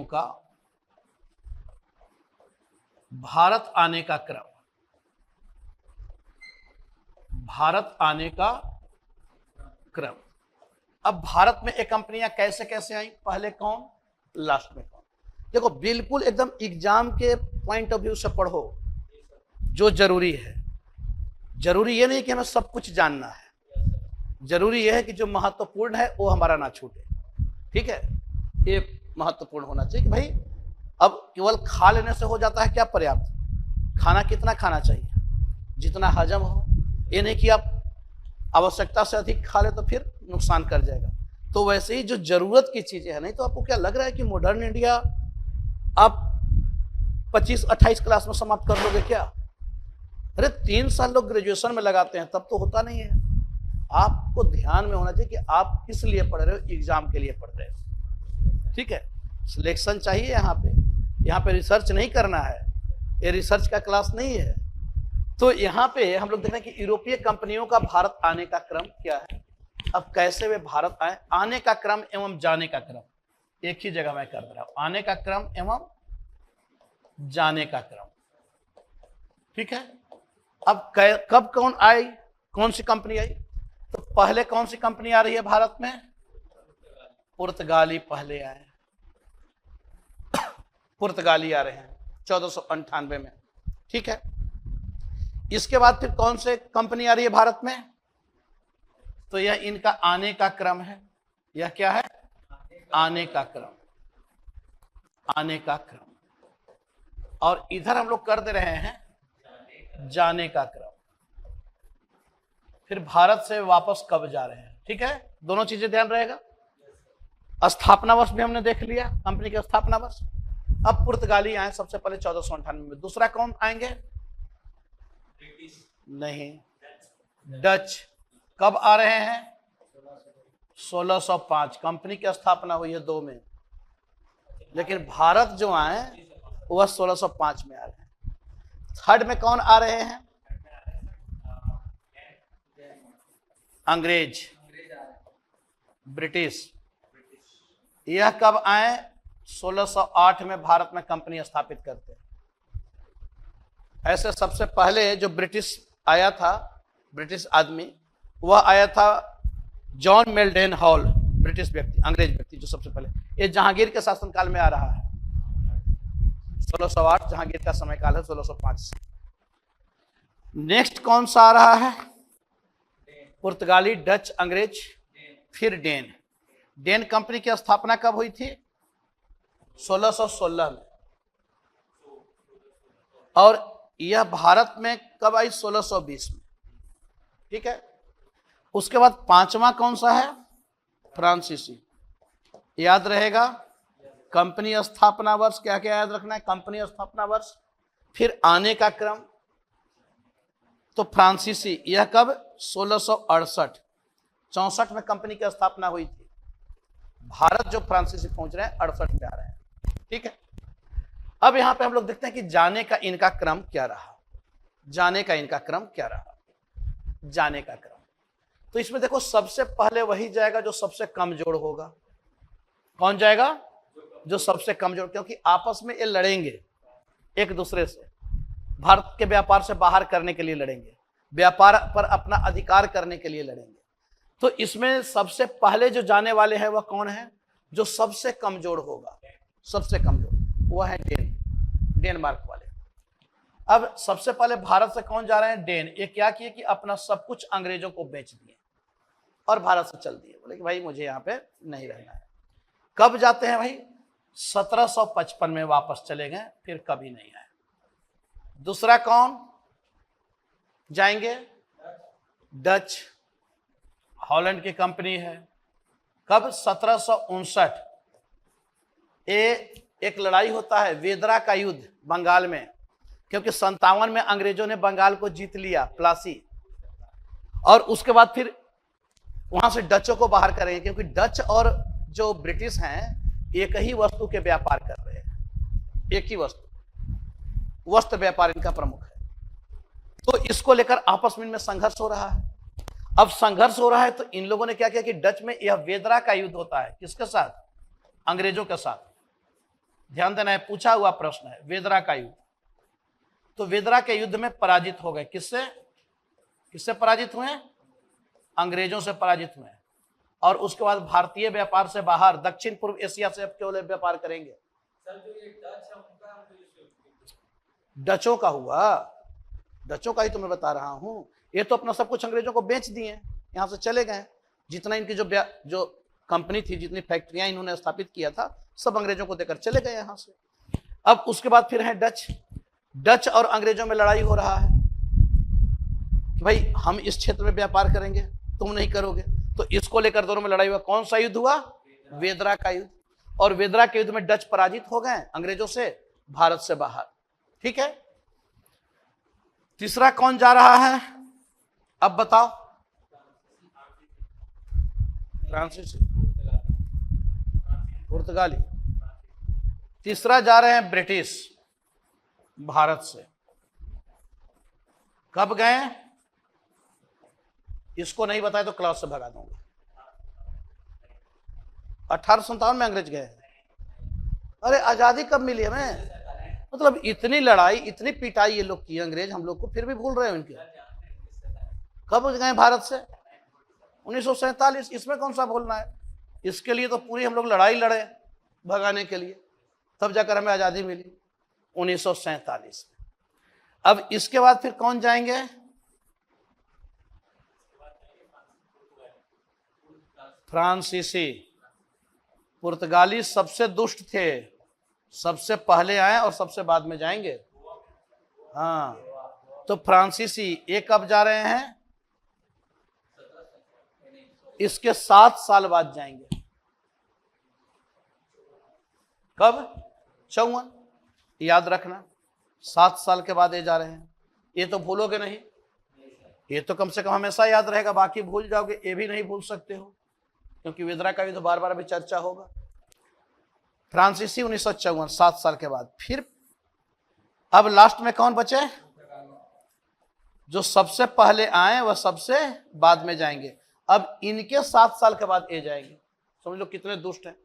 का भारत आने का क्रम, भारत आने का क्रम। अब भारत में ये कंपनियां कैसे कैसे आई, पहले कौन, लास्ट में कौन। देखो, बिल्कुल एकदम एग्जाम के पॉइंट ऑफ व्यू से पढ़ो जो जरूरी है। जरूरी ये नहीं कि हमें सब कुछ जानना है, जरूरी यह है कि जो महत्वपूर्ण है वो हमारा ना छूटे। ठीक है, ये महत्वपूर्ण होना चाहिए कि भाई अब केवल खा लेने से हो जाता है क्या पर्याप्त, खाना कितना खाना चाहिए, जितना हजम हो। ये नहीं कि आप आवश्यकता से अधिक खा ले तो फिर नुकसान कर जाएगा। तो वैसे ही जो जरूरत की चीजें हैं, नहीं तो आपको क्या लग रहा है कि मॉडर्न इंडिया आप 25-28 क्लास में समाप्त कर लोगे क्या। अरे 3 साल लोग ग्रेजुएशन में लगाते हैं, तब तो होता नहीं है। आपको ध्यान में होना चाहिए कि आप किस लिए पढ़ रहे हो, एग्जाम के लिए पढ़ रहे हो, ठीक है। सिलेक्शन चाहिए यहाँ पे रिसर्च नहीं करना है, ये रिसर्च का क्लास नहीं है। तो यहाँ पे हम लोग देख रहे हैं कि यूरोपीय कंपनियों का भारत आने का क्रम क्या है। अब कैसे वे भारत आए, आने का क्रम एवं जाने का क्रम एक ही जगह मैं कर रहा हूं, आने का क्रम एवं जाने का क्रम, ठीक है। अब कब कौन आई, कौन सी कंपनी आई, तो पहले कौन सी कंपनी आ रही है भारत में, पुर्तगाली पहले आए, पुर्तगाली आ रहे हैं 1498 में, ठीक है। इसके बाद फिर कौन से कंपनी आ रही है भारत में, तो यह इनका आने का क्रम है। यह क्या है, आने का क्रम, आने का क्रम। और इधर हम लोग कर दे रहे हैं जाने का क्रम, फिर भारत से वापस कब जा रहे हैं, ठीक है। दोनों चीजें ध्यान रहेगा। स्थापना वर्ष भी हमने देख लिया, कंपनी के स्थापना वर्ष। अब पुर्तगाली आए सबसे पहले 1498 में। दूसरा कौन आएंगे, नहीं, डच कब आ रहे हैं, 1605। कंपनी की स्थापना हुई है 2 में, लेकिन भारत जो आए वह 1605 में आ रहे हैं। थर्ड में कौन आ रहे हैं, अंग्रेज, ब्रिटिश। यह कब आए, 1608 में भारत में कंपनी स्थापित करते हैं। ऐसे सबसे पहले जो ब्रिटिश आया था, ब्रिटिश आदमी, वह आया था जॉन मेल्डेन हॉल, ब्रिटिश व्यक्ति, अंग्रेज व्यक्ति जो सबसे पहले। ये जहांगीर के शासनकाल में आ रहा है, 1608 जहांगीर का समय काल है, 1605 से। नेक्स्ट कौन सा आ रहा है, पुर्तगाली, डच, अंग्रेज, फिर डेन। डेन कंपनी की स्थापना कब हुई थी, 1616 में। और यह भारत में कब आई, 1620 में, ठीक है। उसके बाद पांचवा कौन सा है, फ्रांसीसी। याद रहेगा, कंपनी स्थापना वर्ष क्या क्या याद रखना है, कंपनी स्थापना वर्ष, फिर आने का क्रम। तो फ्रांसीसी यह कब, 1668, 64 में कंपनी की स्थापना हुई थी। भारत जो फ्रांसीसी पहुंच रहे हैं 68 में आ रहे हैं, ठीक है। अब यहां पे हम लोग देखते हैं कि जाने का इनका क्रम क्या रहा, जाने का इनका क्रम क्या रहा, जाने का क्रम। तो इसमें देखो सबसे पहले वही जाएगा जो सबसे कमजोर होगा। कौन जाएगा, जो सबसे कमजोर, क्योंकि आपस में ये लड़ेंगे एक दूसरे से, भारत के व्यापार से बाहर करने के लिए लड़ेंगे, व्यापार पर अपना अधिकार करने के लिए लड़ेंगे। तो इसमें सबसे पहले जो जाने वाले हैं वह कौन है, जो सबसे कमजोर होगा, सबसे कमजोर वह है डेनमार्क वाले। अब सबसे पहले भारत से कौन जा रहे हैं, डेन। ये क्या किए कि अपना सब कुछ अंग्रेजों को बेच दिए और भारत से चल दिए, बोले कि भाई मुझे यहाँ पे नहीं रहना है। कब जाते हैं भाई, 1755 में वापस चले गए, फिर कभी नहीं आए। दूसरा कौन जाएंगे, डच, हॉलैंड की कंपनी है। कब, 1759। एक लड़ाई होता है वेदरा का युद्ध बंगाल में, क्योंकि 57 में अंग्रेजों ने बंगाल को जीत लिया, प्लासी। और उसके बाद फिर वहां से डचों को बाहर करेंगे, क्योंकि डच और जो ब्रिटिश हैं एक ही वस्तु के व्यापार कर रहे हैं, एक ही वस्तु, वस्त्र व्यापार इनका प्रमुख है। तो इसको लेकर आपस में इनमें संघर्ष हो रहा है। अब संघर्ष हो रहा है तो इन लोगों ने क्या किया कि डच में यह वेदरा का युद्ध होता है, किसके साथ, अंग्रेजों के साथ। ध्यान देना है, पूछा हुआ प्रश्न है, वेदरा का युद्ध। तो वेदरा के युद्ध में पराजित हो गए, किससे, किससे पराजित हुए, अंग्रेजों से पराजित हुए। और उसके बाद भारतीय व्यापार से बाहर दक्षिण पूर्व एशिया से अब केवल व्यापार करेंगे। डचों का हुआ, डचों का ही तो मैं बता रहा हूं। ये तो अपना सब कुछ अंग्रेजों को बेच दिए, यहां से चले गए। जितना इनकी जो कंपनी थी, जितनी फैक्ट्रियां इन्होंने स्थापित किया था, सब अंग्रेजों को देकर चले गए यहां से। अब उसके बाद फिर है डच। डच और अंग्रेजों में लड़ाई हो रहा है कि भाई हम इस क्षेत्र में व्यापार करेंगे, तुम नहीं करोगे। तो इसको लेकर दोनों में लड़ाई हुआ। कौन सा युद्ध हुआ, वेदरा का युद्ध। और वेदरा के युद्ध में डच पराजित हो गए अंग्रेजों से, भारत से बाहर, ठीक है। तीसरा कौन जा रहा है, अब बताओ, फ्रांसीसी, पुर्तगाली। तीसरा जा रहे हैं ब्रिटिश, भारत से। कब गए? इसको नहीं बताया तो क्लास से भगा दूंगा। 1857 में अंग्रेज गए। अरे आजादी कब मिली हमें? मतलब इतनी लड़ाई, इतनी पिटाई ये लोग की अंग्रेज हम लोग को, फिर भी भूल रहे हैं उनके। कब गए भारत से? 1947। इसमें कौन सा भूलना है? इसके लिए तो पूरी हम लोग लड़ाई लड़े भगाने के लिए, तब जाकर हमें आजादी मिली 1947 में। अब इसके बाद फिर कौन जाएंगे? फ्रांसीसी। पुर्तगाली सबसे दुष्ट थे, सबसे पहले आए और सबसे बाद में जाएंगे। हाँ, तो फ्रांसीसी ये कब जा रहे हैं? इसके 7 साल बाद जाएंगे। कब? 54। याद रखना, 7 साल के बाद ये जा रहे हैं। ये तो भूलोगे नहीं, ये तो कम से कम हमेशा याद रहेगा। बाकी भूल जाओगे, ये भी नहीं भूल सकते हो, क्योंकि विद्रा का भी तो बार बार अभी चर्चा होगा। फ्रांसीसी 1954, 7 साल के बाद। फिर अब लास्ट में कौन बचे? जो सबसे पहले आए वह सबसे बाद में जाएंगे। अब इनके 7 साल के बाद ये जाएंगे। समझ लो कितने दुष्ट हैं,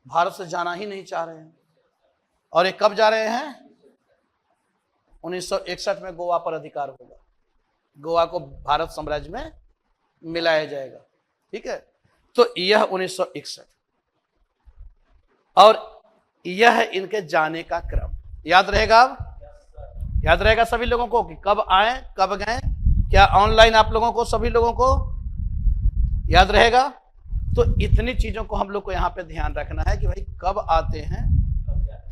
भारत से जाना ही नहीं चाह रहे हैं। और ये कब जा रहे हैं? 1961 में गोवा पर अधिकार होगा, गोवा को भारत साम्राज्य में मिलाया जाएगा। ठीक है, तो यह 1961 और यह इनके जाने का क्रम याद रहेगा। अब याद रहेगा सभी लोगों को कि कब आए कब गए। क्या ऑनलाइन आप लोगों को, सभी लोगों को याद रहेगा? तो इतनी चीजों को हम लोग को यहां पे ध्यान रखना है कि भाई कब आते हैं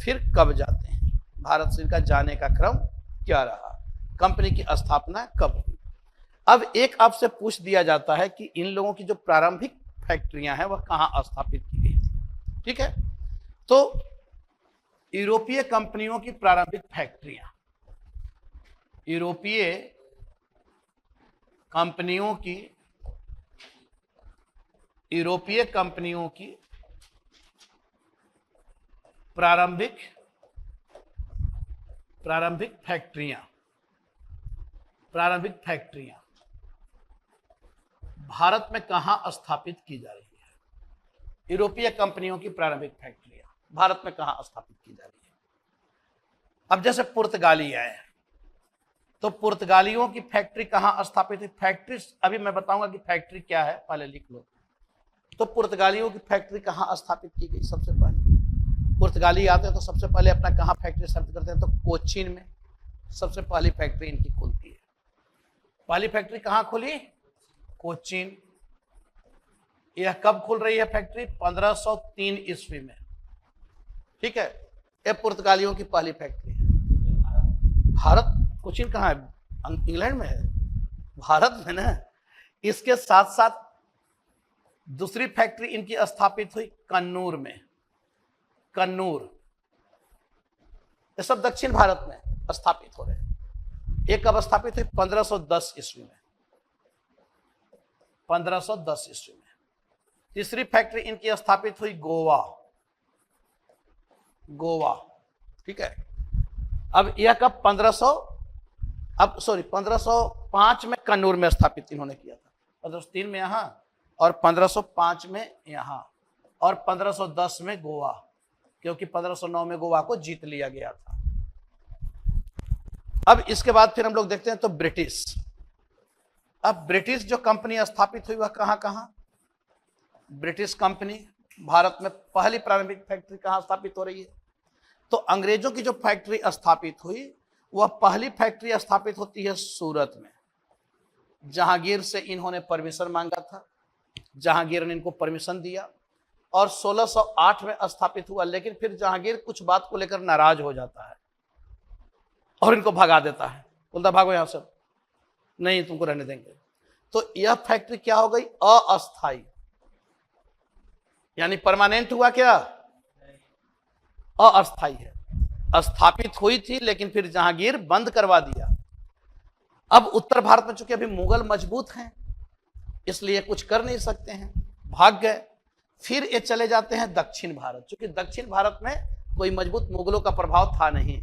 फिर कब जाते हैं, भारत से इनका जाने का क्रम क्या रहा, कंपनी की स्थापना कब हुई। अब एक आपसे पूछ दिया जाता है कि इन लोगों की जो प्रारंभिक फैक्ट्रियां हैं वह कहां स्थापित की गई थी। ठीक है, तो यूरोपीय कंपनियों की प्रारंभिक फैक्ट्रियां, यूरोपीय कंपनियों की प्रारंभिक फैक्ट्रियां भारत में कहां स्थापित की जा रही है? यूरोपीय कंपनियों की प्रारंभिक फैक्ट्रियां भारत में कहां स्थापित की जा रही है? अब जैसे पुर्तगाली आए तो पुर्तगालियों की फैक्ट्री कहां स्थापित है? फैक्ट्री अभी मैं बताऊंगा कि फैक्ट्री क्या है, पहले लिख लो। तो पुर्तगालियों की फैक्ट्री कहां स्थापित की गई? सबसे पहले पुर्तगाली आते हैं तो सबसे पहले अपना कहां फैक्ट्री स्थापित करते हैं? तो कोचीन में सबसे पहली फैक्ट्री इनकी खुलती है। पहली फैक्ट्री कहां खुली? कोचीन। यह कब खुल रही है फैक्ट्री? 1503 ईस्वी में। ठीक है, यह पुर्तगालियों की पहली फैक्ट्री है। भारत, कोचीन कहाँ है? इंग्लैंड में है, भारत में ना। इसके साथ साथ दूसरी फैक्ट्री इनकी स्थापित हुई कन्नूर में। कन्नूर, ये सब दक्षिण भारत में स्थापित हो रहे हैं। एक कब स्थापित हुई? 1510 ईस्वी में। 1510 ईस्वी में। तीसरी फैक्ट्री इनकी स्थापित हुई गोवा। ठीक है, अब यह कब? 1505 में कन्नूर में स्थापित इन्होंने किया था। 1503 में यहां और 1505 में यहां और 1510 में गोवा, क्योंकि 1509 में गोवा को जीत लिया गया था। अब इसके बाद फिर हम लोग देखते हैं तो ब्रिटिश। अब ब्रिटिश जो कंपनी स्थापित हुई वह कहां कहां? ब्रिटिश कंपनी भारत में पहली प्रारंभिक फैक्ट्री कहां स्थापित हो रही है? तो अंग्रेजों की जो फैक्ट्री स्थापित हुई वह पहली फैक्ट्री स्थापित होती है सूरत में। जहांगीर से इन्होंने परमिशन मांगा था, जहांगीर ने इनको परमिशन दिया और 1608 में स्थापित हुआ। लेकिन फिर जहांगीर कुछ बात को लेकर नाराज हो जाता है और इनको भगा देता है, बोलता भागो यहां से, नहीं तुमको रहने देंगे। तो यह फैक्ट्री क्या हो गई? अस्थायी, यानी परमानेंट हुआ क्या? अस्थायी है। स्थापित हुई थी लेकिन फिर जहांगीर बंद करवा दिया। अब उत्तर भारत में चूंकि अभी मुगल मजबूत हैं, इसलिए कुछ कर नहीं सकते हैं, भाग गए। फिर ये चले जाते हैं दक्षिण भारत, क्योंकि दक्षिण भारत में कोई मजबूत मुगलों का प्रभाव था नहीं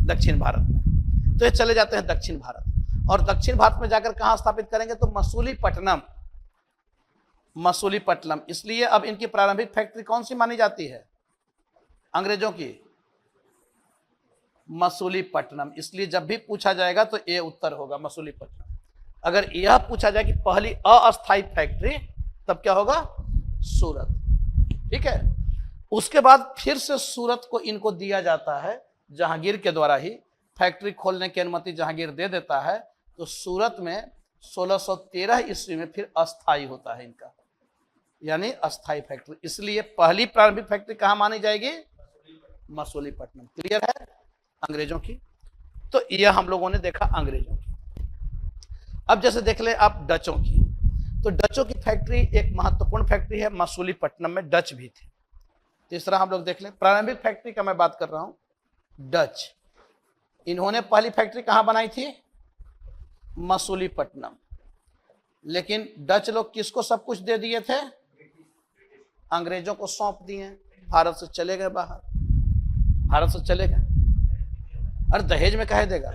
दक्षिण भारत में, तो ये चले जाते हैं दक्षिण भारत। और दक्षिण भारत में जाकर कहां स्थापित करेंगे, तो मसूलीपट्टनम, मसूलीपट्टनम। इसलिए अब इनकी प्रारंभिक फैक्ट्री कौन सी मानी जाती है अंग्रेजों की, मसूलीपट्टनम। इसलिए जब भी पूछा जाएगा तो ये उत्तर होगा मसूलीपट्टनम। अगर यह पूछा जाए कि पहली अस्थायी फैक्ट्री, तब क्या होगा, सूरत। ठीक है, उसके बाद फिर से सूरत को इनको दिया जाता है, जहांगीर के द्वारा ही फैक्ट्री खोलने की अनुमति जहांगीर दे देता है। तो सूरत में 1613 ईस्वी में फिर अस्थायी होता है इनका, यानी अस्थायी फैक्ट्री। इसलिए पहली प्रारंभिक फैक्ट्री कहां मानी जाएगी, मसूलीपट्टनम। क्लियर है अंग्रेजों की। तो यह हम लोगों ने देखा अंग्रेजों की। अब जैसे देख ले आप डचों की, तो डचों की फैक्ट्री एक महत्वपूर्ण फैक्ट्री है, मसूलीपट्टनम में डच भी थे। तीसरा हम लोग देख लें, प्रारंभिक फैक्ट्री का मैं बात कर रहा हूं, डच। इन्होंने पहली फैक्ट्री कहां बनाई थी, मसूलीपट्टनम। लेकिन डच लोग किसको सब कुछ दे दिए थे, अंग्रेजों को सौंप दिए, भारत से चले गए बाहर, भारत से चले गए। और दहेज में कहे देगा,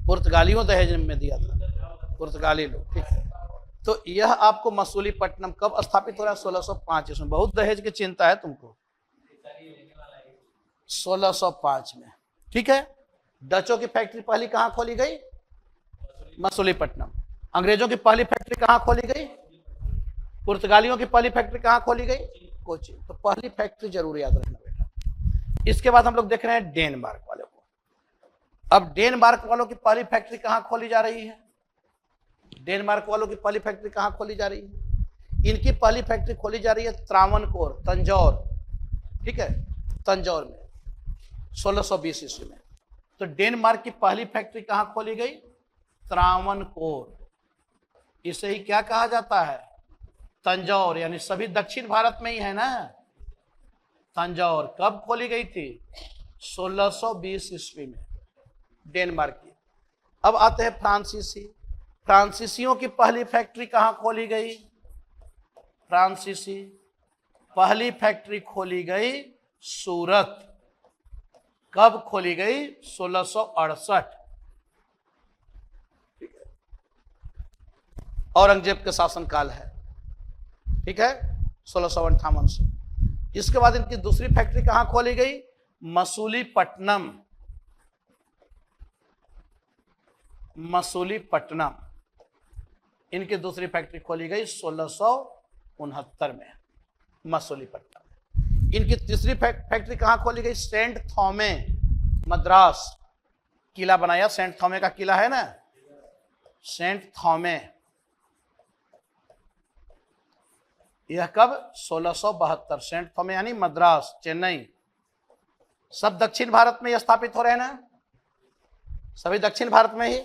पुर्तगालियों दहेज में दिया था, पुर्तगाली लोग। ठीक है, तो यह आपको मसूलीपट्टनम कब स्थापित हो रहा है, 1605 ईस्वी में। बहुत दहेज की चिंता है तुमको, 1605 में। ठीक है, डचों की फैक्ट्री पहली कहां खोली गई, मसूलीपट्टनम। अंग्रेजों की पहली फैक्ट्री कहां खोली गई, पुर्तगालियों की पहली फैक्ट्री कहां खोली गई, कोची। तो पहली फैक्ट्री जरूर याद रखना बेटा। इसके बाद हम लोग देख रहे हैं डेनमार्क वालों को। अब डेनमार्क वालों की पहली फैक्ट्री कहां खोली जा रही है, डेनमार्क वालों की पहली फैक्ट्री कहां खोली जा रही है, इनकी पहली फैक्ट्री खोली जा रही है त्रावणकोर, तंजौर। ठीक है, तंजौर में 1620 ईस्वी में। तो डेनमार्क की पहली फैक्ट्री कहां खोली गई, त्रावणकोर। इसे ही क्या कहा जाता है, तंजौर। यानी सभी दक्षिण भारत में ही है ना तंजौर। कब खोली गई थी, 1620 ईस्वी में, डेनमार्क की। अब आते हैं फ्रांसीसी। फ्रांसीसियों की पहली फैक्ट्री कहां खोली गई, फ्रांसीसी पहली फैक्ट्री खोली गई सूरत। कब खोली गई, 1668। ठीक है, औरंगजेब के शासनकाल है। ठीक है, 1658 से। इसके बाद इनकी दूसरी फैक्ट्री कहां खोली गई, मसूलीपट्टनम, मसूलीपट्टनम। इनकी दूसरी फैक्ट्री खोली गई 1669 में, मसूलीपट्टनम। इनकी तीसरी फैक्ट्री कहां खोली गई, सेंट थॉमे, मद्रास। किला बनाया, सेंट थॉमे का किला है ना, सेंट थॉमे। यह कब, 1672। सेंट थॉमे यानी मद्रास, चेन्नई। सब दक्षिण भारत में यह स्थापित हो रहे हैं ना, सभी दक्षिण भारत में ही।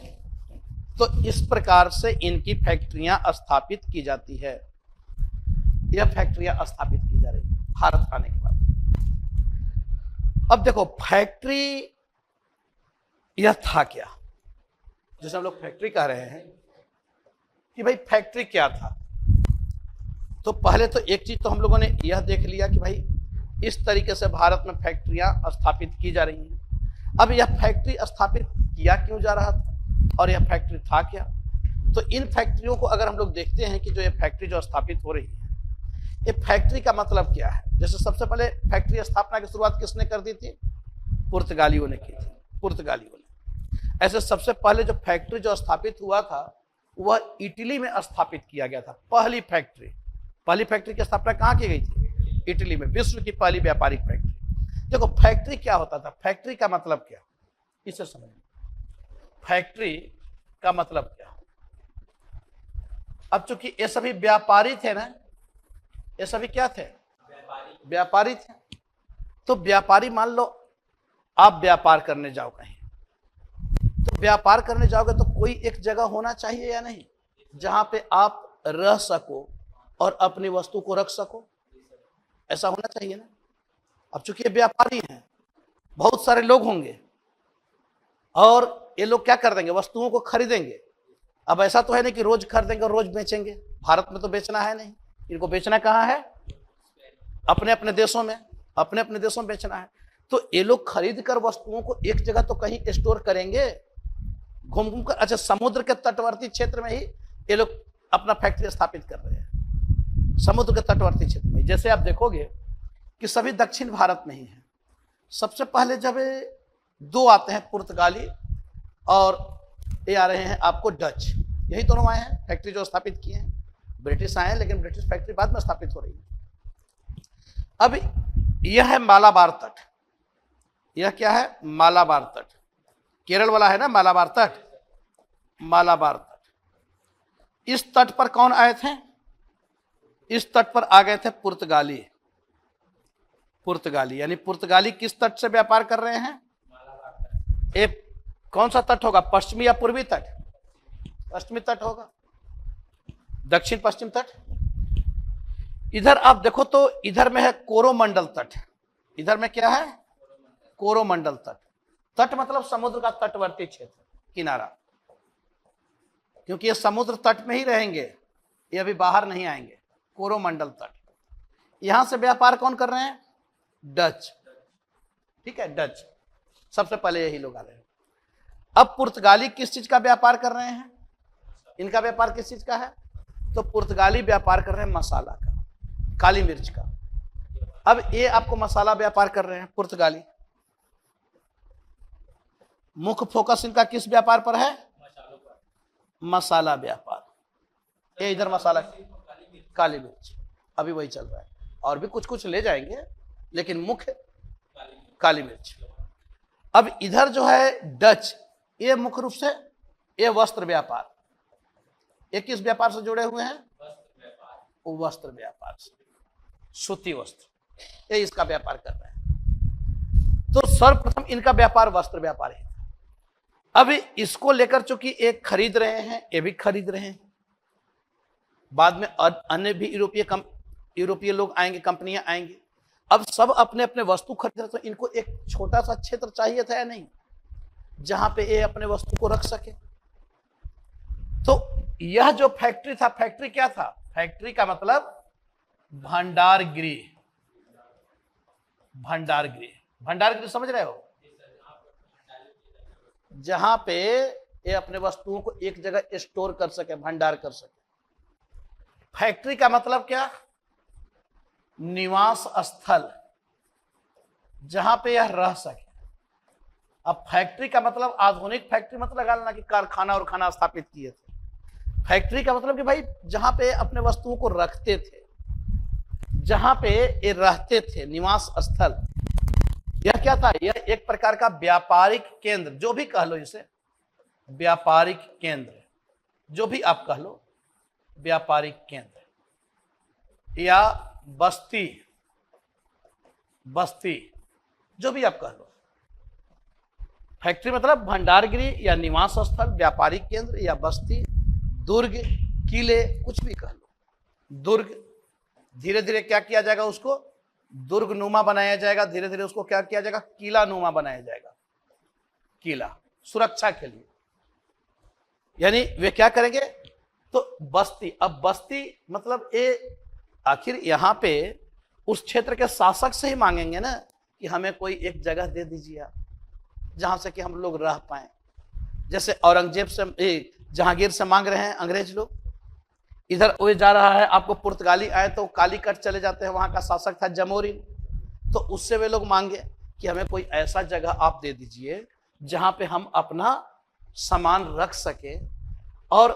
तो इस प्रकार से इनकी फैक्ट्रियां स्थापित की जाती है, यह फैक्ट्रियां स्थापित की जा रही है भारत आने के बाद। अब देखो फैक्ट्री यह था क्या, जैसे हम लोग फैक्ट्री कह रहे हैं कि भाई फैक्ट्री क्या था। तो पहले तो एक चीज तो हम लोगों ने यह देख लिया कि भाई इस तरीके से भारत में फैक्ट्रियां स्थापित की जा रही हैं। अब यह फैक्ट्री स्थापित किया क्यों जा रहा था और यह फैक्ट्री था क्या। तो इन फैक्ट्रियों को अगर हम लोग देखते हैं कि जो ये फैक्ट्री जो स्थापित हो रही है, ये फैक्ट्री का मतलब क्या है। जैसे सबसे पहले फैक्ट्री स्थापना की शुरुआत किसने कर दी थी, पुर्तगालियों ने की थी, पुर्तगालियों ने। ऐसे सबसे पहले जो फैक्ट्री जो स्थापित हुआ था वह इटली में स्थापित किया गया था। पहली फैक्ट्री की स्थापना कहाँ की गई थी, इटली में, विश्व की पहली व्यापारिक फैक्ट्री। देखो फैक्ट्री क्या होता था, फैक्ट्री का मतलब क्या, इसे समझिए। फैक्ट्री का मतलब क्या। अब चूंकि ये सभी व्यापारी थे ना, ये सभी क्या थे, व्यापारी थे। तो व्यापारी, मान लो आप व्यापार करने जाओ कहीं, तो व्यापार करने जाओगे तो कोई एक जगह होना चाहिए या नहीं, जहां पे आप रह सको और अपनी वस्तु को रख सको, ऐसा होना चाहिए ना। अब चूंकि ये व्यापारी हैं, बहुत सारे लोग होंगे और ये लोग क्या कर देंगे, वस्तुओं को खरीदेंगे। अब ऐसा तो है नहीं कि रोज खरीदेंगे और रोज बेचेंगे, भारत में तो बेचना है नहीं, इनको बेचना कहाँ है? अपने अपने देशों में, अपने अपने देशों में बेचना है। तो ये लोग खरीद कर वस्तुओं को एक जगह तो कहीं स्टोर करेंगे, घूम घूम कर। अच्छा, समुद्र के तटवर्ती क्षेत्र में ही ये लोग अपना फैक्ट्री स्थापित कर रहे हैं, समुद्र के तटवर्ती क्षेत्र में। जैसे आप देखोगे कि सभी दक्षिण भारत में ही है। सबसे पहले जब दो आते हैं, पुर्तगाली और ये आ रहे हैं आपको डच, यही दोनों आए हैं फैक्ट्री जो स्थापित किए हैं। ब्रिटिश आए हैं, लेकिन ब्रिटिश फैक्ट्री बाद में स्थापित हो रही है। अब यह है मालाबार तट। यह क्या है? मालाबार तट। केरल वाला है ना मालाबार तट, मालाबार तट। इस तट पर कौन आए थे? इस तट पर आ गए थे पुर्तगाली। पुर्तगाली यानी पुर्तगाली किस तट से व्यापार कर रहे हैं? एक कौन सा तट होगा? पश्चिमी या पूर्वी तट? पश्चिमी तट होगा, दक्षिण पश्चिम तट। इधर आप देखो तो इधर में है कोरोमंडल तट। इधर में क्या है? कोरोमंडल तट। तट मतलब समुद्र का तटवर्ती क्षेत्र, किनारा, क्योंकि ये समुद्र तट में ही रहेंगे, ये अभी बाहर नहीं आएंगे। कोरोमंडल तट। यहां से व्यापार कौन कर रहे हैं? डच। ठीक है, डच सबसे पहले यही लोग आ रहे हैं। अब पुर्तगाली किस चीज का व्यापार कर रहे हैं? इनका व्यापार किस चीज का है? तो पुर्तगाली व्यापार कर रहे हैं मसाला का, काली मिर्च का। अब ये आपको मसाला व्यापार कर रहे हैं पुर्तगाली। मुख्य फोकस इनका किस व्यापार पर है? मसाला व्यापार। ये इधर मसाला, काली मिर्च, अभी वही चल रहा है। और भी कुछ कुछ ले जाएंगे, लेकिन मुख्य काली मिर्च। अब इधर जो है डच, ये मुख्य रूप से ये वस्त्र व्यापार। ये किस व्यापार से जुड़े हुए हैं? वस्त्र व्यापार से, सूती वस्त्र, ये इसका व्यापार कर रहे हैं। तो सर्वप्रथम इनका व्यापार वस्त्र व्यापार है। अब इसको लेकर चूंकि एक खरीद रहे हैं, ये भी खरीद रहे हैं, बाद में अन्य भी यूरोपीय लोग आएंगे, कंपनियां आएंगी। अब सब अपने अपने वस्तु खरीद रहे, तो इनको एक छोटा सा क्षेत्र चाहिए था या नहीं, जहां पे ये अपने वस्तु को रख सके। तो यह जो फैक्ट्री था, फैक्ट्री क्या था? फैक्ट्री का मतलब भंडार गृह। भंडार गृह, भंडार गृह समझ रहे हो? जहां पे ये अपने वस्तुओं को एक जगह स्टोर कर सके, भंडार कर सके। फैक्ट्री का मतलब क्या? निवास स्थल, जहां पे यह रह सके। अब फैक्ट्री का मतलब आधुनिक फैक्ट्री मतलब लगा लेना कि कारखाना और खाना स्थापित किए थे। फैक्ट्री का मतलब कि भाई जहां पे अपने वस्तुओं को रखते थे, जहां पे ये रहते थे, निवास स्थल। यह क्या था? यह एक प्रकार का व्यापारिक केंद्र, जो भी कह लो इसे, व्यापारिक केंद्र, जो भी आप कह लो, व्यापारिक केंद्र या बस्ती, बस्ती, जो भी आप कह लो। फैक्ट्री मतलब भंडारगृह या निवास स्थल, व्यापारिक केंद्र या बस्ती, दुर्ग, किले, कुछ भी कह लो। दुर्ग धीरे धीरे क्या किया जाएगा? उसको दुर्ग नुमा बनाया जाएगा। धीरे धीरे उसको क्या किया जाएगा? किला नुमा बनाया जाएगा। किला, सुरक्षा के लिए। यानी वे क्या करेंगे? तो बस्ती। अब बस्ती मतलब ये आखिर यहां पे उस क्षेत्र के शासक से ही मांगेंगे ना कि हमें कोई एक जगह दे दीजिए आप, जहां से कि हम लोग रह पाए। जैसे औरंगजेब से, जहांगीर से मांग रहे हैं अंग्रेज लोग। इधर वो जा रहा है, आपको पुर्तगाली आए तो कालीकट चले जाते हैं, वहां का शासक था जमोरिन। तो उससे वे लोग मांगे कि हमें कोई ऐसा जगह आप दे दीजिए जहां पे हम अपना सामान रख सके और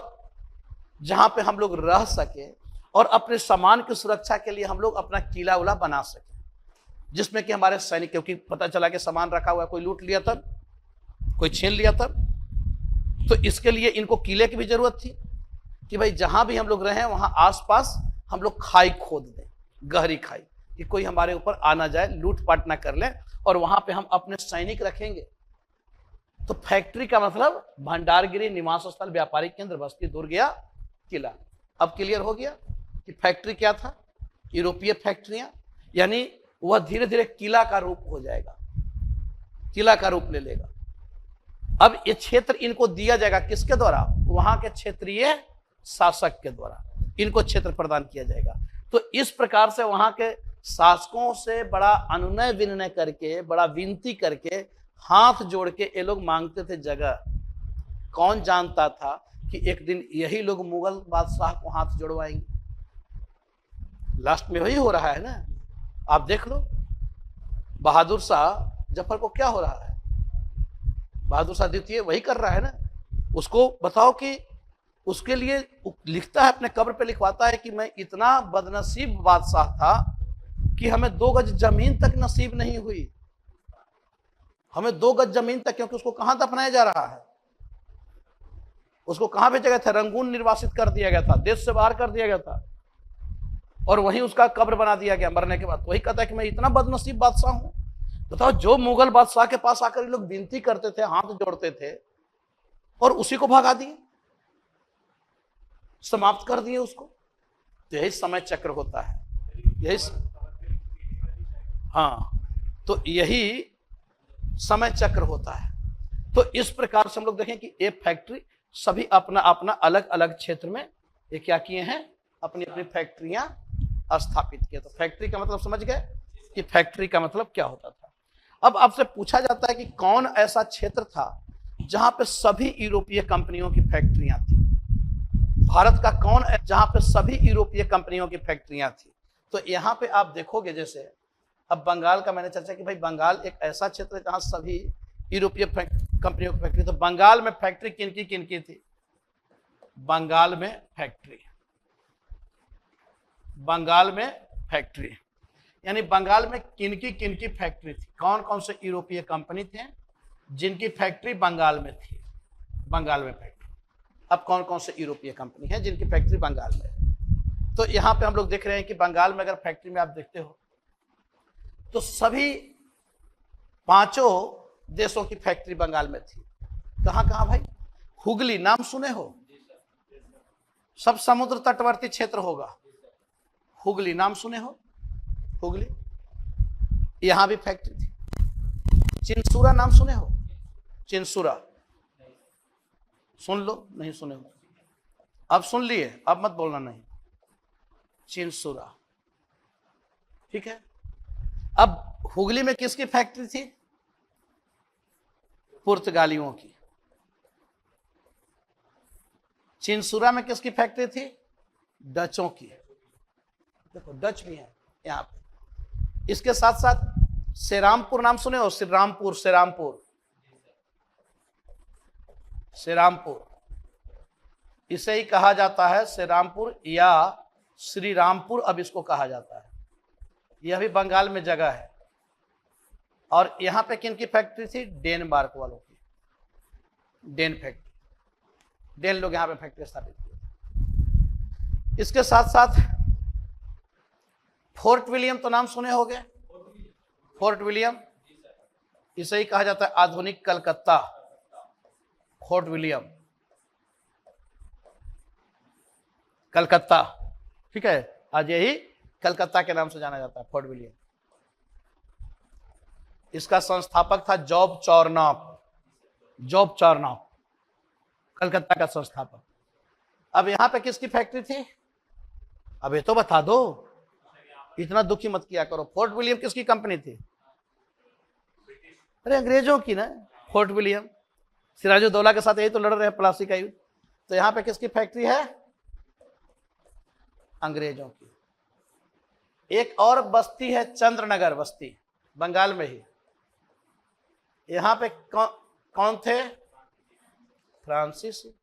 जहां पे हम लोग रह सके और अपने सामान की सुरक्षा के लिए हम लोग अपना किला उला बना सके, जिसमें कि हमारे सैनिक, क्योंकि पता चला कि सामान रखा हुआ है, कोई लूट लिया तब, कोई छीन लिया तब। तो इसके लिए इनको किले की भी जरूरत थी कि भाई जहां भी हम लोग रहे वहां आसपास हम लोग खाई खोद दें, गहरी खाई, कि कोई हमारे ऊपर आ ना जाए, लूटपाट ना कर ले, और वहां पे हम अपने सैनिक रखेंगे। तो फैक्ट्री का मतलब भंडारगृह, निवास स्थल, व्यापारिक केंद्र, बस्ती, दुर्ग या किला। अब क्लियर हो गया कि फैक्ट्री क्या था? यूरोपीय फैक्ट्रियां, यानी वह धीरे धीरे किला का रूप हो जाएगा, किला का रूप ले लेगा। अब ये क्षेत्र इनको दिया जाएगा किसके द्वारा? वहां के क्षेत्रीय शासक के द्वारा इनको क्षेत्र प्रदान किया जाएगा। तो तो इस प्रकार से वहां के शासकों से बड़ा अनुनय विनय करके, बड़ा विनती करके, हाथ जोड़ के ये लोग मांगते थे जगह। कौन जानता था कि एक दिन यही लोग मुगल बादशाह को हाथ जोड़वाएंगे। लास्ट में वही हो रहा है ना। आप देख लो बहादुर शाह जफर को क्या हो रहा है। बहादुर शाह द्वितीय वही कर रहा है ना। उसको बताओ कि उसके लिए लिखता है, अपने कब्र पे लिखवाता है कि मैं इतना बदनसीब बादशाह था कि हमें 2 गज जमीन तक नसीब नहीं हुई। हमें 2 गज जमीन तक, क्योंकि उसको कहां दफनाया जा रहा है, उसको कहां भेजा गया था, रंगून निर्वासित कर दिया गया था, देश से बाहर कर दिया गया था, और वहीं उसका कब्र बना दिया गया मरने के बाद। वही कहता है कि मैं इतना बदनसीब बादशाह हूं। बताओ, जो मुगल बादशाह के पास आकर ये लोग विनती करते थे, हाथ जोड़ते थे, और उसी को भगा दिए, समाप्त कर दिए उसको। तो यही समय चक्र होता है, यही हाँ, तो यही समय चक्र होता है। तो इस प्रकार से हम लोग देखें कि ये फैक्ट्री सभी अपना अपना अलग अलग क्षेत्र में ये क्या किए हैं, अपनी अपनी फैक्ट्रियां स्थापित किए। तो फैक्ट्री का मतलब समझ गए कि फैक्ट्री का मतलब क्या होता था। अब आपसे पूछा जाता है कि कौन ऐसा क्षेत्र था जहां पे सभी यूरोपीय कंपनियों की फैक्ट्रियां थी। भारत का कौन जहां पे सभी यूरोपीय कंपनियों की फैक्ट्रियां थी। तो यहां पे आप देखोगे, जैसे अब बंगाल का मैंने चर्चा की, भाई बंगाल एक ऐसा क्षेत्र है जहां सभी यूरोपीय कंपनियों की फैक्ट्री। तो बंगाल में फैक्ट्री किन की थी। बंगाल में फैक्ट्री, बंगाल में फैक्ट्री यानी बंगाल में किन की फैक्ट्री थी। कौन कौन से यूरोपीय कंपनी थे जिनकी फैक्ट्री बंगाल में थी। बंगाल में फैक्ट्री। अब कौन कौन से यूरोपीय कंपनी है जिनकी फैक्ट्री बंगाल में है। तो यहां पे हम लोग देख रहे हैं कि बंगाल में अगर फैक्ट्री में आप देखते हो तो सभी 5 देशों की फैक्ट्री बंगाल में थी। कहां कहां भाई। हुगली नाम सुने हो, सब समुद्र तटवर्ती क्षेत्र होगा। हुगली नाम सुने हो, हुगली, यहां भी फैक्ट्री थी। चिंसुरा नाम सुने हो, चिंसुरा सुन लो, नहीं सुने हो, अब सुन लिए, अब मत बोलना नहीं। चिंसुरा, ठीक है। अब हुगली में किसकी फैक्ट्री थी। पुर्तगालियों की। चिंसुरा में किसकी फैक्ट्री थी। डचों की। देखो डच भी है यहां पे। इसके साथ साथ श्रीरामपुर नाम सुने हो, श्रीरामपुर, श्रीरामपुर, श्रीरामपुर, इसे ही कहा जाता है श्रीरामपुर या श्री रामपुर, अब इसको कहा जाता है। यह भी बंगाल में जगह है। और यहां पे किन की फैक्ट्री थी। डेनमार्क वालों की, डेन फैक्ट्री, डेन लोग यहां पे फैक्ट्री स्थापित किए। इसके साथ साथ फोर्ट विलियम तो नाम सुने होंगे। फोर्ट विलियम, इसे ही कहा जाता है आधुनिक कलकत्ता। फोर्ट विलियम, कलकत्ता, ठीक है, आज यही कलकत्ता के नाम से जाना जाता है, फोर्ट विलियम। इसका संस्थापक था जॉब चॉर्नॉक, जॉब चॉर्नॉक, कलकत्ता का संस्थापक। अब यहां पे किसकी फैक्ट्री थी। अब ये तो बता दो, इतना दुखी मत किया करो। फोर्ट विलियम किसकी कंपनी थी। अरे अंग्रेजों की ना। फोर्ट विलियम सिराजुद्दौला के साथ यही तो लड़ रहे हैं प्लासी का युद्ध। तो यहां पे किसकी फैक्ट्री है। अंग्रेजों की। एक और बस्ती है चंद्रनगर बस्ती, बंगाल में ही। यहां पे कौन थे। फ्रांसीसी।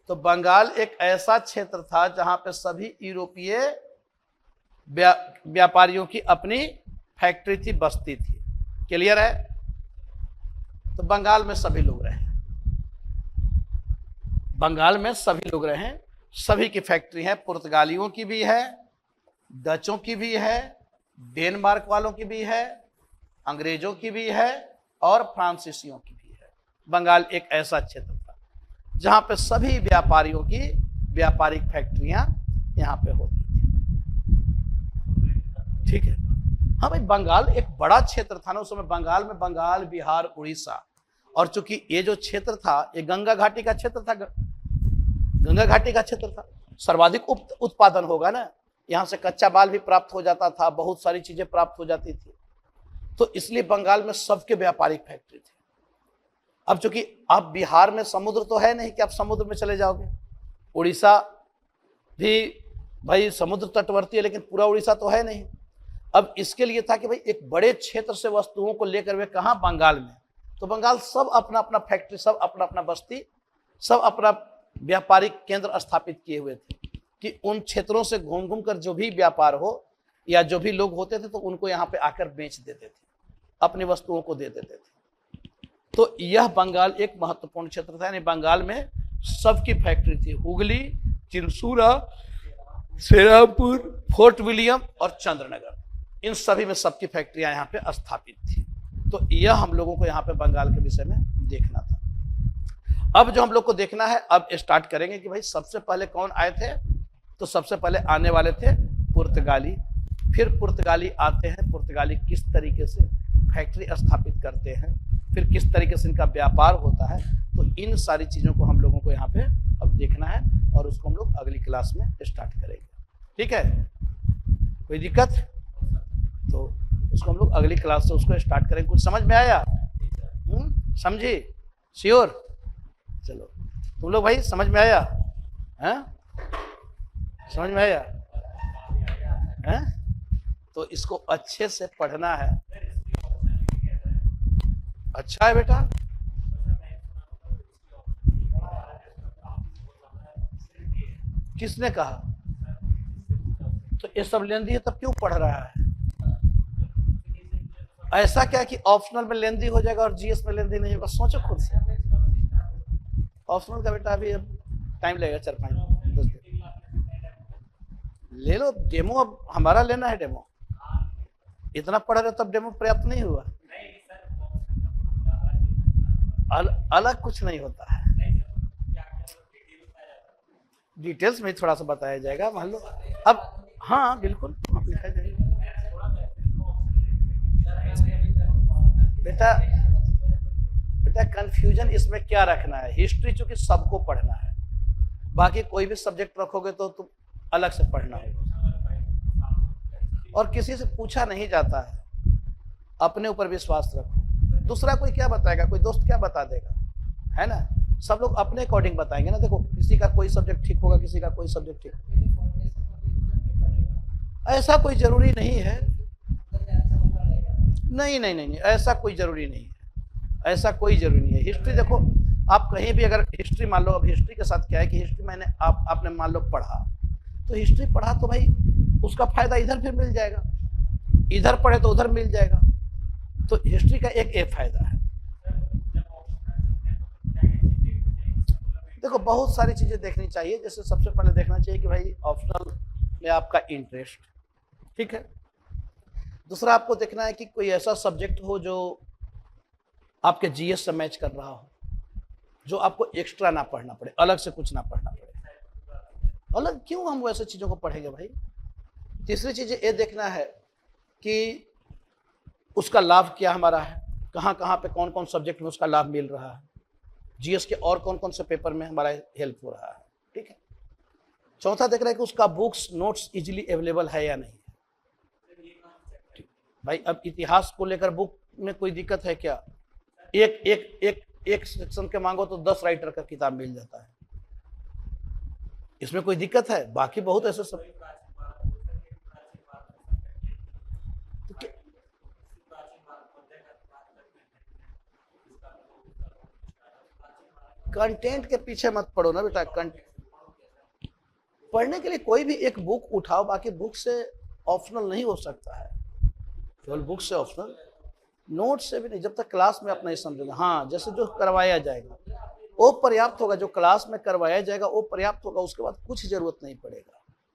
तो बंगाल एक ऐसा क्षेत्र था जहां पे सभी यूरोपीय व्यापारियों की अपनी फैक्ट्री थी, बस्ती थी। क्लियर है। तो बंगाल में सभी लोग रहे, बंगाल में सभी लोग रहे, सभी की फैक्ट्री है। पुर्तगालियों की भी है, डचों की भी है, डेनमार्क वालों की भी है, अंग्रेजों की भी है और फ्रांसीसियों की भी है। बंगाल एक ऐसा क्षेत्र था जहां पे सभी व्यापारियों की व्यापारिक फैक्ट्रियां यहां पे होती थी, ठीक है। हाँ भाई, बंगाल एक बड़ा क्षेत्र था ना उस समय। बंगाल में बंगाल, बिहार, उड़ीसा, और चूंकि ये जो क्षेत्र था ये गंगा घाटी का क्षेत्र था, गंगा घाटी का क्षेत्र था, सर्वाधिक उत्पादन होगा ना। यहाँ से कच्चा माल भी प्राप्त हो जाता था, बहुत सारी चीजें प्राप्त हो जाती थी। तो इसलिए बंगाल में सबके व्यापारिक फैक्ट्री थी। अब चूंकि आप बिहार में समुद्र तो है नहीं कि आप समुद्र में चले जाओगे, उड़ीसा भी भाई समुद्र तटवर्ती है, लेकिन पूरा उड़ीसा तो है नहीं। अब इसके लिए था कि भाई एक बड़े क्षेत्र से वस्तुओं को लेकर वे कहाँ, बंगाल में। तो बंगाल सब अपना अपना फैक्ट्री, सब अपना अपना बस्ती, सब अपना व्यापारिक केंद्र स्थापित किए हुए थे कि उन क्षेत्रों से घूम घूम कर जो भी व्यापार हो या जो भी लोग होते थे तो उनको यहाँ पे आकर बेच देते थे, अपनी वस्तुओं को दे देते थे। तो यह बंगाल एक महत्वपूर्ण क्षेत्र था, यानी बंगाल में सबकी फैक्ट्री थी। हुगली, चिंसूरा, श्रीरामपुर, फोर्ट विलियम और चंद्रनगर, इन सभी में सबकी फैक्ट्रियां यहाँ पे स्थापित थी। तो यह हम लोगों को यहाँ पे बंगाल के विषय में देखना था। अब जो हम लोग को देखना है, अब स्टार्ट करेंगे कि भाई सबसे पहले कौन आए थे। तो सबसे पहले आने वाले थे पुर्तगाली। फिर पुर्तगाली आते हैं, पुर्तगाली किस तरीके से फैक्ट्री स्थापित करते हैं, फिर किस तरीके से इनका व्यापार होता है। तो इन सारी चीजों को हम लोगों को यहाँ पे अब देखना है और उसको हम लोग अगली क्लास में स्टार्ट करेंगे। ठीक है, कोई दिक्कत? तो उसको हम लोग अगली क्लास से उसको स्टार्ट करेंगे। कुछ समझ में आया? समझी? श्योर? चलो तुम लोग भाई समझ में आया? हैं? समझ में आया? हैं? तो इसको अच्छे से पढ़ना है। अच्छा है बेटा? किसने कहा? तो ये सब लेंदी है तब क्यों पढ़ रहा है? ऐसा क्या कि ऑप्शनल में लेंदी हो जाएगा और जीएस में लेंदी नहीं होगा? सोचो खुद से। ऑप्शनल का बेटा अभी टाइम लगेगा 4-5-10 दिन। ले लो डेमो, अब हमारा लेना है डेमो। इतना पढ़ रहे तब डेमो पर्याप्त नहीं हुआ? अलग कुछ नहीं होता है, डिटेल्स में थोड़ा सा बताया जाएगा। मान लो अब, हाँ बिल्कुल लिखा जाएगा बेटा। बेटा कंफ्यूजन इसमें क्या रखना है, हिस्ट्री चूंकि सबको पढ़ना है, बाकी कोई भी सब्जेक्ट रखोगे तो तुम अलग से पढ़ना होगा और किसी से पूछा नहीं जाता है। अपने ऊपर विश्वास रखो, दूसरा कोई क्या बताएगा, कोई दोस्त क्या बता देगा, है ना। सब लोग अपने अकॉर्डिंग बताएंगे ना। देखो किसी का कोई सब्जेक्ट ठीक होगा, किसी का कोई सब्जेक्ट ठीक होगा, ऐसा कोई जरूरी नहीं है। नहीं नहीं नहीं, ऐसा कोई जरूरी नहीं है, ऐसा कोई जरूरी नहीं है। हिस्ट्री देखो, आप कहीं भी अगर हिस्ट्री मान लो, अब हिस्ट्री के साथ क्या है कि हिस्ट्री मैंने आपने मान लो पढ़ा, तो हिस्ट्री पढ़ा तो भाई उसका फायदा इधर फिर मिल जाएगा, इधर पढ़े तो उधर मिल जाएगा। तो हिस्ट्री का एक फायदा है। देखो बहुत सारी चीजें देखनी चाहिए। जैसे सबसे पहले देखना चाहिए कि भाई ऑप्शनल में आपका इंटरेस्ट, ठीक है। दूसरा आपको देखना है कि कोई ऐसा सब्जेक्ट हो जो आपके जीएस से मैच कर रहा हो, जो आपको एक्स्ट्रा ना पढ़ना पड़े, अलग से कुछ ना पढ़ना पड़े। अलग क्यों हम वैसे चीजों को पढ़ेंगे भाई। तीसरी चीज ये देखना है कि उसका लाभ क्या हमारा है, कहाँ कहाँ पे कौन कौन सब्जेक्ट में उसका लाभ मिल रहा है, जीएस के और कौन कौन से पेपर में हमारा हेल्प हो रहा है, ठीक है। चौथा देख रहा है कि उसका बुक्स नोट्स इजीली अवेलेबल है या नहीं। भाई अब इतिहास को लेकर बुक में कोई दिक्कत है क्या? एक सेक्शन के मांगो तो 10 राइटर का किताब मिल जाता है, इसमें कोई दिक्कत है? बाकी बहुत ऐसे सब कंटेंट के पीछे मत पड़ो ना बेटा। पढ़ने के लिए कोई भी एक बुक उठाओ, बाकी बुक से ऑप्शनल नहीं हो सकता है। केवल बुक से ऑप्शनल, नोट से भी नहीं, जब तक क्लास में अपना ही समझेगा। हाँ, जैसे जो करवाया जाएगा वो पर्याप्त होगा, जो क्लास में करवाया जाएगा वो पर्याप्त होगा, उसके बाद कुछ जरूरत नहीं पड़ेगा।